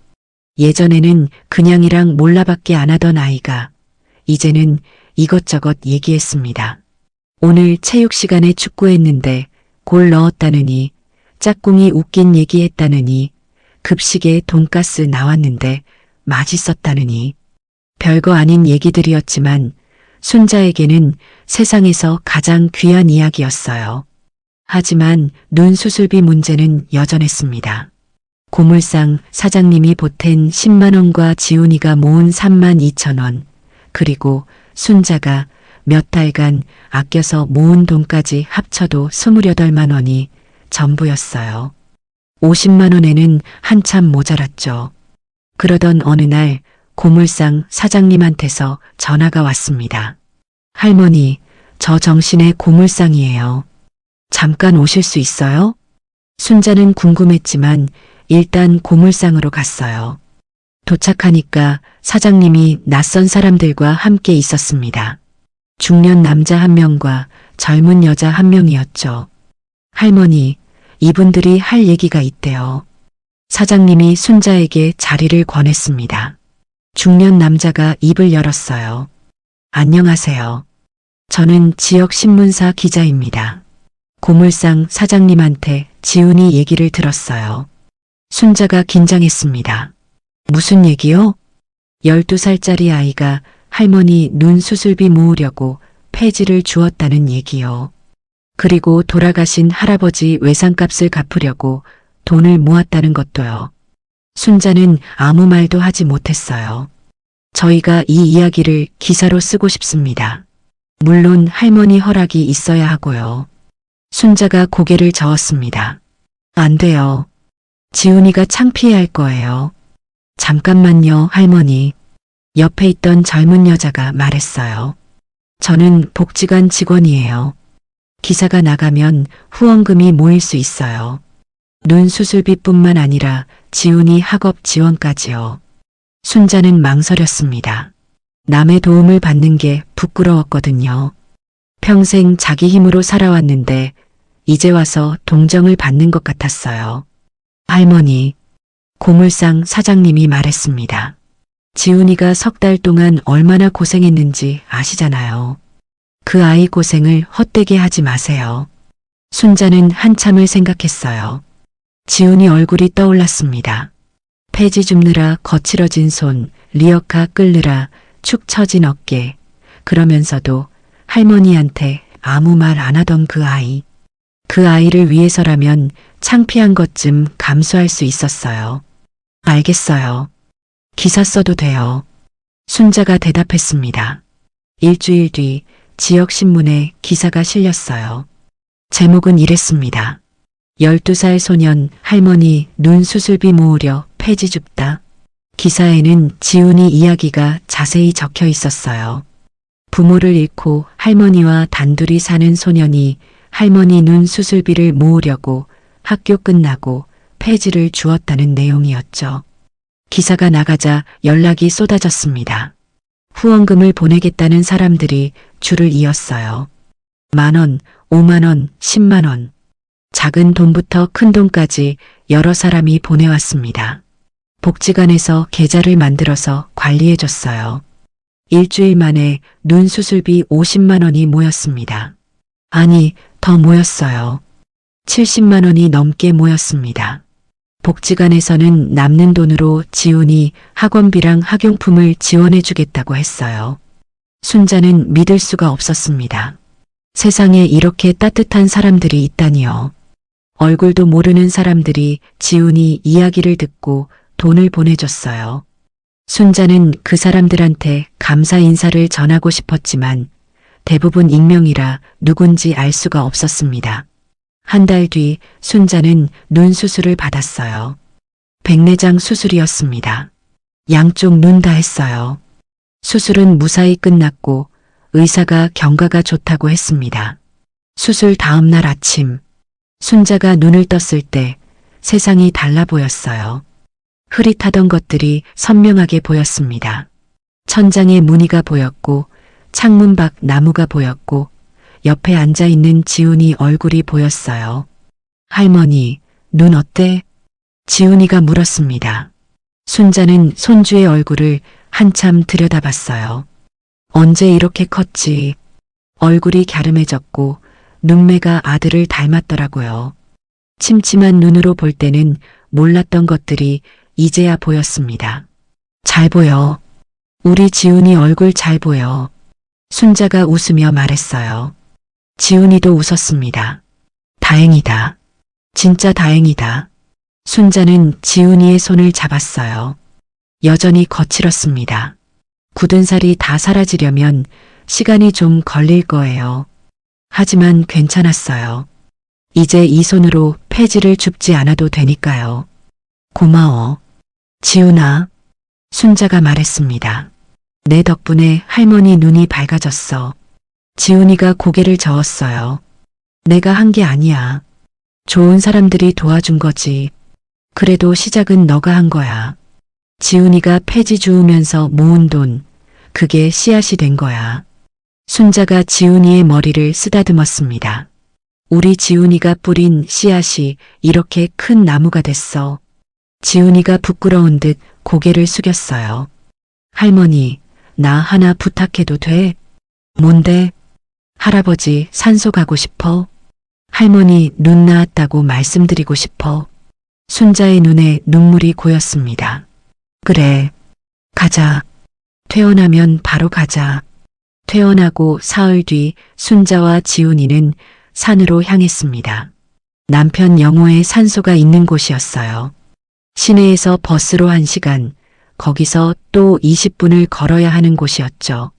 [SPEAKER 1] 예전에는 그냥이랑 몰라밖에 안 하던 아이가 이제는 이것저것 얘기했습니다. 오늘 체육 시간에 축구했는데 골 넣었다느니, 짝꿍이 웃긴 얘기했다느니, 급식에 돈가스 나왔는데 맛있었다느니. 별거 아닌 얘기들이었지만 순자에게는 세상에서 가장 귀한 이야기였어요. 하지만 눈 수술비 문제는 여전했습니다. 고물상 사장님이 보탠 10만 원과 지훈이가 모은 3만 2천 원, 그리고 순자가 몇 달간 아껴서 모은 돈까지 합쳐도 28만 원이 전부였어요. 50만 원에는 한참 모자랐죠. 그러던 어느 날 고물상 사장님한테서 전화가 왔습니다. 할머니, 저 정신의 고물상이에요. 잠깐 오실 수 있어요? 순자는 궁금했지만 일단 고물상으로 갔어요. 도착하니까 사장님이 낯선 사람들과 함께 있었습니다. 중년 남자 한 명과 젊은 여자 한 명이었죠. 할머니, 이분들이 할 얘기가 있대요. 사장님이 순자에게 자리를 권했습니다. 중년 남자가 입을 열었어요. 안녕하세요. 저는 지역신문사 기자입니다. 고물상 사장님한테 지훈이 얘기를 들었어요. 순자가 긴장했습니다. 무슨 얘기요? 12살짜리 아이가 할머니 눈 수술비 모으려고 폐지를 주었다는 얘기요. 그리고 돌아가신 할아버지 외상값을 갚으려고 돈을 모았다는 것도요. 순자는 아무 말도 하지 못했어요. 저희가 이 이야기를 기사로 쓰고 싶습니다. 물론 할머니 허락이 있어야 하고요. 순자가 고개를 저었습니다. 안 돼요. 지훈이가 창피해할 거예요. 잠깐만요, 할머니. 옆에 있던 젊은 여자가 말했어요. 저는 복지관 직원이에요. 기사가 나가면 후원금이 모일 수 있어요. 눈 수술비뿐만 아니라 지훈이 학업 지원까지요. 순자는 망설였습니다. 남의 도움을 받는 게 부끄러웠거든요. 평생 자기 힘으로 살아왔는데 이제 와서 동정을 받는 것 같았어요. 할머니, 고물상 사장님이 말했습니다. 지훈이가 3달 동안 얼마나 고생했는지 아시잖아요. 그 아이 고생을 헛되게 하지 마세요. 순자는 한참을 생각했어요. 지훈이 얼굴이 떠올랐습니다. 폐지 줍느라 거칠어진 손, 리어카 끌느라 축 처진 어깨, 그러면서도 할머니한테 아무 말 안 하던 그 아이. 그 아이를 위해서라면 창피한 것쯤 감수할 수 있었어요. 알겠어요. 기사 써도 돼요. 순자가 대답했습니다. 일주일 뒤 지역신문에 기사가 실렸어요. 제목은 이랬습니다. 12살 소년 할머니 눈 수술비 모으려 폐지 줍다. 기사에는 지훈이 이야기가 자세히 적혀 있었어요. 부모를 잃고 할머니와 단둘이 사는 소년이 할머니 눈 수술비를 모으려고 학교 끝나고 폐지를 주었다는 내용이었죠. 기사가 나가자 연락이 쏟아졌습니다. 후원금을 보내겠다는 사람들이 줄을 이었어요. 10,000원, 50,000원, 100,000원. 작은 돈부터 큰 돈까지 여러 사람이 보내왔습니다. 복지관에서 계좌를 만들어서 관리해줬어요. 일주일 만에 눈 수술비 50만 원이 모였습니다. 아니, 더 모였어요. 70만 원이 넘게 모였습니다. 복지관에서는 남는 돈으로 지훈이 학원비랑 학용품을 지원해주겠다고 했어요. 순자는 믿을 수가 없었습니다. 세상에 이렇게 따뜻한 사람들이 있다니요. 얼굴도 모르는 사람들이 지훈이 이야기를 듣고 돈을 보내줬어요. 순자는 그 사람들한테 감사 인사를 전하고 싶었지만 대부분 익명이라 누군지 알 수가 없었습니다. 한 달 뒤 순자는 눈 수술을 받았어요. 백내장 수술이었습니다. 양쪽 눈 다 했어요. 수술은 무사히 끝났고 의사가 경과가 좋다고 했습니다. 수술 다음 날 아침, 순자가 눈을 떴을 때 세상이 달라 보였어요. 흐릿하던 것들이 선명하게 보였습니다. 천장에 무늬가 보였고 창문 밖 나무가 보였고 옆에 앉아있는 지훈이 얼굴이 보였어요. 할머니, 눈 어때? 지훈이가 물었습니다. 순자는 손주의 얼굴을 한참 들여다봤어요. 언제 이렇게 컸지? 얼굴이 갸름해졌고 눈매가 아들을 닮았더라고요. 침침한 눈으로 볼 때는 몰랐던 것들이 이제야 보였습니다. 잘 보여. 우리 지훈이 얼굴 잘 보여. 순자가 웃으며 말했어요. 지훈이도 웃었습니다. 다행이다. 진짜 다행이다. 순자는 지훈이의 손을 잡았어요. 여전히 거칠었습니다. 굳은 살이 다 사라지려면 시간이 좀 걸릴 거예요. 하지만 괜찮았어요. 이제 이 손으로 폐지를 줍지 않아도 되니까요. 고마워. 지훈아. 순자가 말했습니다. 내 덕분에 할머니 눈이 밝아졌어. 지훈이가 고개를 저었어요. 내가 한 게 아니야. 좋은 사람들이 도와준 거지. 그래도 시작은 너가 한 거야. 지훈이가 폐지 주우면서 모은 돈, 그게 씨앗이 된 거야. 순자가 지훈이의 머리를 쓰다듬었습니다. 우리 지훈이가 뿌린 씨앗이 이렇게 큰 나무가 됐어. 지훈이가 부끄러운 듯 고개를 숙였어요. 할머니, 나 하나 부탁해도 돼? 뭔데? 할아버지 산소 가고 싶어. 할머니 눈 나았다고 말씀드리고 싶어. 순자의 눈에 눈물이 고였습니다. 그래, 가자. 퇴원하면 바로 가자. 퇴원하고 사흘 뒤 순자와 지훈이는 산으로 향했습니다. 남편 영호의 산소가 있는 곳이었어요. 시내에서 버스로 1시간, 거기서 또 20분을 걸어야 하는 곳이었죠.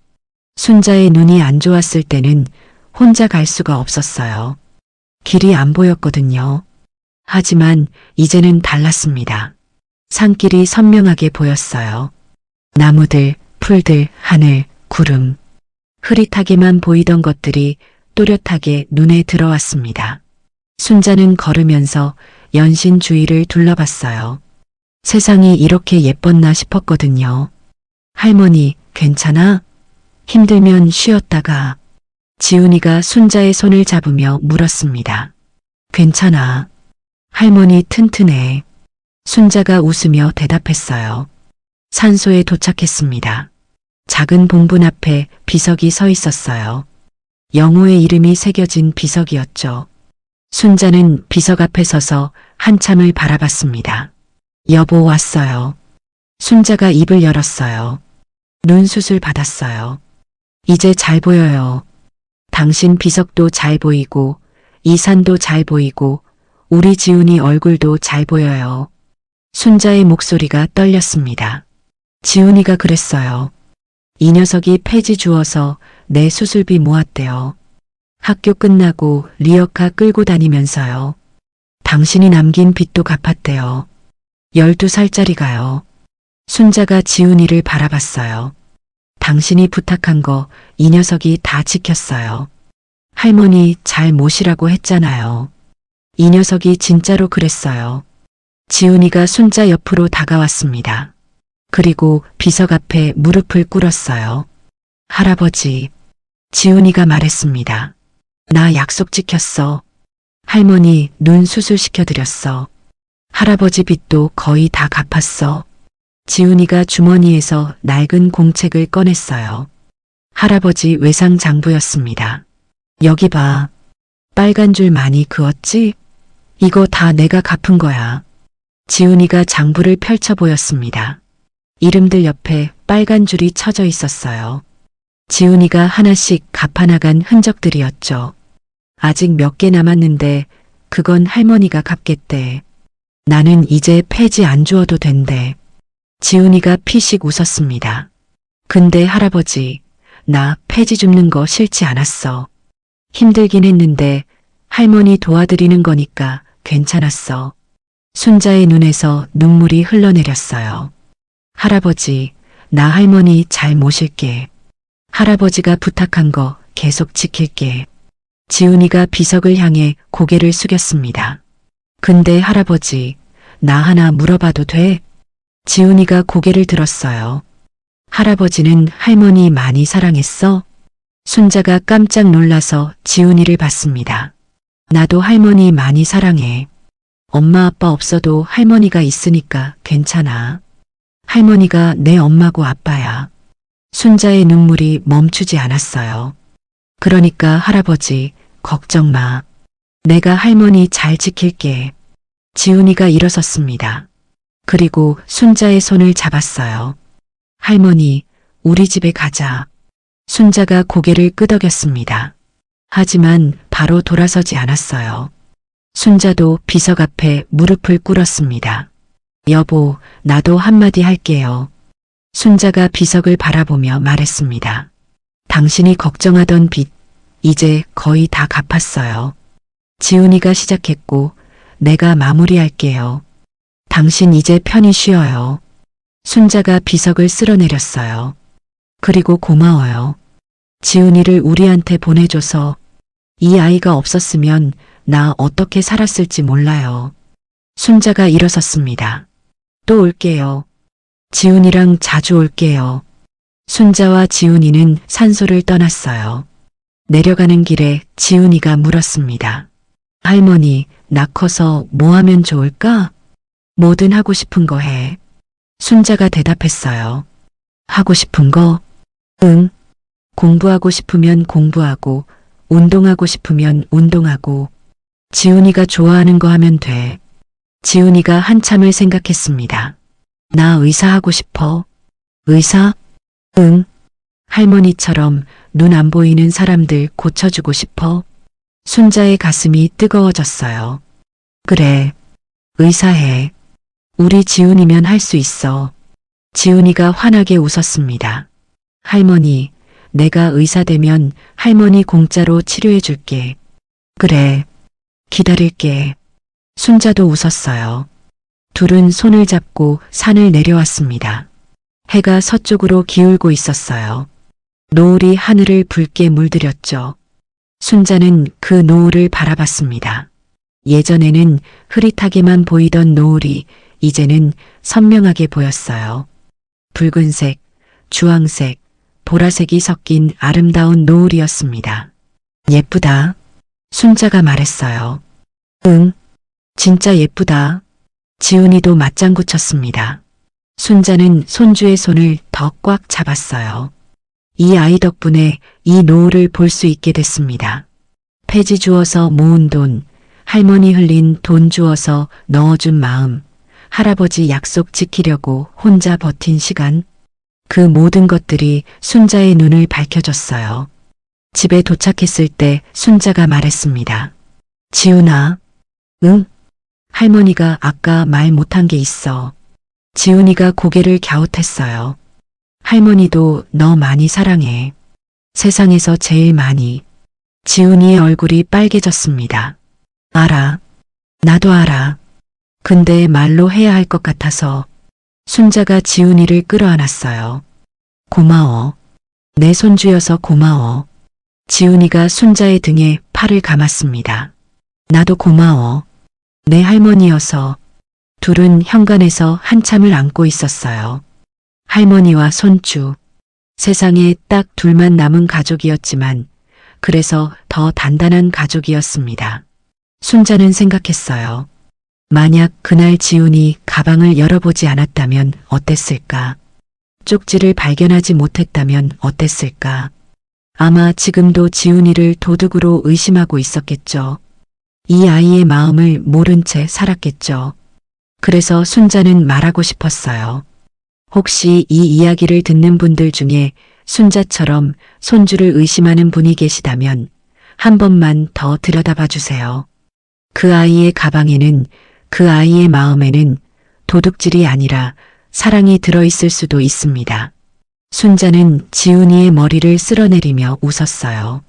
[SPEAKER 1] 순자의 눈이 안 좋았을 때는 혼자 갈 수가 없었어요. 길이 안 보였거든요. 하지만 이제는 달랐습니다. 산길이 선명하게 보였어요. 나무들, 풀들, 하늘, 구름. 흐릿하게만 보이던 것들이 또렷하게 눈에 들어왔습니다. 순자는 걸으면서 연신 주위를 둘러봤어요. 세상이 이렇게 예뻤나 싶었거든요. 할머니, 괜찮아? 힘들면 쉬었다가. 지훈이가 순자의 손을 잡으며 물었습니다. 괜찮아. 할머니 튼튼해. 순자가 웃으며 대답했어요. 산소에 도착했습니다. 작은 봉분 앞에 비석이 서 있었어요. 영호의 이름이 새겨진 비석이었죠. 순자는 비석 앞에 서서 한참을 바라봤습니다. 여보 왔어요. 순자가 입을 열었어요. 눈 수술 받았어요. 이제 잘 보여요. 당신 비석도 잘 보이고 이 산도 잘 보이고 우리 지훈이 얼굴도 잘 보여요. 순자의 목소리가 떨렸습니다. 지훈이가 그랬어요. 이 녀석이 폐지 주어서 내 수술비 모았대요. 학교 끝나고 리어카 끌고 다니면서요. 당신이 남긴 빚도 갚았대요. 12살짜리가요. 순자가 지훈이를 바라봤어요. 당신이 부탁한 거 이 녀석이 다 지켰어요. 할머니 잘 모시라고 했잖아요. 이 녀석이 진짜로 그랬어요. 지훈이가 순자 옆으로 다가왔습니다. 그리고 비석 앞에 무릎을 꿇었어요. 할아버지, 지훈이가 말했습니다. 나 약속 지켰어. 할머니 눈 수술시켜드렸어. 할아버지 빚도 거의 다 갚았어. 지훈이가 주머니에서 낡은 공책을 꺼냈어요. 할아버지 외상장부였습니다. 여기 봐. 빨간 줄 많이 그었지? 이거 다 내가 갚은 거야. 지훈이가 장부를 펼쳐 보였습니다. 이름들 옆에 빨간 줄이 쳐져 있었어요. 지훈이가 하나씩 갚아나간 흔적들이었죠. 아직 몇 개 남았는데 그건 할머니가 갚겠대. 나는 이제 폐지 안 주어도 된대. 지훈이가 피식 웃었습니다. 근데 할아버지, 나 폐지 줍는 거 싫지 않았어. 힘들긴 했는데 할머니 도와드리는 거니까 괜찮았어. 순자의 눈에서 눈물이 흘러내렸어요. 할아버지, 나 할머니 잘 모실게. 할아버지가 부탁한 거 계속 지킬게. 지훈이가 비석을 향해 고개를 숙였습니다. 근데 할아버지, 나 하나 물어봐도 돼? 지훈이가 고개를 들었어요. 할아버지는 할머니 많이 사랑했어? 순자가 깜짝 놀라서 지훈이를 봤습니다. 나도 할머니 많이 사랑해. 엄마 아빠 없어도 할머니가 있으니까 괜찮아. 할머니가 내 엄마고 아빠야. 순자의 눈물이 멈추지 않았어요. 그러니까 할아버지, 걱정 마. 내가 할머니 잘 지킬게. 지훈이가 일어섰습니다. 그리고 순자의 손을 잡았어요. 할머니, 우리 집에 가자. 순자가 고개를 끄덕였습니다. 하지만 바로 돌아서지 않았어요. 순자도 비석 앞에 무릎을 꿇었습니다. 여보, 나도 한마디 할게요. 순자가 비석을 바라보며 말했습니다. 당신이 걱정하던 빚, 이제 거의 다 갚았어요. 지훈이가 시작했고, 내가 마무리할게요. 당신 이제 편히 쉬어요. 순자가 비석을 쓸어내렸어요. 그리고 고마워요. 지훈이를 우리한테 보내줘서 이 아이가 없었으면 나 어떻게 살았을지 몰라요. 순자가 일어섰습니다. 또 올게요. 지훈이랑 자주 올게요. 순자와 지훈이는 산소를 떠났어요. 내려가는 길에 지훈이가 물었습니다. 할머니, 나 커서 뭐 하면 좋을까? 뭐든 하고 싶은 거 해. 순자가 대답했어요. 하고 싶은 거? 응. 공부하고 싶으면 공부하고, 운동하고 싶으면 운동하고, 지훈이가 좋아하는 거 하면 돼. 지훈이가 한참을 생각했습니다. 나 의사 하고 싶어. 의사? 응. 할머니처럼 눈 안 보이는 사람들 고쳐주고 싶어. 순자의 가슴이 뜨거워졌어요. 그래. 의사해. 우리 지훈이면 할 수 있어. 지훈이가 환하게 웃었습니다. 할머니, 내가 의사 되면 할머니 공짜로 치료해 줄게. 그래. 기다릴게. 순자도 웃었어요. 둘은 손을 잡고 산을 내려왔습니다. 해가 서쪽으로 기울고 있었어요. 노을이 하늘을 붉게 물들였죠. 순자는 그 노을을 바라봤습니다. 예전에는 흐릿하게만 보이던 노을이 이제는 선명하게 보였어요. 붉은색, 주황색, 보라색이 섞인 아름다운 노을이었습니다. 예쁘다. 순자가 말했어요. 응, 진짜 예쁘다. 지훈이도 맞장구 쳤습니다. 순자는 손주의 손을 더 꽉 잡았어요. 이 아이 덕분에 이 노을을 볼 수 있게 됐습니다. 폐지 주어서 모은 돈, 할머니 흘린 돈 주어서 넣어준 마음, 할아버지 약속 지키려고 혼자 버틴 시간, 그 모든 것들이 순자의 눈을 밝혀줬어요. 집에 도착했을 때 순자가 말했습니다. 지훈아. 응? 할머니가 아까 말 못한 게 있어. 지훈이가 고개를 갸웃했어요. 할머니도 너 많이 사랑해. 세상에서 제일 많이. 지훈이의 얼굴이 빨개졌습니다. 알아. 나도 알아. 근데 말로 해야 할 것 같아서. 순자가 지훈이를 끌어안았어요. 고마워. 내 손주여서 고마워. 지훈이가 순자의 등에 팔을 감았습니다. 나도 고마워. 내 할머니여서. 둘은 현관에서 한참을 안고 있었어요. 할머니와 손주. 세상에 딱 둘만 남은 가족이었지만 그래서 더 단단한 가족이었습니다. 순자는 생각했어요. 만약 그날 지훈이 가방을 열어보지 않았다면 어땠을까? 쪽지를 발견하지 못했다면 어땠을까? 아마 지금도 지훈이를 도둑으로 의심하고 있었겠죠. 이 아이의 마음을 모른 채 살았겠죠. 그래서 순자는 말하고 싶었어요. 혹시 이 이야기를 듣는 분들 중에 순자처럼 손주를 의심하는 분이 계시다면 한 번만 더 들여다봐 주세요. 그 아이의 가방에는, 그 아이의 마음에는 도둑질이 아니라 사랑이 들어있을 수도 있습니다. 순자는 지훈이의 머리를 쓸어내리며 웃었어요.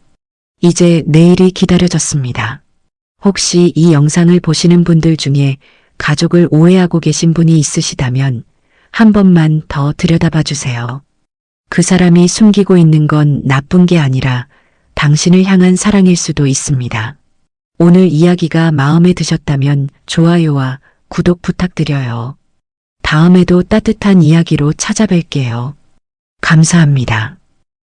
[SPEAKER 1] 이제 내일이 기다려졌습니다. 혹시 이 영상을 보시는 분들 중에 가족을 오해하고 계신 분이 있으시다면 한 번만 더 들여다봐 주세요. 그 사람이 숨기고 있는 건 나쁜 게 아니라 당신을 향한 사랑일 수도 있습니다. 오늘 이야기가 마음에 드셨다면 좋아요와 구독 부탁드려요. 다음에도 따뜻한 이야기로 찾아뵐게요. 감사합니다.